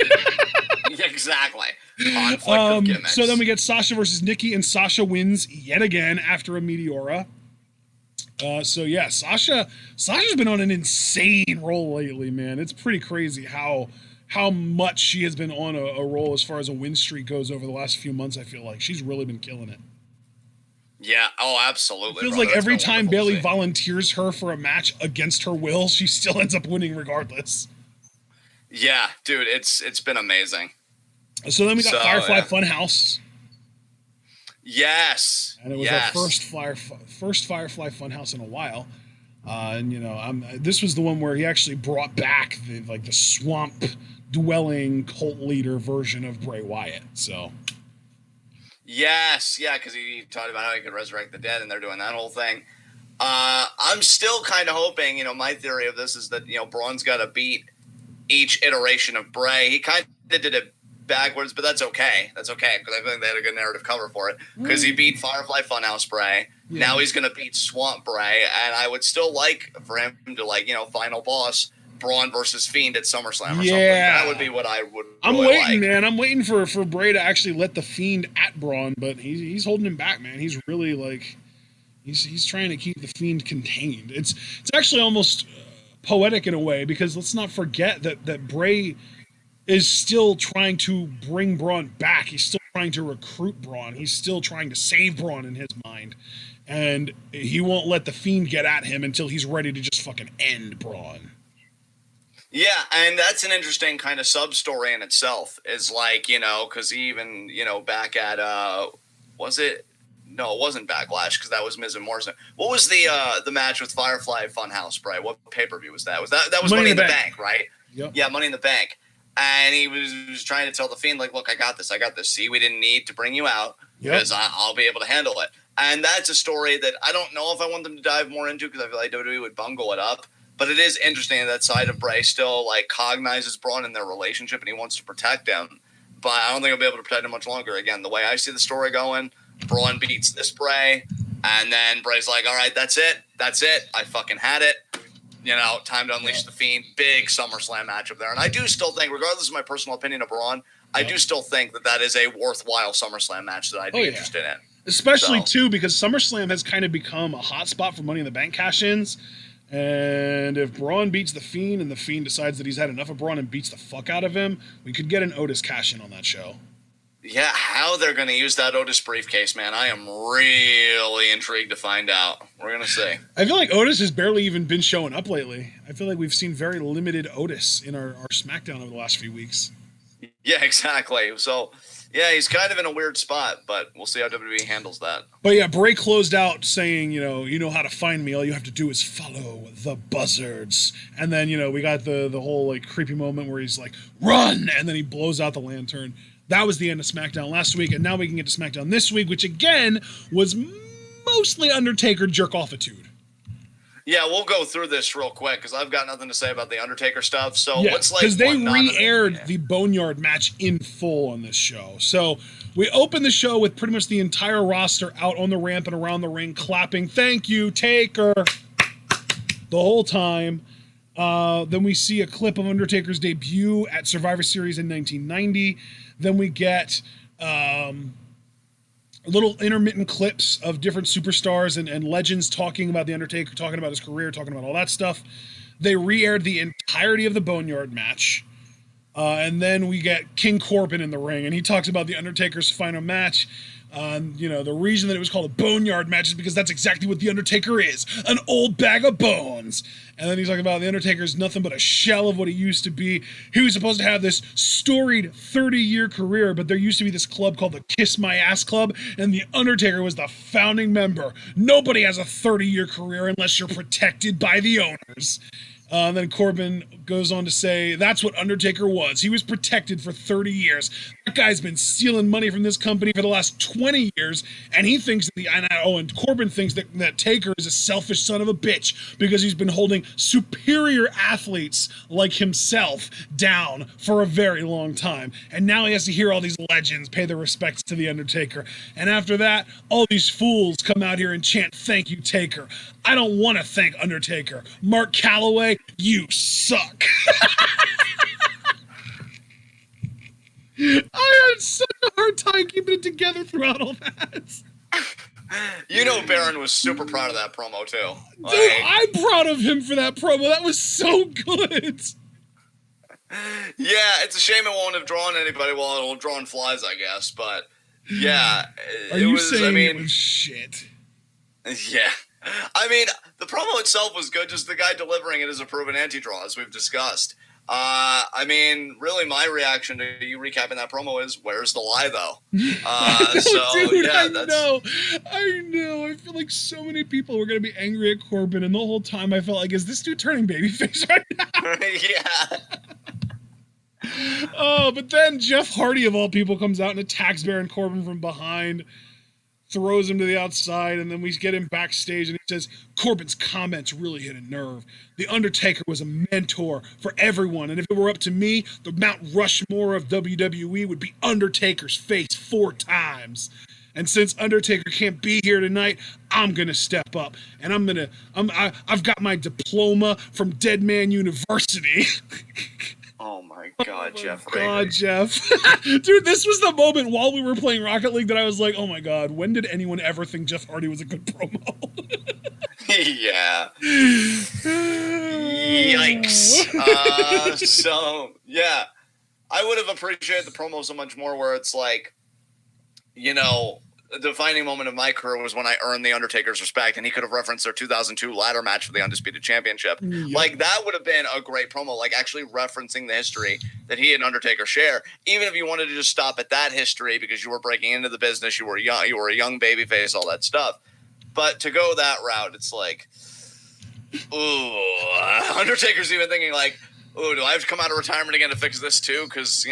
Exactly. Conflict of gimmicks. So then we get Sasha versus Nikki, and Sasha wins yet again after a Meteora. So yeah, Sasha's been on an insane roll lately, man. It's pretty crazy how much she has been on a roll as far as a win streak goes over the last few months. I feel like she's really been killing it. Yeah, absolutely. It feels like every time Bayley volunteers her for a match against her will, she still ends up winning regardless. Yeah, dude, it's been amazing. So then we got Firefly Funhouse. Yes. And it was our first Firefly Funhouse in a while. And this was the one where he actually brought back the swamp dwelling cult leader version of Bray Wyatt. So yes, yeah, because he talked about how he could resurrect the dead, and they're doing that whole thing. I'm still kind of hoping, my theory of this is that, Braun's got to beat each iteration of Bray. He kind of did it backwards, but that's okay. That's okay, because I think they had a good narrative cover for it. Because he beat Firefly Funhouse Bray. Yeah. Now he's going to beat Swamp Bray, and I would still like for him to, final boss Braun versus Fiend at SummerSlam or something. That would be what I would I'm waiting, man. I'm waiting for Bray to actually let the Fiend at Braun, but he's holding him back, man. He's really, he's trying to keep the Fiend contained. It's actually almost poetic in a way, because let's not forget that Bray is still trying to bring Braun back. He's still trying to recruit Braun. He's still trying to save Braun in his mind. And he won't let the Fiend get at him until he's ready to just fucking end Braun. Yeah, and that's an interesting kind of sub-story in itself. Is because even, back at, was it? No, it wasn't Backlash, because that was Miz and Morrison. What was the match with Firefly Funhouse, Bray? What pay-per-view was that? That was Money in the Bank, right? Yep. Yeah, Money in the Bank. And he was trying to tell the Fiend, look, I got this. See, we didn't need to bring you out because I'll be able to handle it. And that's a story that I don't know if I want them to dive more into, because I feel like WWE would bungle it up. But it is interesting that side of Bray still cognizes Braun in their relationship, and he wants to protect him. But I don't think he'll be able to protect him much longer. Again, the way I see the story going, Braun beats this Bray, and then Bray's like, all right, that's it. I fucking had it. Time to unleash the Fiend. Big SummerSlam matchup there. And I do still think, regardless of my personal opinion of Braun, I do still think that is a worthwhile SummerSlam match that I'd be interested in. Especially, too, because SummerSlam has kind of become a hotspot for Money in the Bank cash-ins. And if Braun beats the Fiend and the Fiend decides that he's had enough of Braun and beats the fuck out of him, we could get an Otis cash-in on that show. Yeah, how they're going to use that Otis briefcase, man, I am really intrigued to find out. We're going to see. I feel like Otis has barely even been showing up lately. I feel like we've seen very limited Otis in our SmackDown over the last few weeks. Yeah, exactly. So, yeah, he's kind of in a weird spot, but we'll see how WWE handles that. But yeah, Bray closed out saying, you know how to find me. All you have to do is follow the buzzards. And then, we got the whole creepy moment where he's like, run! And then he blows out the lantern. That was the end of SmackDown last week, and now we can get to SmackDown this week, which again was mostly Undertaker jerk-offitude. Yeah, we'll go through this real quick because I've got nothing to say about the Undertaker stuff. So what's because they re-aired the Boneyard match in full on this show. So we opened the show with pretty much the entire roster out on the ramp and around the ring clapping, "Thank you, Taker," the whole time. Then we see a clip of Undertaker's debut at Survivor Series in 1990. Then we get little intermittent clips of different superstars and legends talking about The Undertaker, talking about his career, talking about all that stuff. They re-aired the entirety of the Boneyard match. And then we get King Corbin in the ring, and he talks about The Undertaker's final match, The reason that it was called a boneyard match is because that's exactly what The Undertaker is, an old bag of bones. And then he's talking about The Undertaker is nothing but a shell of what he used to be. He was supposed to have this storied 30-year career, but there used to be this club called the Kiss My Ass Club, and The Undertaker was the founding member. Nobody has a 30-year career unless you're protected by the owners. Then Corbin goes on to say, that's what Undertaker was. He was protected for 30 years. That guy's been stealing money from this company for the last 20 years, and he thinks and Corbin thinks that Taker is a selfish son of a bitch because he's been holding superior athletes like himself down for a very long time. And now he has to hear all these legends pay their respects to The Undertaker. And after that, all these fools come out here and chant, thank you, Taker. I don't want to thank Undertaker. Mark Calloway, you suck. I had such a hard time keeping it together throughout all that. Baron was super proud of that promo, too. Dude, I'm proud of him for that promo. That was so good. Yeah, it's a shame it won't have drawn anybody. Well, it'll have drawn flies, I guess. But, yeah. Are you saying it was shit? Yeah. I mean, the promo itself was good. Just the guy delivering it is a proven anti-draw, as we've discussed. Really, my reaction to you recapping that promo is, where's the lie, though? I know. I feel like so many people were going to be angry at Corbin, and the whole time I felt like, is this dude turning babyface right now? Yeah. Oh, but then Jeff Hardy, of all people, comes out and attacks Baron Corbin from behind, throws him to the outside, and then we get him backstage, and he says, Corbin's comments really hit a nerve. The Undertaker was a mentor for everyone, and if it were up to me, the Mount Rushmore of WWE would be Undertaker's face 4 times. And since Undertaker can't be here tonight, I'm gonna step up, and I've got my diploma from Dead Man University. Oh my God, Jeff. God, Jeff. Dude, this was the moment while we were playing Rocket League that I was like, oh my God, when did anyone ever think Jeff Hardy was a good promo? Yeah. Yikes. I would have appreciated the promo so much more where it's like, the defining moment of my career was when I earned The Undertaker's respect, and he could have referenced their 2002 ladder match for the Undisputed Championship. Yep. Like, that would have been a great promo, like actually referencing the history that he and Undertaker share. Even if you wanted to just stop at that history because you were breaking into the business, you were a young babyface, all that stuff. But to go that route, it's like, ooh, Undertaker's even thinking like, ooh, do I have to come out of retirement again to fix this too? Because,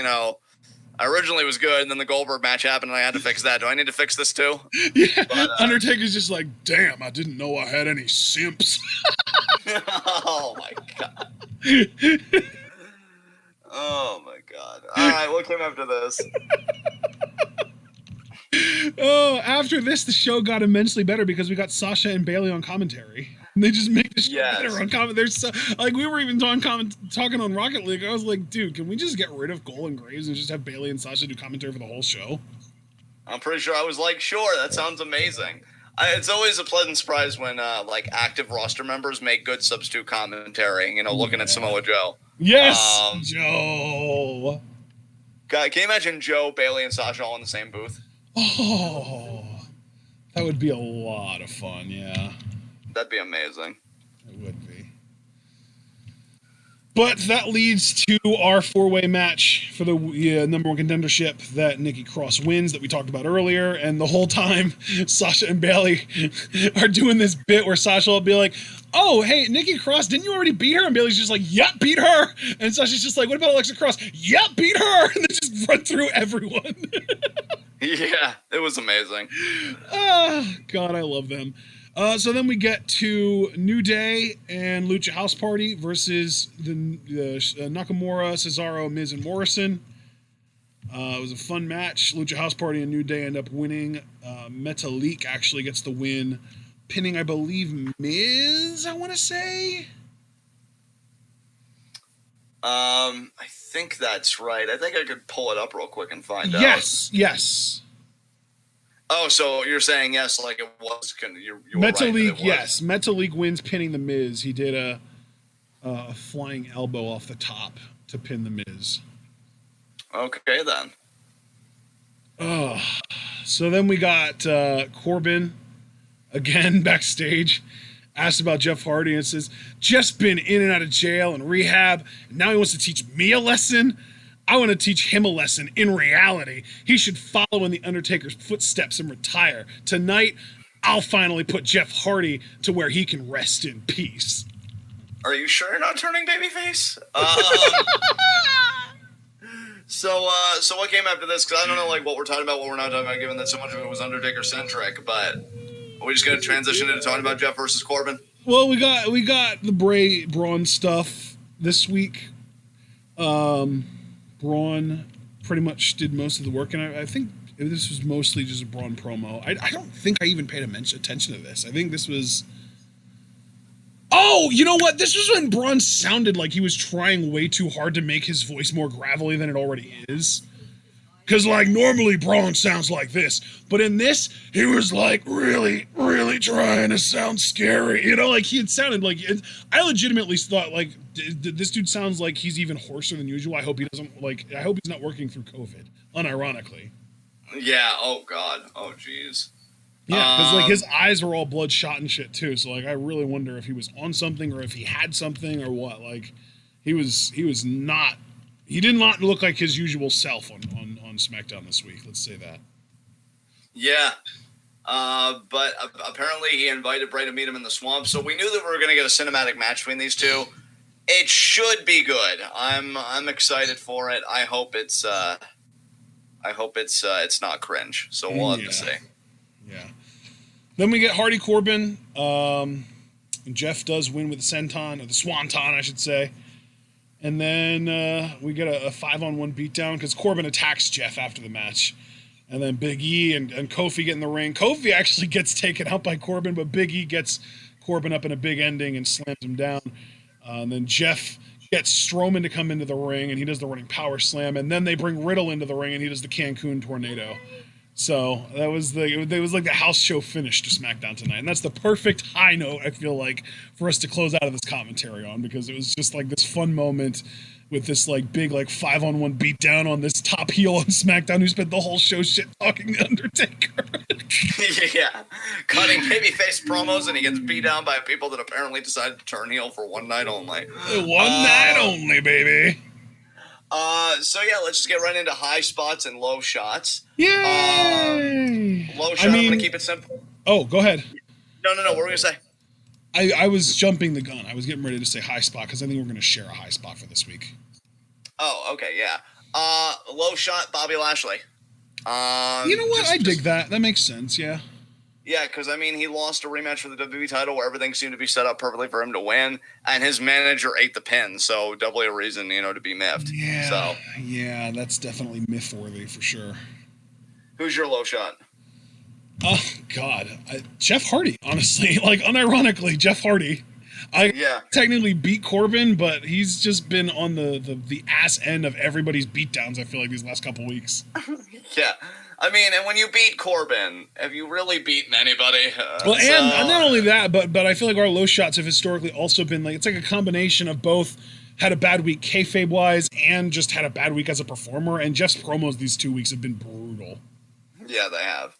I originally was good, and then the Goldberg match happened, and I had to fix that. Do I need to fix this too? Yeah, but, Undertaker's just like, damn, I didn't know I had any simps. Oh, my God. Oh, my God. All right, what came after this? Oh, after this, the show got immensely better because we got Sasha and Bayley on commentary. And they just make the show better on comment. There's we were even talking on Rocket League. I was like, dude, can we just get rid of Cole and Graves and just have Bayley and Sasha do commentary for the whole show? I'm pretty sure I was like, sure, that sounds amazing. It's always a pleasant surprise when active roster members make good substitute commentary. Looking at Samoa Joe. Yes, Joe. God, can you imagine Joe, Bayley, and Sasha all in the same booth? Oh, that would be a lot of fun. Yeah. That'd be amazing. It would be. But that leads to our 4-way match for the number 1 contendership that Nikki Cross wins that we talked about earlier. And the whole time, Sasha and Bayley are doing this bit where Sasha will be like, oh, hey, Nikki Cross, didn't you already beat her? And Bayley's just like, yep, beat her. And Sasha's just like, what about Alexa Cross? Yep, beat her. And they just run through everyone. Yeah, it was amazing. God, I love them. So then we get to New Day and Lucha House Party versus the Nakamura, Cesaro, Miz, and Morrison. It was a fun match. Lucha House Party and New Day end up winning. Metalik actually gets the win, pinning, I believe, Miz, I want to say. I think that's right. I think I could pull it up real quick and find out. Yes. Oh, so you're saying yes, like it was. You Metalik, right, yes. Metalik wins, pinning the Miz. He did a flying elbow off the top to pin the Miz. Okay, then. So then we got Corbin again backstage, asked about Jeff Hardy, and says, Jeff's been in and out of jail and rehab. And now he wants to teach me a lesson. I want to teach him a lesson in reality. He should follow in the Undertaker's footsteps and retire. Tonight, I'll finally put Jeff Hardy to where he can rest in peace. Are you sure you're not turning babyface? So what came after this? Because I don't know, like, what we're talking about, what we're not talking about, given that so much of it was Undertaker-centric. But are we just going to transition into talking about Jeff versus Corbin? Well, we got the Braun stuff this week. Braun pretty much did most of the work, and I think this was mostly just a Braun promo. I don't think I even paid attention to this. I think this was... Oh, you know what? This was when Braun sounded like he was trying way too hard to make his voice more gravelly than it already is. Because, like, normally Braun sounds like this. But in this, he was, like, really, really trying to sound scary. You know, like, he had sounded like... I legitimately thought, like, this dude sounds like he's even hoarser than usual. I hope he doesn't, like... I hope he's not working through COVID, unironically. Yeah, oh, God. Oh, jeez. Yeah, because, like, his eyes were all bloodshot and shit, too. So, like, I really wonder if he was on something or if he had something or what. Like, he was not... He did not look like his usual self on SmackDown this week. Let's say that. Yeah. But apparently he invited Bray to meet him in the swamp. So we knew that we were going to get a cinematic match between these two. It should be good. I'm excited for it. I hope it's not cringe. So we'll have to see. Yeah. Then we get Hardy Corbin. And Jeff does win with the senton, or the swanton, I should say. And then we get a 5-on-1 beatdown because Corbin attacks Jeff after the match. And then Big E and Kofi get in the ring. Kofi actually gets taken out by Corbin, but Big E gets Corbin up in a big ending and slams him down. And then Jeff gets Strowman to come into the ring, and he does the running power slam. And then they bring Riddle into the ring, and he does the Cancun Tornado. So that was it was like the house show finish to SmackDown tonight. And that's the perfect high note, I feel like, for us to close out of this commentary on, because it was just like this fun moment with this like big like 5-on-1 beatdown on this top heel on SmackDown who spent the whole show shit talking the Undertaker. Yeah. Cutting babyface promos, and he gets beat down by people that apparently decided to turn heel for one night only. One night only, baby. So yeah, let's just get right into high spots and low shots. Yay! Low shot, I'm going to keep it simple. Oh, go ahead. No, what were we going to say? I was jumping the gun. I was getting ready to say high spot because I think we're going to share a high spot for this week. Oh, okay, yeah. Low shot, Bobby Lashley. You know what? I dig that. That makes sense, yeah. Yeah, because, I mean, he lost a rematch for the WWE title where everything seemed to be set up perfectly for him to win, and his manager ate the pin, so doubly a reason, to be miffed. Yeah, yeah, that's definitely myth-worthy for sure. Who's your low shot? Oh, God. Jeff Hardy, honestly. Like, unironically, Jeff Hardy. I technically beat Corbin, but he's just been on the ass end of everybody's beatdowns, I feel like, these last couple weeks. Yeah. I mean, and when you beat Corbin, have you really beaten anybody? And not only that, but I feel like our low shots have historically also been like, it's like a combination of both had a bad week kayfabe-wise and just had a bad week as a performer, and Jeff's promos these 2 weeks have been brutal. Yeah, they have.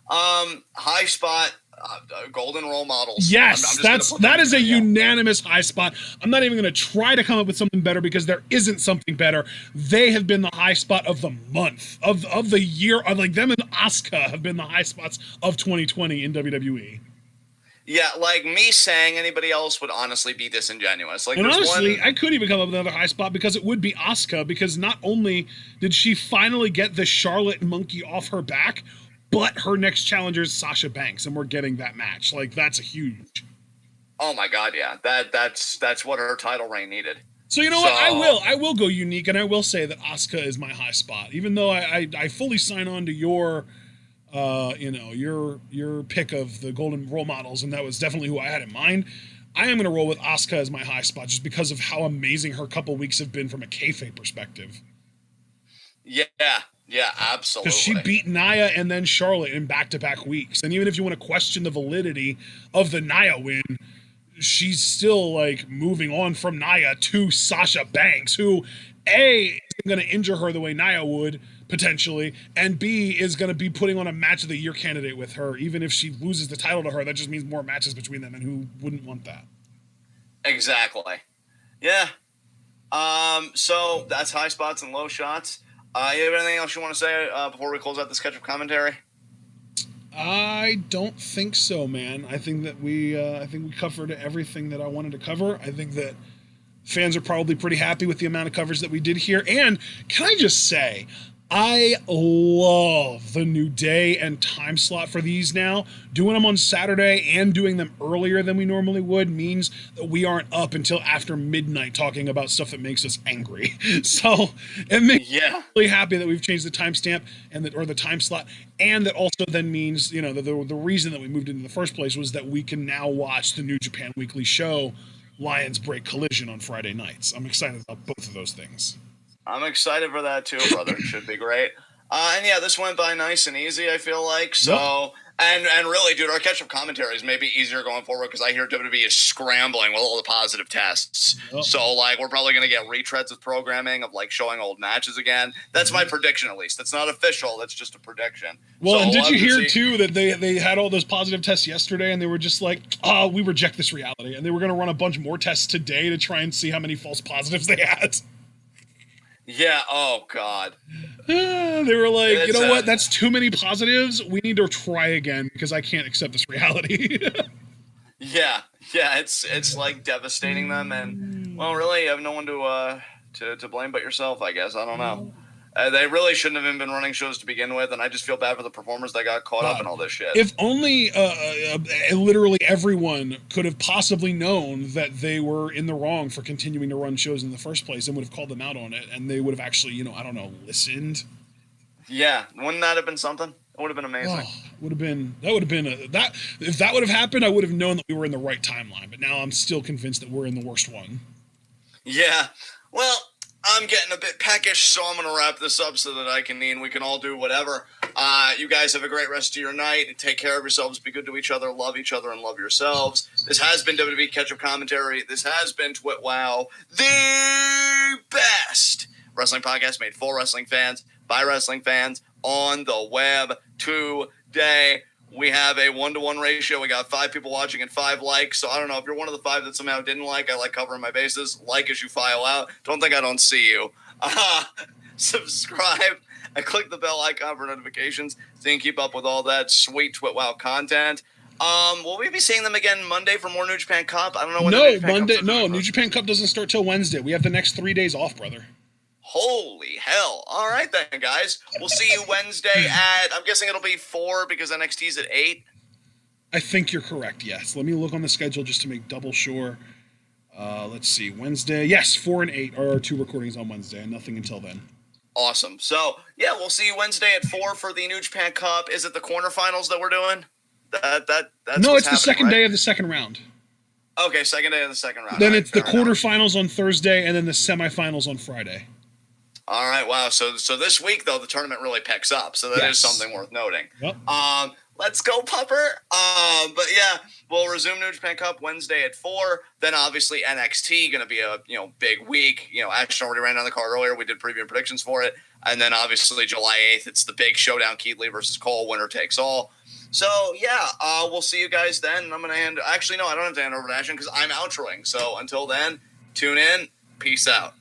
High spot, golden role models. Yes, that is a unanimous high spot. I'm not even going to try to come up with something better because there isn't something better. They have been the high spot of the month, of the year. Like them and Asuka have been the high spots of 2020 in WWE. Yeah, like me saying anybody else would honestly be disingenuous. Like, and honestly, I could even come up with another high spot because it would be Asuka, because not only did she finally get the Charlotte monkey off her back, but her next challenger is Sasha Banks, and we're getting that match. Like, that's a huge. Oh my God, yeah, that's what her title reign needed. So you know what? I will go unique, and I will say that Asuka is my high spot, even though I fully sign on to your pick of the golden role models, and that was definitely who I had in mind. I am going to roll with Asuka as my high spot just because of how amazing her couple weeks have been from a kayfabe perspective. Yeah, absolutely. Because she beat Nia and then Charlotte in back-to-back weeks. And even if you want to question the validity of the Nia win, she's still, like, moving on from Nia to Sasha Banks, who, A, isn't going to injure her the way Nia would potentially, and B is going to be putting on a match of the year candidate with her. Even if she loses the title to her, that just means more matches between them, and who wouldn't want that? Exactly. Yeah. So that's high spots and low shots. You have anything else you want to say before we close out this catch-up commentary? I don't think so, man. I think that we covered everything that I wanted to cover. I think that fans are probably pretty happy with the amount of coverage that we did here. And can I just say, I love the new day and time slot for these now. Doing them on Saturday and doing them earlier than we normally would means that we aren't up until after midnight talking about stuff that makes us angry. So it makes me really happy that we've changed the timestamp and or the time slot. And that also then means, you know, the reason that we moved into the first place was that we can now watch the New Japan Weekly show, Lions Break Collision, on Friday nights. I'm excited about both of those things. I'm excited for that too, brother. It should be great. And yeah, this went by nice and easy, I feel like. So, and really, dude, our catch-up commentaries may be easier going forward because I hear WWE is scrambling with all the positive tests. So, like, we're probably going to get retreads of programming of, like, showing old matches again. That's my prediction, at least. That's not official. That's just a prediction. Well, so, and did you hear, too, that they had all those positive tests yesterday, and they were just like, oh, we reject this reality. And they were going to run a bunch more tests today to try and see how many false positives they had. Yeah, oh, God. They were like, you know what? That's too many positives. We need to try again because I can't accept this reality. Yeah, it's like devastating them, and well, really, you have no one to blame but yourself, I guess. I don't know. They really shouldn't have even been running shows to begin with, and I just feel bad for the performers that got caught up in all this shit. If only literally everyone could have possibly known that they were in the wrong for continuing to run shows in the first place and would have called them out on it, and they would have actually, you know, I don't know, listened. Yeah, wouldn't that have been something? It would have been amazing. If that would have happened, I would have known that we were in the right timeline, but now I'm still convinced that we're in the worst one. Yeah, well, I'm getting a bit peckish, so I'm going to wrap this up so that I can eat and we can all do whatever. You guys have a great rest of your night. Take care of yourselves. Be good to each other. Love each other and love yourselves. This has been WWE Catch-Up Commentary. This has been TWitWoW, the best wrestling podcast made for wrestling fans, by wrestling fans, on the web today. We have a 1-to-1 ratio. We got 5 people watching and 5 likes. So I don't know if you're one of the 5 that somehow didn't like. I like covering my bases. Like as you file out. Don't think I don't see you. Subscribe and click the bell icon for notifications so you can keep up with all that sweet TWitWoW content. Will we be seeing them again Monday for more New Japan Cup? I don't know when. New Japan Cup doesn't start till Wednesday. We have the next 3 days off, brother. Holy hell. All right then, guys. We'll see you Wednesday at, I'm guessing it'll be 4 because NXT's at 8. I think you're correct, yes. Let me look on the schedule just to make double sure. Let's see. Wednesday. Yes, 4 and 8 are our 2 recordings on Wednesday, and nothing until then. Awesome. So, yeah, we'll see you Wednesday at 4 for the New Japan Cup. Is it the quarterfinals that we're doing? No, it's the second day of the second round. Okay, second day of the second round. Then it's the quarterfinals on Thursday, and then the semifinals on Friday. All right, wow. So this week, though, the tournament really picks up. So that is something worth noting. Yep. Let's go, Pupper. But yeah, we'll resume New Japan Cup Wednesday at 4. Then obviously NXT going to be a big week. Ashton already ran down the card earlier. We did preview and predictions for it. And then obviously July 8th, it's the big showdown, Keith Lee versus Cole, winner takes all. So yeah, we'll see you guys then. I'm going to hand. Actually, no, I don't have to hand over to Ashton because I'm outroing. So until then, tune in. Peace out.